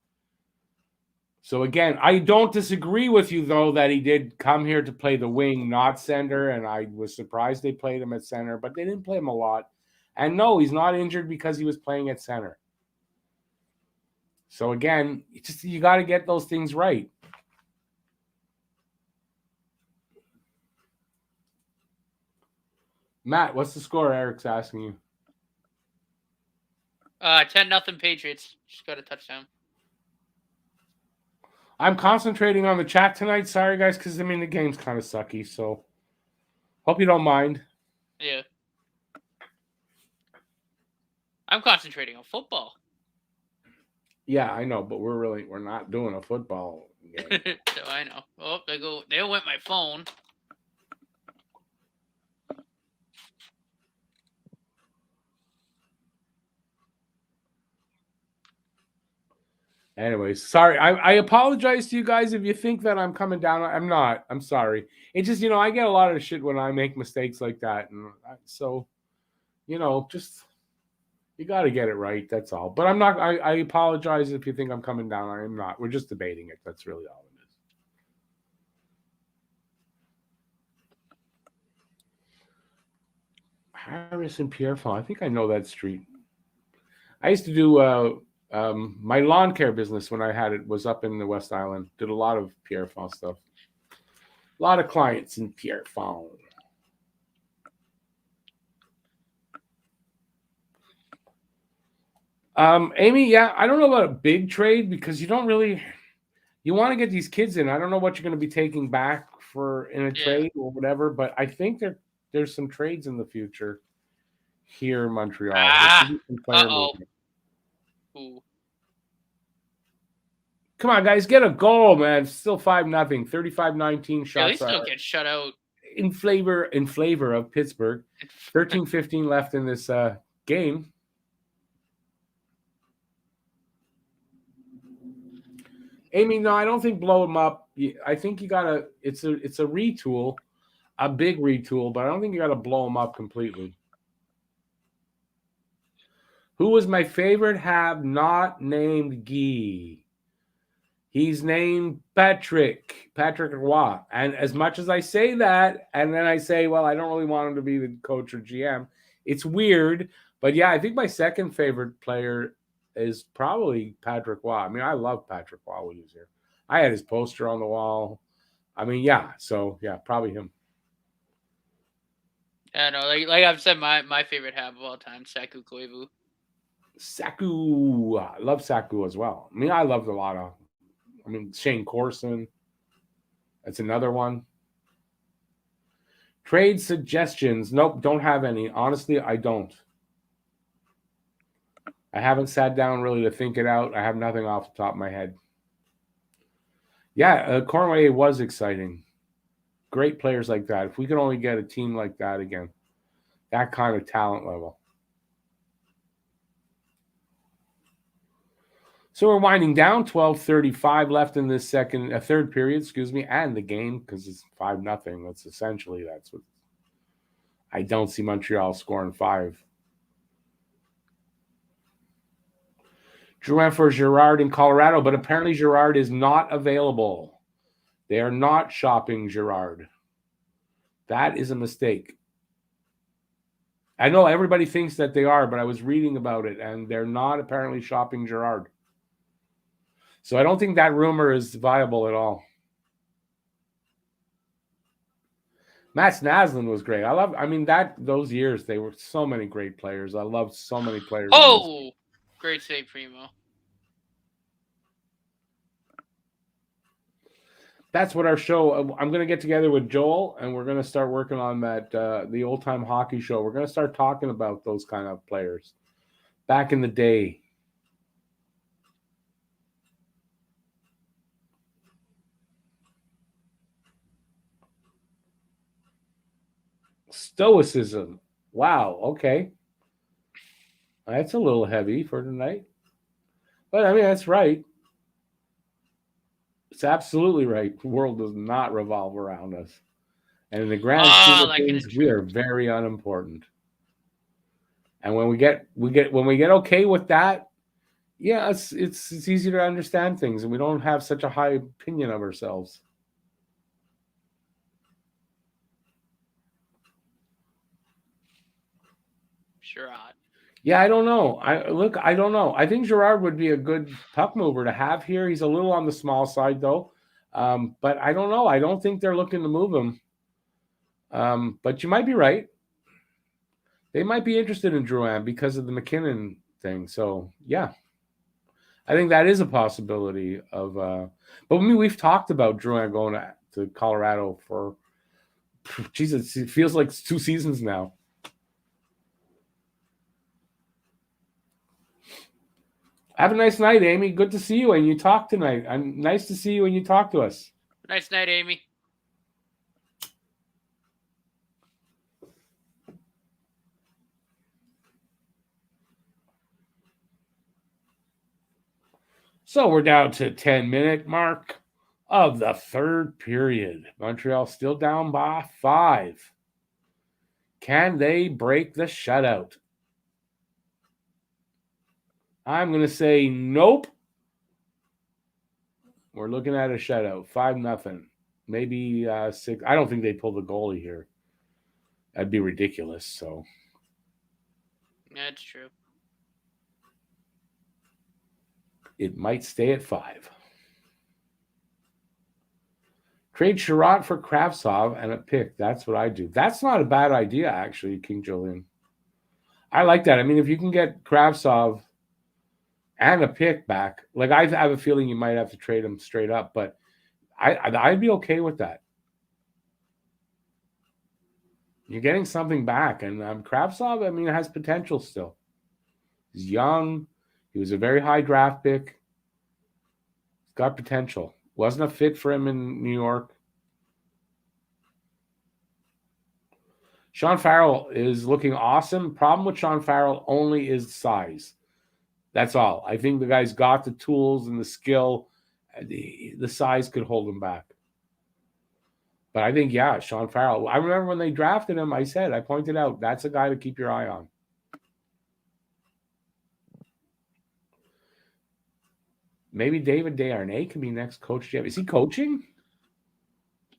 S1: So again, I don't disagree with you, though, that he did come here to play the wing, not center, and I was surprised they played him at center, but they didn't play him a lot. And no, he's not injured because he was playing at center. So again, you got to get those things right. Matt, what's the score? Eric's asking you.
S2: 10-0 Patriots. Just got a touchdown.
S1: I'm concentrating on the chat tonight. Sorry, guys, because I mean the game's kind of sucky. So hope you don't mind.
S2: Yeah. I'm concentrating on football.
S1: Yeah, I know, but we're not doing a football game.
S2: So I know. Oh, they went my phone.
S1: Anyways, sorry. I apologize to you guys if you think that I'm coming down. I'm not. I'm sorry. It's just, I get a lot of shit when I make mistakes like that. And so, just, you got to get it right. That's all. But I'm not, I apologize if you think I'm coming down. I am not. We're just debating it. That's really all it is. Harris and Pierrefonds. I think I know that street. I used to do my lawn care business when I had it was up in the West Island. Did a lot of Pierrefonds stuff. A lot of clients in Pierrefonds. Amy, yeah, I don't know about a big trade because you don't really you want to get these kids in. I don't know what you're going to be taking back for in a trade or whatever, but I think there's some trades in the future here in Montreal. Some player movement.
S2: Ooh.
S1: Come on, guys, get a goal, man. It's still 5-0, 35-19 shots.
S2: At least don't get shut out.
S1: In flavor of Pittsburgh. 13-15 left in this game. Amy, no, I don't think blow him up. I think you gotta. It's a retool, a big retool, but I don't think you gotta blow him up completely. Who was my favorite Hab not named Guy? He's named Patrick Roy. And as much as I say that, and then I say, well, I don't really want him to be the coach or GM, it's weird. But yeah, I think my second favorite player is probably Patrick Roy. I mean, I love Patrick Roy when he was here. I had his poster on the wall. I mean, yeah. So, yeah, probably him.
S2: I know, like I've said, my favorite Hab of all time, Saku Koivu.
S1: Saku. I love Saku as well. I mean, I loved a lot of. I mean, Shane Corson. That's another one. Trade suggestions. Nope, don't have any. Honestly, I don't. I haven't sat down really to think it out. I have nothing off the top of my head. Yeah, Cornway was exciting. Great players like that. If we could only get a team like that again, that kind of talent level. So we're winding down. 12:35 left in this third period, and the game because it's 5-0. That's essentially what. I don't see Montreal scoring 5. Drouin for Girard in Colorado, but apparently Girard is not available. They are not shopping Girard. That is a mistake. I know everybody thinks that they are, but I was reading about it, and they're not apparently shopping Girard. So I don't think that rumor is viable at all. Mats Naslund was great. Those years, they were so many great players. I loved so many players.
S2: Oh, great save, Primo.
S1: That's what our show. I'm going to get together with Joel, and we're going to start working on that, the old time hockey show. We're going to start talking about those kind of players back in the day. Stoicism. Wow. Okay. That's a little heavy for tonight. But I mean, that's right. It's absolutely right. The world does not revolve around us. And in the grand scheme of things, we are very unimportant. And when we get okay with that, yeah, it's easier to understand things, and we don't have such a high opinion of ourselves.
S2: Girard.
S1: Yeah, I don't know. I don't know. I think Girard would be a good puck mover to have here. He's a little on the small side, though. But I don't know. I don't think they're looking to move him. But you might be right. They might be interested in Drouin because of the McKinnon thing. So, yeah. I think that is a possibility of but I mean, we've talked about Drouin going to Colorado for Jesus, it feels like 2 seasons now. Have a nice night, Amy. Good to see you and you talk tonight. And nice to see you and you talk to us.
S2: Nice night, Amy.
S1: So we're down to 10-minute mark of the third period. Montreal still down by 5. Can they break the shutout? I'm going to say nope. We're looking at a shutout, 5-0. Maybe 6. I don't think they pull the goalie here. That'd be ridiculous. So
S2: that's true.
S1: It might stay at 5. Trade Sherratt for Kravtsov and a pick. That's what I do. That's not a bad idea, actually, King Julian. I like that. I mean, if you can get Kravtsov and a pick back, like I have a feeling you might have to trade him straight up, but I'd be okay with that. You're getting something back, and Kravtsov, I mean, has potential still. He's young. He was a very high draft pick. He's got potential. Wasn't a fit for him in New York. Sean Farrell is looking awesome. Problem with Sean Farrell only is size. That's all. I think the guy's got the tools and the skill. The size could hold him back. But I think, yeah, Sean Farrell. I remember when they drafted him, I pointed out, that's a guy to keep your eye on. Maybe David Desharnais can be next coach. Is he coaching?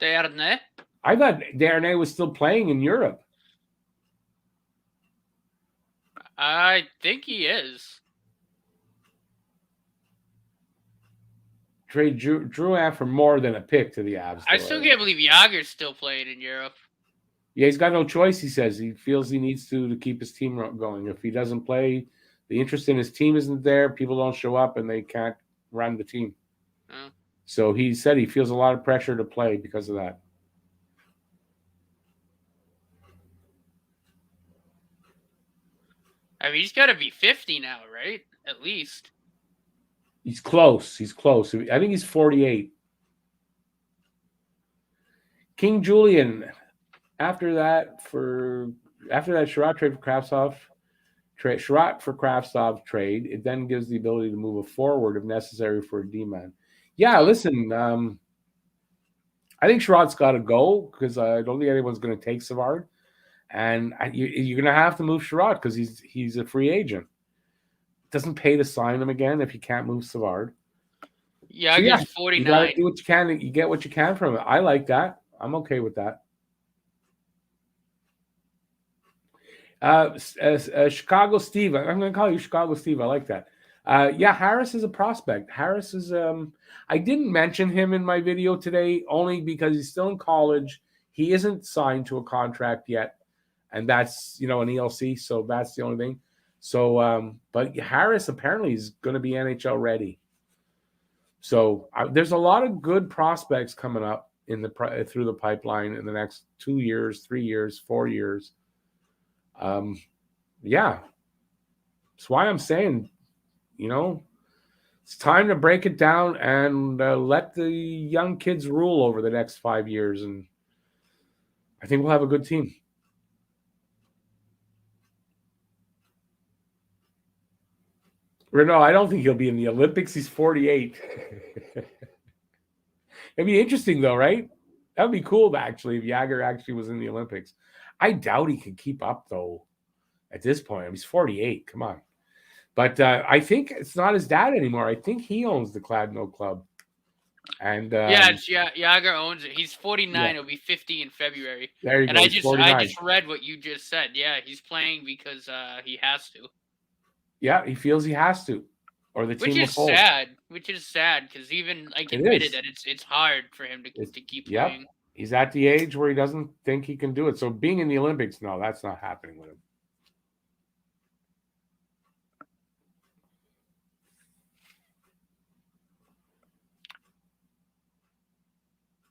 S2: Desharnais?
S1: I thought Desharnais was still playing in Europe.
S2: I think he is.
S1: Trade Drouin for more than a pick to the Habs.
S2: I still can't believe Jágr's still playing in Europe.
S1: Yeah, he's got no choice, he says. He feels he needs to keep his team going. If he doesn't play, the interest in his team isn't there. People don't show up, and they can't run the team.
S2: Oh.
S1: So he said he feels a lot of pressure to play because of that.
S2: I mean, he's got to be 50 now, right? At least.
S1: He's close. I think he's 48. King Julian, after that Sherratt trade for Kravtsov, Sherratt for Kravtsov trade, it then gives the ability to move a forward if necessary for a D-man. Yeah, listen, I think Sherratt's got to go because I don't think anyone's going to take Savard. And you're going to have to move Sherratt because he's a free agent. It doesn't pay to sign him again if you can't move Savard.
S2: Yeah, I guess 49.
S1: You got to do what you can. You get what you can from it. I like that. I'm okay with that. Chicago Steve. I'm going to call you Chicago Steve. I like that. Harris is a prospect. Harris is I didn't mention him in my video today only because he's still in college. He isn't signed to a contract yet, and that's an ELC, so that's the only thing. So, but Harris apparently is going to be NHL ready. So there's a lot of good prospects coming up through the pipeline in the next 2 years, 3 years, 4 years. That's why I'm saying, it's time to break it down and let the young kids rule over the next 5 years, and I think we'll have a good team. Renault, I don't think he'll be in the Olympics. He's 48. It'd be interesting, though, right? That would be cool, actually, if Jágr actually was in the Olympics. I doubt he can keep up, though, at this point. I mean, he's 48. Come on. But I think it's not his dad anymore. I think he owns the Kladno Club. And
S2: Jágr owns it. He's 49. Yeah. He'll be 50 in February.
S1: There you go.
S2: I just read what you just said. Yeah, he's playing because he has to.
S1: Yeah, he feels he has to, or the team will fold.
S2: Which is sad because even admitted that it's hard for him to keep playing.
S1: Yep. He's at the age where he doesn't think he can do it. So being in the Olympics, no, that's not happening with him.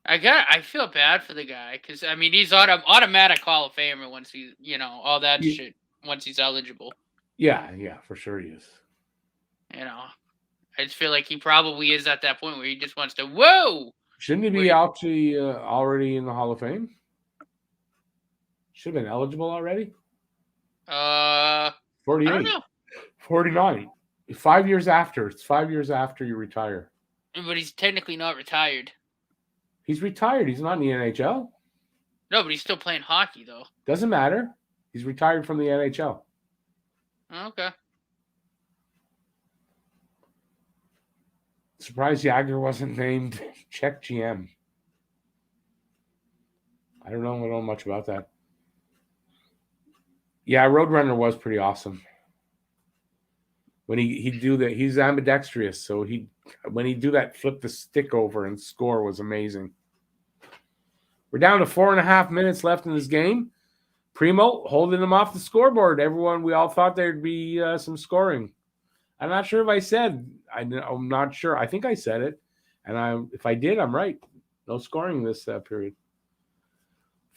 S2: I feel bad for the guy because I mean he's automatic Hall of Famer once he's all that shit once he's eligible.
S1: Yeah, for sure he is.
S2: I just feel like he probably is at that point where he just wants to. Whoa!
S1: Shouldn't he be actually already in the Hall of Fame? Should have been eligible already. 48.
S2: I don't know.
S1: 49. 5 years after. It's 5 years after you retire.
S2: But he's technically not retired.
S1: He's retired. He's not in the NHL.
S2: No, but he's still playing hockey, though.
S1: Doesn't matter. He's retired from the NHL.
S2: Okay.
S1: Surprised Jágr wasn't named Czech GM. I don't know much about that. Yeah, Roadrunner was pretty awesome. When he'd do that, he's ambidextrous, so when he do that, flip the stick over and score was amazing. We're down to 4.5 minutes left in this game. Primo holding them off the scoreboard. We all thought there'd be some scoring. I'm not sure if I said. I'm not sure. I think I said it, and if I did, I'm right. No scoring this period.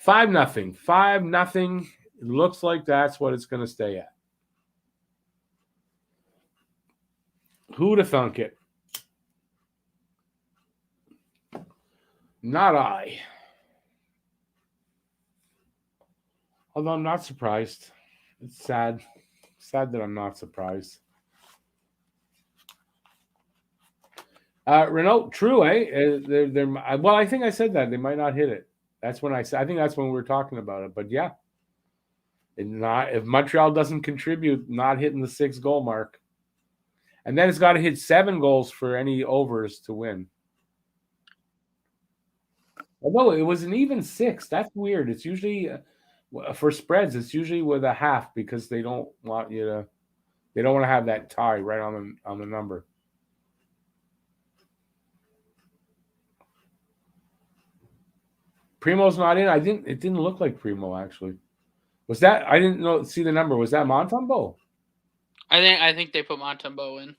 S1: 5-0. 5-0. It looks like that's what it's going to stay at. Who'd have thunk it? Not I. Although I'm not surprised. It's sad. Sad that I'm not surprised. Renault, true, eh? Well, I think I said that. They might not hit it. That's when I said. I think that's when we were talking about it. But yeah. If Montreal doesn't contribute, not hitting the 6-goal mark. And then it's got to hit 7 goals for any overs to win. Although it was an even 6. That's weird. It's usually for spreads, it's usually with a half because they don't want to have that tie right on the number. Primo's not in. It didn't look like Primo actually. Was that? I didn't see the number. Was that Montembeault?
S2: I think they put Montembeault in.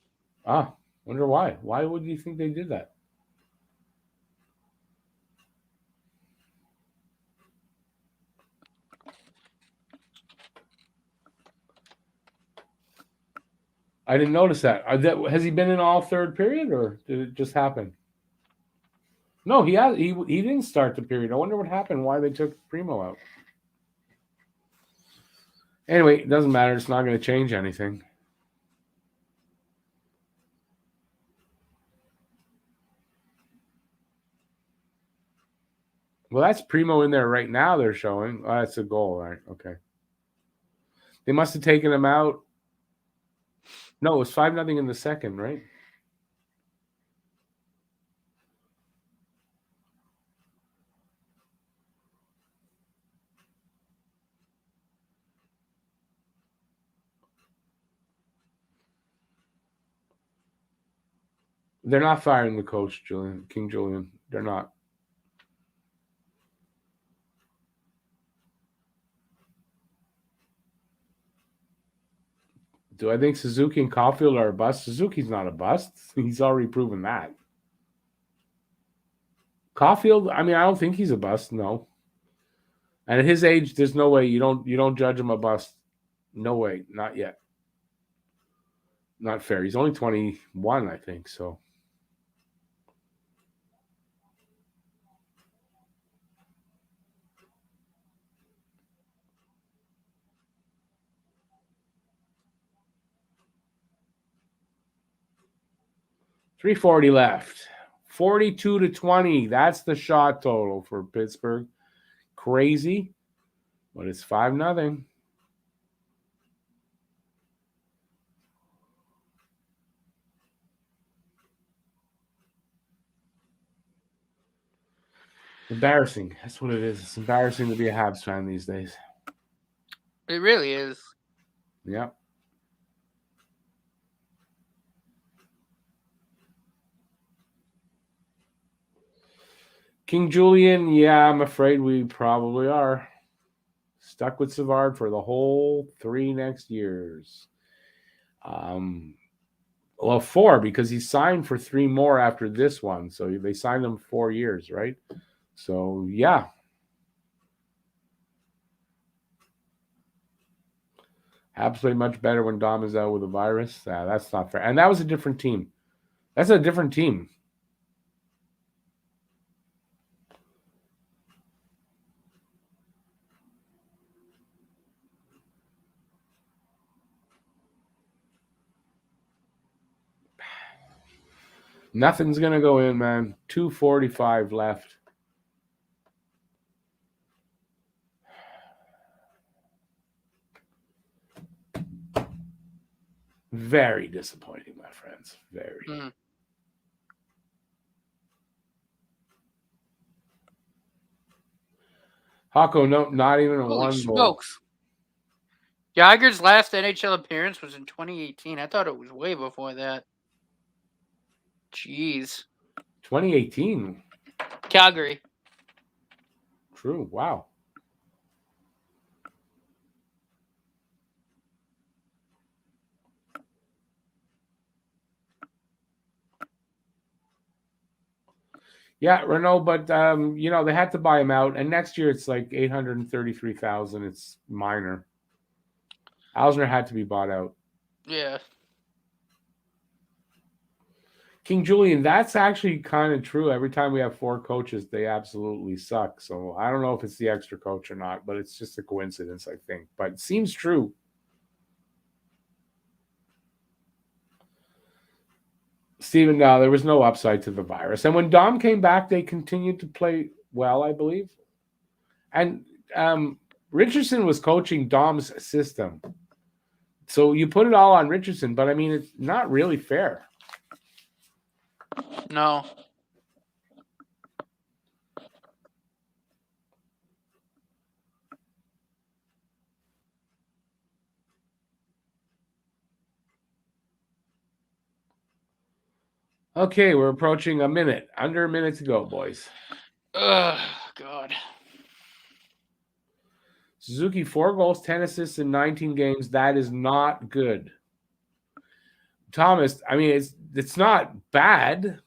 S1: Wonder why. Why would you think they did that? I didn't notice that. Has he been in all third period, or did it just happen? No, he has. He didn't start the period. I wonder what happened. Why they took Primo out. Anyway, it doesn't matter. It's not going to change anything. Well, that's Primo in there right now. They're showing. Oh, that's a goal, right? Okay. They must have taken him out. No, it was 5-0 in the second, right? They're not firing the coach, King Julian. They're not. Do I think Suzuki and Caulfield are a bust? Suzuki's not a bust. He's already proven that. Caulfield, I don't think he's a bust. No. And at his age, there's no way you don't judge him a bust. No way, not yet. Not fair. He's only 21, I think. So. .340 left. 42-20. That's the shot total for Pittsburgh. Crazy, but it's 5-0. Embarrassing. That's what it is. It's embarrassing to be a Habs fan these days.
S2: It really is.
S1: Yeah. King Julian, yeah, I'm afraid we probably are. Stuck with Savard for the whole 3 next years. Well, 4 because he signed for 3 more after this one. So they signed him 4 years, right? So, yeah. Habs play much better when Dom is out with a virus. That's not fair. And that was a different team. That's a different team. Nothing's going to go in, man. 2:45 left. Very disappointing, my friends. Very. Hako, no, not even a
S2: Holy
S1: 1 goal.
S2: smokes. Geiger's last NHL appearance was in 2018. I thought it was way before that. Jeez.
S1: 2018.
S2: Calgary.
S1: True. Wow. Yeah, Renault, but they had to buy him out, and next year it's like 833,000. It's minor. Alzner had to be bought out.
S2: Yeah.
S1: King Julian, that's actually kind of true. Every time we have 4 coaches, they absolutely suck. So I don't know if it's the extra coach or not, but it's just a coincidence, I think. But it seems true. Stephen, no, there was no upside to the virus. And when Dom came back, they continued to play well, I believe. And Richardson was coaching Dom's system. So you put it all on Richardson, but I mean, it's not really fair.
S2: No.
S1: Okay, we're approaching a minute. Under a minute to go, boys.
S2: Ugh, God.
S1: Suzuki, 4 goals, 10 assists in 19 games. That is not good. Thomas, I mean, it's not bad.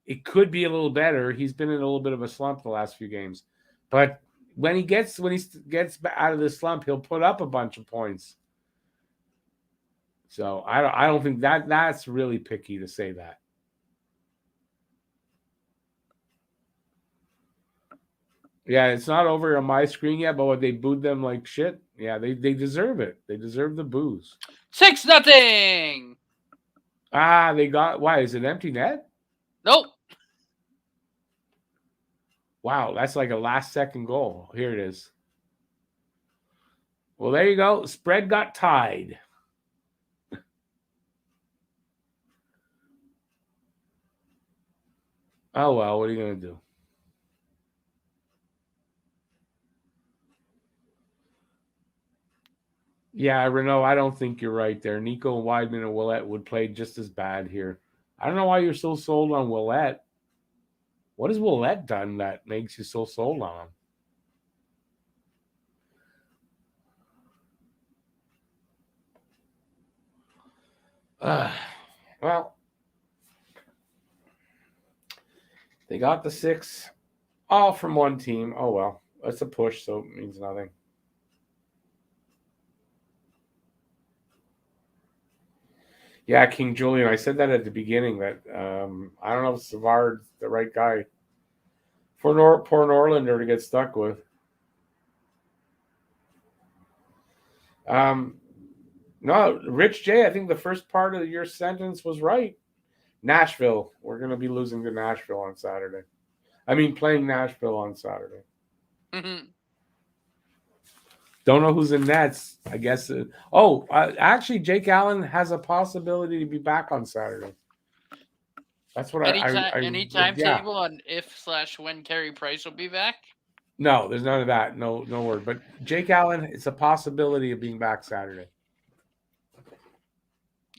S1: It could be a little better. He's been in a little bit of a slump the last few games. But when he gets out of the slump, he'll put up a bunch of points. So I don't think that's really picky to say that. Yeah, it's not over on my screen yet, but what, they booed them like shit. Yeah, they deserve it. They deserve the boos.
S2: 6-0.
S1: They got, why, is it empty net?
S2: Nope.
S1: Wow, that's like a last second goal. Here it is. Well, there you go. Spread got tied. Oh, well, what are you going to do? Yeah, Renault, I don't think you're right there. Nico Weidman and Willette would play just as bad here. I don't know why you're so sold on Willette. What has Willette done that makes you so sold on him? Well, they got the 6 all from one team. Oh, well, that's a push, so it means nothing. Yeah, King Julian, I said that at the beginning that I don't know if Savard's the right guy for poor Norlinder to get stuck with. No, Rich J, I think the first part of your sentence was right. Nashville. We're going to be losing to Nashville on Saturday. I mean, playing Nashville on Saturday.
S2: Mm-hmm.
S1: Don't know who's in nets. I guess. Actually, Jake Allen has a possibility to be back on Saturday. That's what
S2: any timetable on if/when Carey Price will be back?
S1: No, there's none of that. No word. But Jake Allen, it's a possibility of being back Saturday.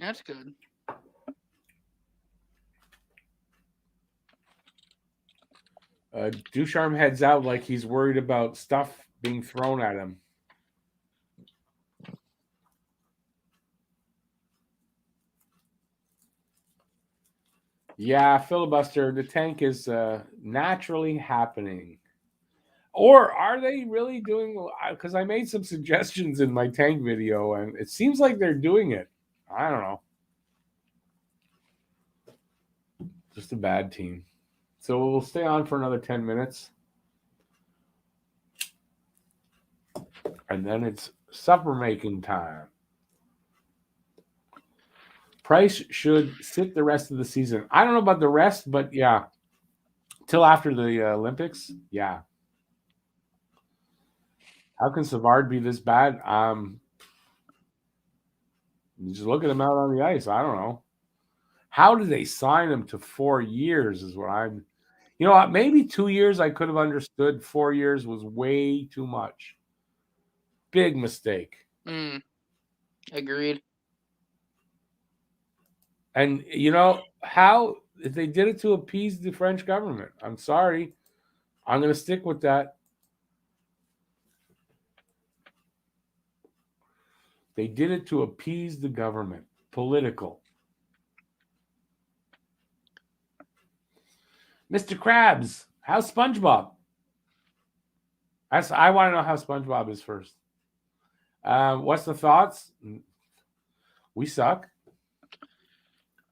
S2: That's good.
S1: Ducharme heads out like he's worried about stuff being thrown at him. Yeah, filibuster. The tank is naturally happening. Or are they really doing? Because I made some suggestions in my tank video, and it seems like they're doing it. I don't know. Just a bad team. So we'll stay on for another 10 minutes. And then it's supper making time. Price should sit the rest of the season. I don't know about the rest, but yeah. Till after the Olympics, yeah. How can Savard be this bad? Just look at him out on the ice. I don't know. How did they sign him to 4 years is what I'm... You know what? Maybe 2 years I could have understood. 4 years was way too much. Big mistake.
S2: Agreed.
S1: And you know how they did it to appease the French government. I'm sorry. I'm going to stick with that. They did it to appease the government. Political. Mr. Krabs, how's SpongeBob? I want to know how SpongeBob is first. What's the thoughts? We suck.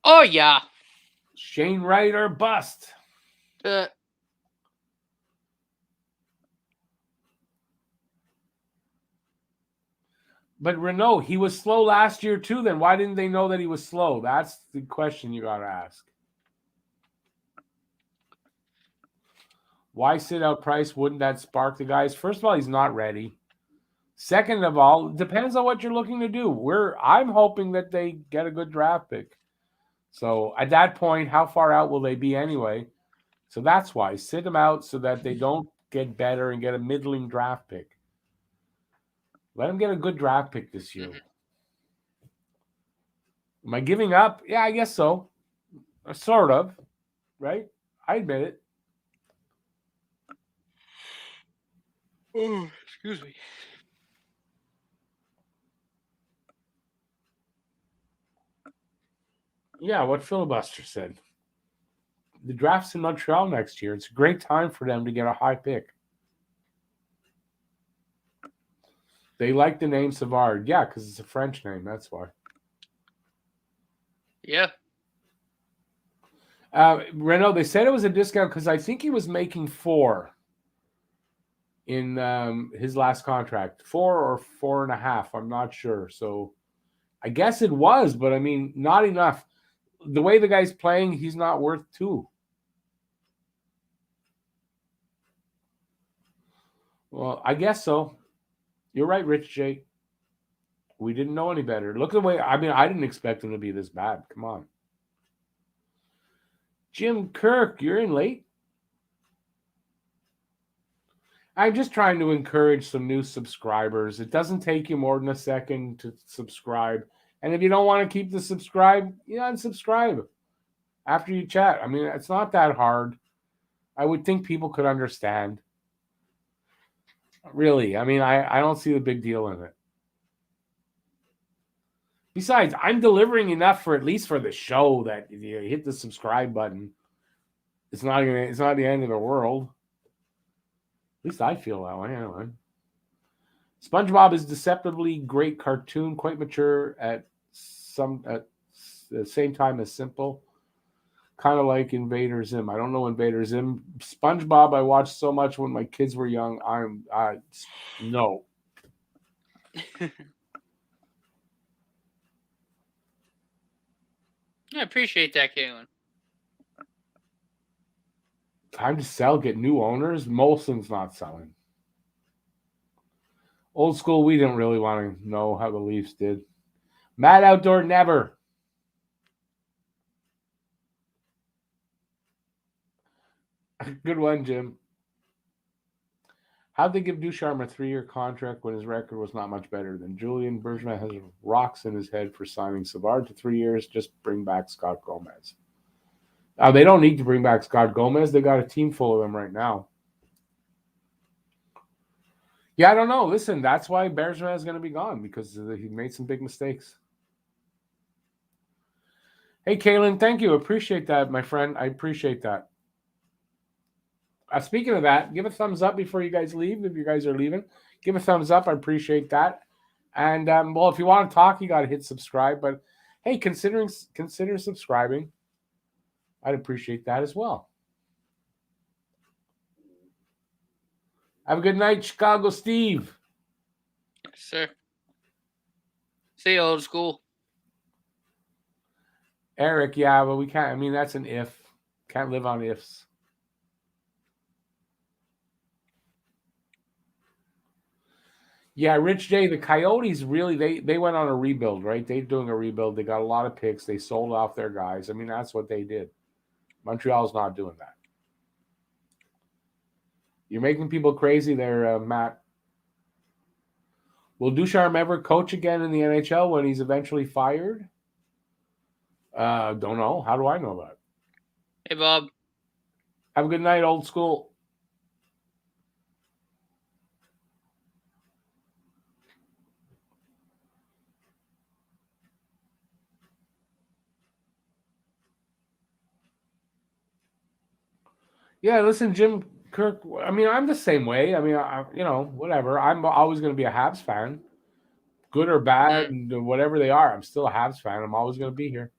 S2: Oh, yeah.
S1: Shane Wright or bust?
S2: Uh,
S1: But Renault, he was slow last year too. Then why didn't they know that he was slow? That's the question you got to ask. Why sit out Price? Wouldn't that spark the guys? First of all, he's not ready. Second of all, depends on what you're looking to do. I'm hoping that they get a good draft pick. So at that point, how far out will they be anyway? So that's why sit them out so that they don't get better and get a middling draft pick. Let them get a good draft pick this year. Am I giving up? Yeah, I guess so. Sort of, right? I admit it.
S2: Oh, excuse me.
S1: Yeah, what Filibuster said. The draft's in Montreal next year. It's a great time for them to get a high pick. They like the name Savard. Yeah, because it's a French name. That's why.
S2: Yeah.
S1: Renault, they said it was a discount because I think he was making 4 in his last contract. 4 or 4.5. I'm not sure. So I guess it was, but I mean, not enough. The way the guy's playing, he's not worth 2. Well, I guess so. You're right, Rich J. We didn't know any better. Look at the way, I mean, I didn't expect him to be this bad. Come on. Jim Kirk, you're in late. I'm just trying to encourage some new subscribers. It doesn't take you more than a second to subscribe. And if you don't want to keep the subscribe, you unsubscribe after you chat. I mean, it's not that hard. I would think people could understand. Really. I mean, I don't see the big deal in it. Besides, I'm delivering enough for at least for the show that if you hit the subscribe button, it's not the end of the world. At least I feel that way anyway. SpongeBob is deceptively great cartoon, quite mature at the same time as simple. Kind of like Invader Zim. I don't know Invader Zim. SpongeBob I watched so much when my kids were young. No.
S2: I appreciate that, Caitlin.
S1: Time to sell, get new owners. Molson's not selling. Old school, we didn't really want to know how the Leafs did. Mad Outdoor, never. Good one, Jim. How'd they give Ducharme a 3-year contract when his record was not much better than Julian? Bergevin has rocks in his head for signing Savard to 3 years. Just bring back Scott Gomez. They don't need to bring back Scott Gomez. They got a team full of them right now. Yeah, I don't know. Listen, that's why Bergevin is going to be gone because he made some big mistakes. Hey, Kaylin, thank you. Appreciate that, my friend. I appreciate that. Speaking of that, give a thumbs up before you guys leave. If you guys are leaving, give a thumbs up. I appreciate that. And, well, if you want to talk, you got to hit subscribe. But, hey, consider subscribing. I'd appreciate that as well. Have a good night, Chicago Steve.
S2: Yes, sir. See you, old school.
S1: Eric, yeah, but we can't. I mean, that's an if. Can't live on ifs. Yeah, Rich J, the Coyotes really, they went on a rebuild, right? They're doing a rebuild. They got a lot of picks. They sold off their guys. I mean, that's what they did. Montreal's not doing that. You're making people crazy there, Matt. Will Ducharme ever coach again in the NHL when he's eventually fired? Don't know. How do I know about it?
S2: Hey, Bob.
S1: Have a good night, old school. Yeah, listen, Jim Kirk. I mean, I'm the same way. I mean, whatever. I'm always going to be a Habs fan, good or bad, and whatever they are. I'm still a Habs fan. I'm always going to be here.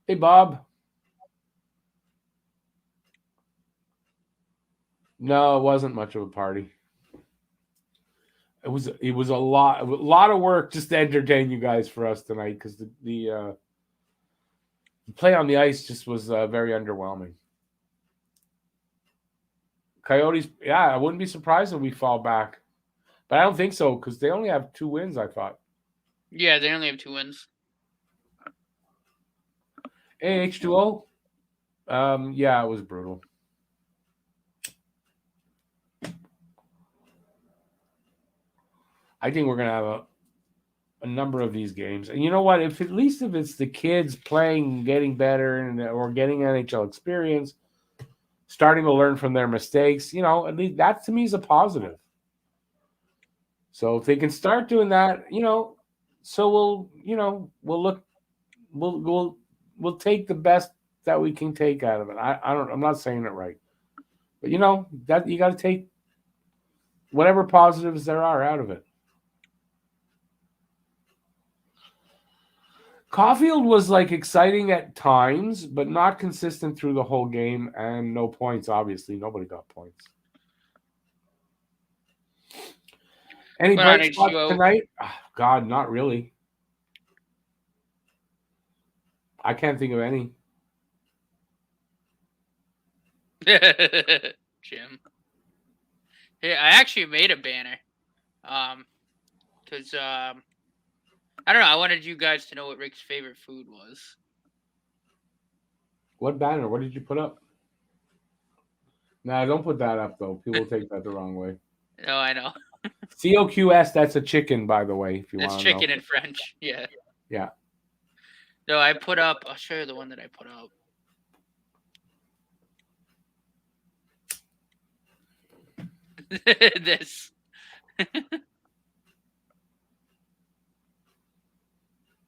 S1: Hey, Bob. No, it wasn't much of a party. It was a lot of work just to entertain you guys for us tonight because the play on the ice just was very underwhelming. Coyotes, yeah, I wouldn't be surprised if we fall back, but I don't think so because they only have 2 wins. I thought.
S2: Yeah, they only have 2 wins.
S1: Hey, H2O. Yeah, it was brutal. I think we're gonna have a number of these games, and you know what? If at least if it's the kids playing, getting better, or getting NHL experience, starting to learn from their mistakes, at least that to me is a positive. So if they can start doing that, so we'll take the best that we can take out of it. I'm not saying it right, but that you got to take whatever positives there are out of it. Caulfield was exciting at times, but not consistent through the whole game, and no points. Obviously, nobody got points. Any bright spots tonight? Oh, God, not really. I can't think of any.
S2: Jim. Hey, I actually made a banner. Because I don't know. I wanted you guys to know what Rick's favorite food was.
S1: What banner? What did you put up? No, don't put that up though. People take that the wrong way.
S2: No, I know.
S1: COQS, that's a chicken, by the way, if you want to know.
S2: It's chicken in French, yeah.
S1: Yeah.
S2: No, I put up, I'll show you the one that I put up. This.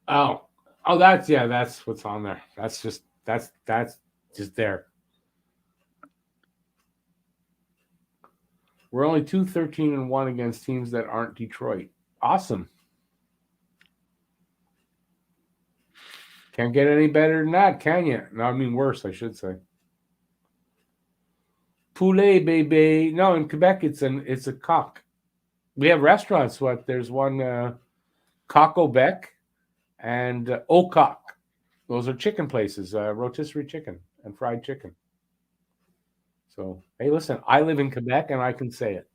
S1: Oh, that's what's on there. That's just there. We're only 2-13-1 against teams that aren't Detroit. Awesome. Can't get any better than that, can you? No, I mean worse, I should say. Poulet, baby. No, in Quebec, it's a coq. We have restaurants. There's one Coq au Bec and Au Coq. Those are chicken places, rotisserie chicken and fried chicken. So, hey, listen, I live in Quebec and I can say it.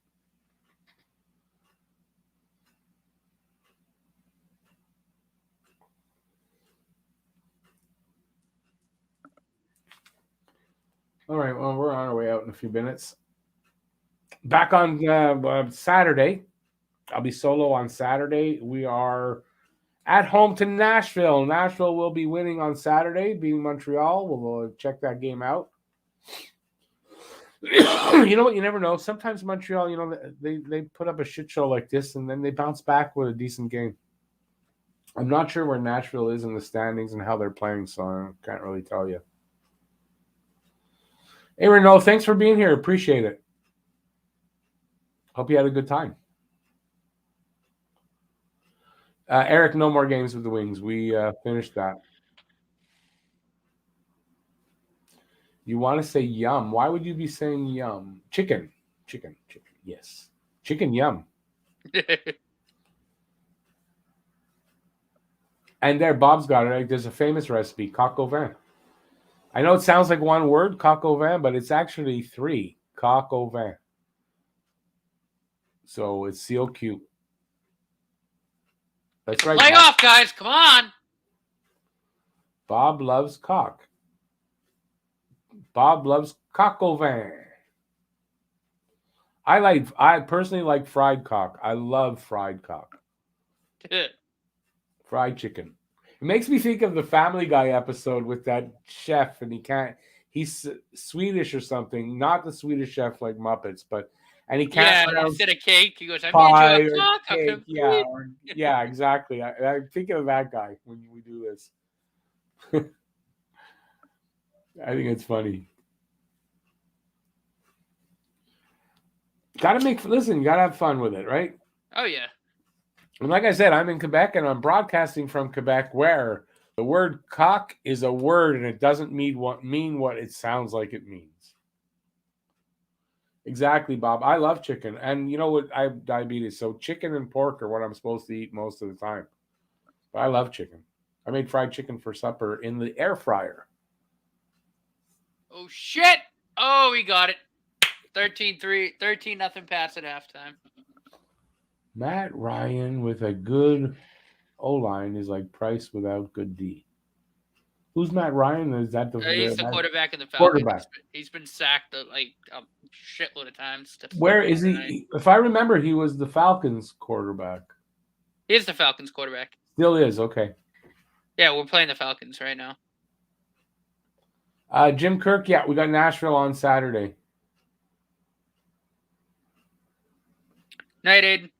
S1: All right, well, we're on our way out in a few minutes. Back on Saturday. I'll be solo on Saturday. We are at home to Nashville. Nashville will be winning on Saturday, beating Montreal. We'll check that game out. You know what? You never know. Sometimes Montreal, they put up a shit show like this, and then they bounce back with a decent game. I'm not sure where Nashville is in the standings and how they're playing, so I can't really tell you. Hey, Renault, thanks for being here. Appreciate it. Hope you had a good time. Eric, no more games with the Wings. We finished that. You want to say yum. Why would you be saying yum? Chicken. Yes. Chicken yum. And there, Bob's got it. There's a famous recipe, coq au vin. I know it sounds like one word, coq au vin, but it's actually 3, coq au vin. So it's COQ. That's right.
S2: Play off, guys. Come on.
S1: Bob loves cock. Bob loves coq au vin. I personally like fried cock. I love fried cock. Fried chicken. It makes me think of the Family Guy episode with that chef, and he's Swedish or something, not the Swedish chef like Muppets, and he can't
S2: Yeah,
S1: pronounce
S2: instead of cake, he goes, I made you
S1: pie
S2: a
S1: or
S2: cock.
S1: cake. Yeah, exactly. I'm thinking of that guy when we do this. I think it's funny. Listen, you gotta have fun with it, right?
S2: Oh, yeah.
S1: And like I said, I'm in Quebec and I'm broadcasting from Quebec, where the word cock is a word and it doesn't mean what it sounds like it means. Exactly, Bob. I love chicken. And you know what? I have diabetes, so chicken and pork are what I'm supposed to eat most of the time. But I love chicken. I made fried chicken for supper in the air fryer.
S2: Oh, shit. Oh, we got it. 13-3, 13-0 pass at halftime.
S1: Matt Ryan with a good O-line is like Price without good D. Who's Matt Ryan? Is that
S2: He's the quarterback of the Falcons.
S1: quarterback?
S2: He's been sacked like a shitload of times.
S1: Where is he? If I remember, he was the Falcons quarterback.
S2: He is the Falcons quarterback.
S1: Still is, okay.
S2: Yeah, we're playing the Falcons right now.
S1: Jim Kirk, yeah, we got Nashville on Saturday.
S2: Night, Aiden.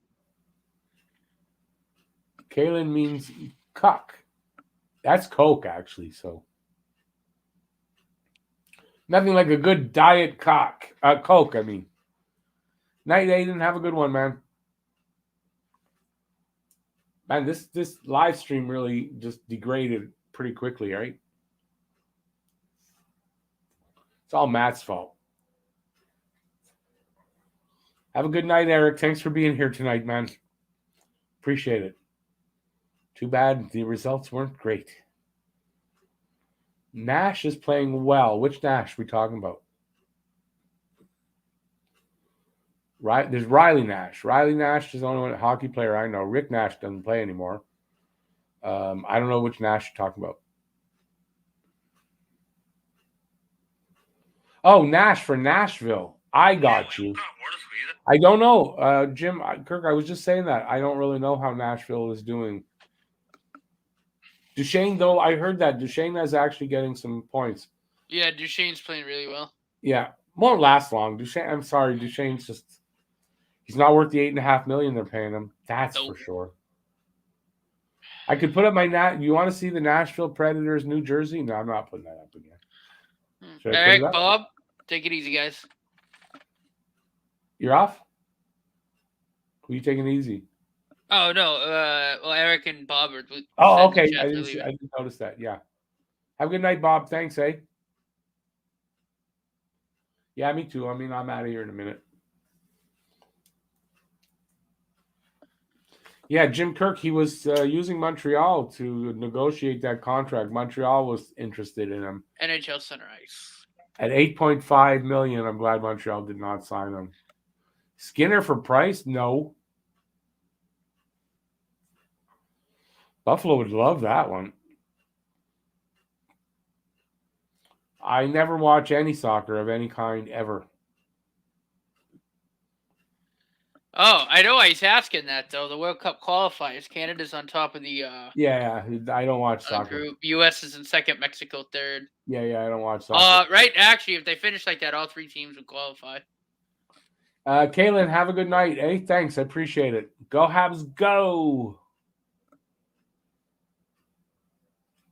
S1: Kalen means cuck. That's Coke, actually, so. Nothing like a good diet Coke, I mean. Night, Aiden. Have a good one, man. Man, this live stream really just degraded pretty quickly, right? It's all Matt's fault. Have a good night, Eric. Thanks for being here tonight, man. Appreciate it. Too bad the results weren't great. Nash is playing well. Which Nash are we talking about? Right, there's Riley Nash. Riley Nash is the only hockey player I know. Rick Nash doesn't play anymore. I don't know which Nash you're talking about. Oh, Nash for Nashville. I got you. I don't know, Jim Kirk. I was just saying that I don't really know how Nashville is doing. Duchesne, though, I heard that Duchesne is actually getting some points.
S2: Yeah, Duchesne's playing really well.
S1: Yeah, won't last long. Duchesne, I'm sorry, Duchesne's he's not worth the $8.5 million they're paying him. That's for sure. I could put up my You want to see the Nashville Predators, New Jersey? No, I'm not putting that up again.
S2: Eric, Bob, take it easy, guys.
S1: You're off? Who are you taking easy?
S2: Oh, no. Well, Eric and Bob are.
S1: Oh, okay. I didn't notice that. Yeah. Have a good night, Bob. Thanks, eh? Yeah, me too. I mean, I'm out of here in a minute. Yeah, Jim Kirk, he was using Montreal to negotiate that contract. Montreal was interested in him.
S2: NHL Center Ice.
S1: At $8.5 million, I'm glad Montreal did not sign him. Skinner for Price? No. Buffalo would love that one. I never watch any soccer of any kind ever.
S2: Oh, I know he's asking that, though. The World Cup qualifiers. Canada's on top of the...
S1: Yeah, I don't watch soccer.
S2: Group. U.S. is in second, Mexico third.
S1: Yeah, I don't watch soccer.
S2: Right, actually, if they finish like that, all three teams would qualify.
S1: Kaylin, have a good night, eh? Thanks, I appreciate it. Go Habs, go!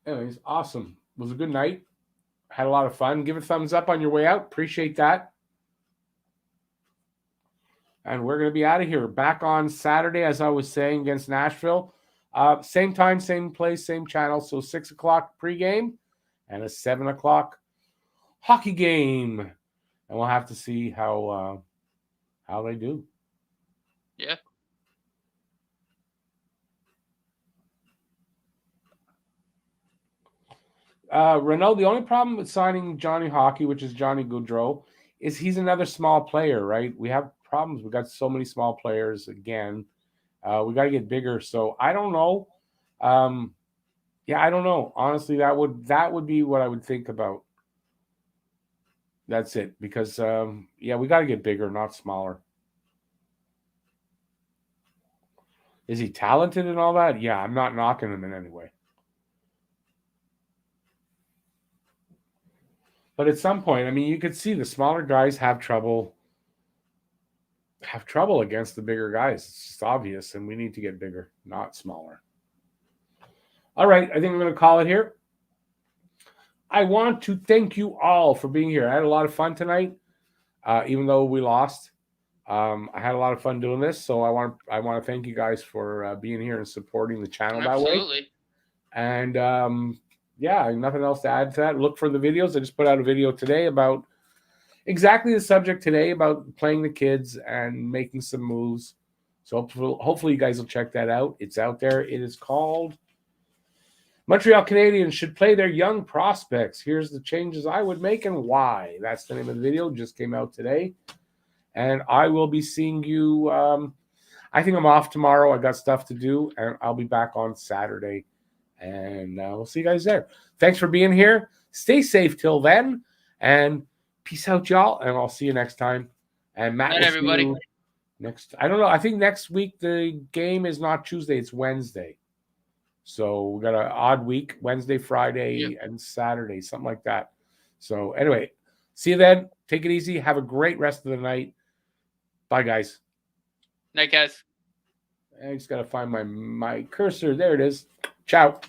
S1: Anyways, awesome. It was a good night. Had a lot of fun. Give a thumbs up on your way out. Appreciate that. And we're going to be out of here. Back on Saturday, as I was saying, against Nashville. Same time, same place, same channel. So 6 o'clock pregame and a 7 o'clock hockey game. And we'll have to see how they do.
S2: Yeah.
S1: Renault, the only problem with signing Johnny Hockey, which is Johnny Gaudreau, is he's another small player, right? We have problems. We got so many small players again. We got to get bigger. So I don't know. I don't know. Honestly, that would be what I would think about. That's it. Because we got to get bigger, not smaller. Is he talented and all that? Yeah, I'm not knocking him in any way. But at some point, I mean, you could see the smaller guys have trouble against the bigger guys. It's just obvious, and we need to get bigger, not smaller. All right, I think I'm going to call it here. I want to thank you all for being here. I had a lot of fun tonight, even though we lost. I had a lot of fun doing this, so I want to thank you guys for being here and supporting the channel that way.
S2: Absolutely.
S1: And yeah, nothing else to add to that. Look for the videos. I just put out a video today about exactly the subject today, about playing the kids and making some moves. So hopefully you guys will check that out. It's out there. It is called Montreal Canadiens should play their young prospects. Here's the changes I would make and why. That's the name of the video. Just came out today. And I will be seeing you. I think I'm off tomorrow. I got stuff to do, and I'll be back on Saturday. And we'll see you guys there. Thanks for being here. Stay safe till then. And peace out, y'all. And I'll see you next time. And Matt,
S2: Night, everybody.
S1: Next, I don't know. I think next week the game is not Tuesday. It's Wednesday. So we got an odd week, Wednesday, Friday, and Saturday, something like that. So anyway, see you then. Take it easy. Have a great rest of the night. Bye, guys.
S2: Night, guys.
S1: I just got to find my cursor. There it is. Ciao.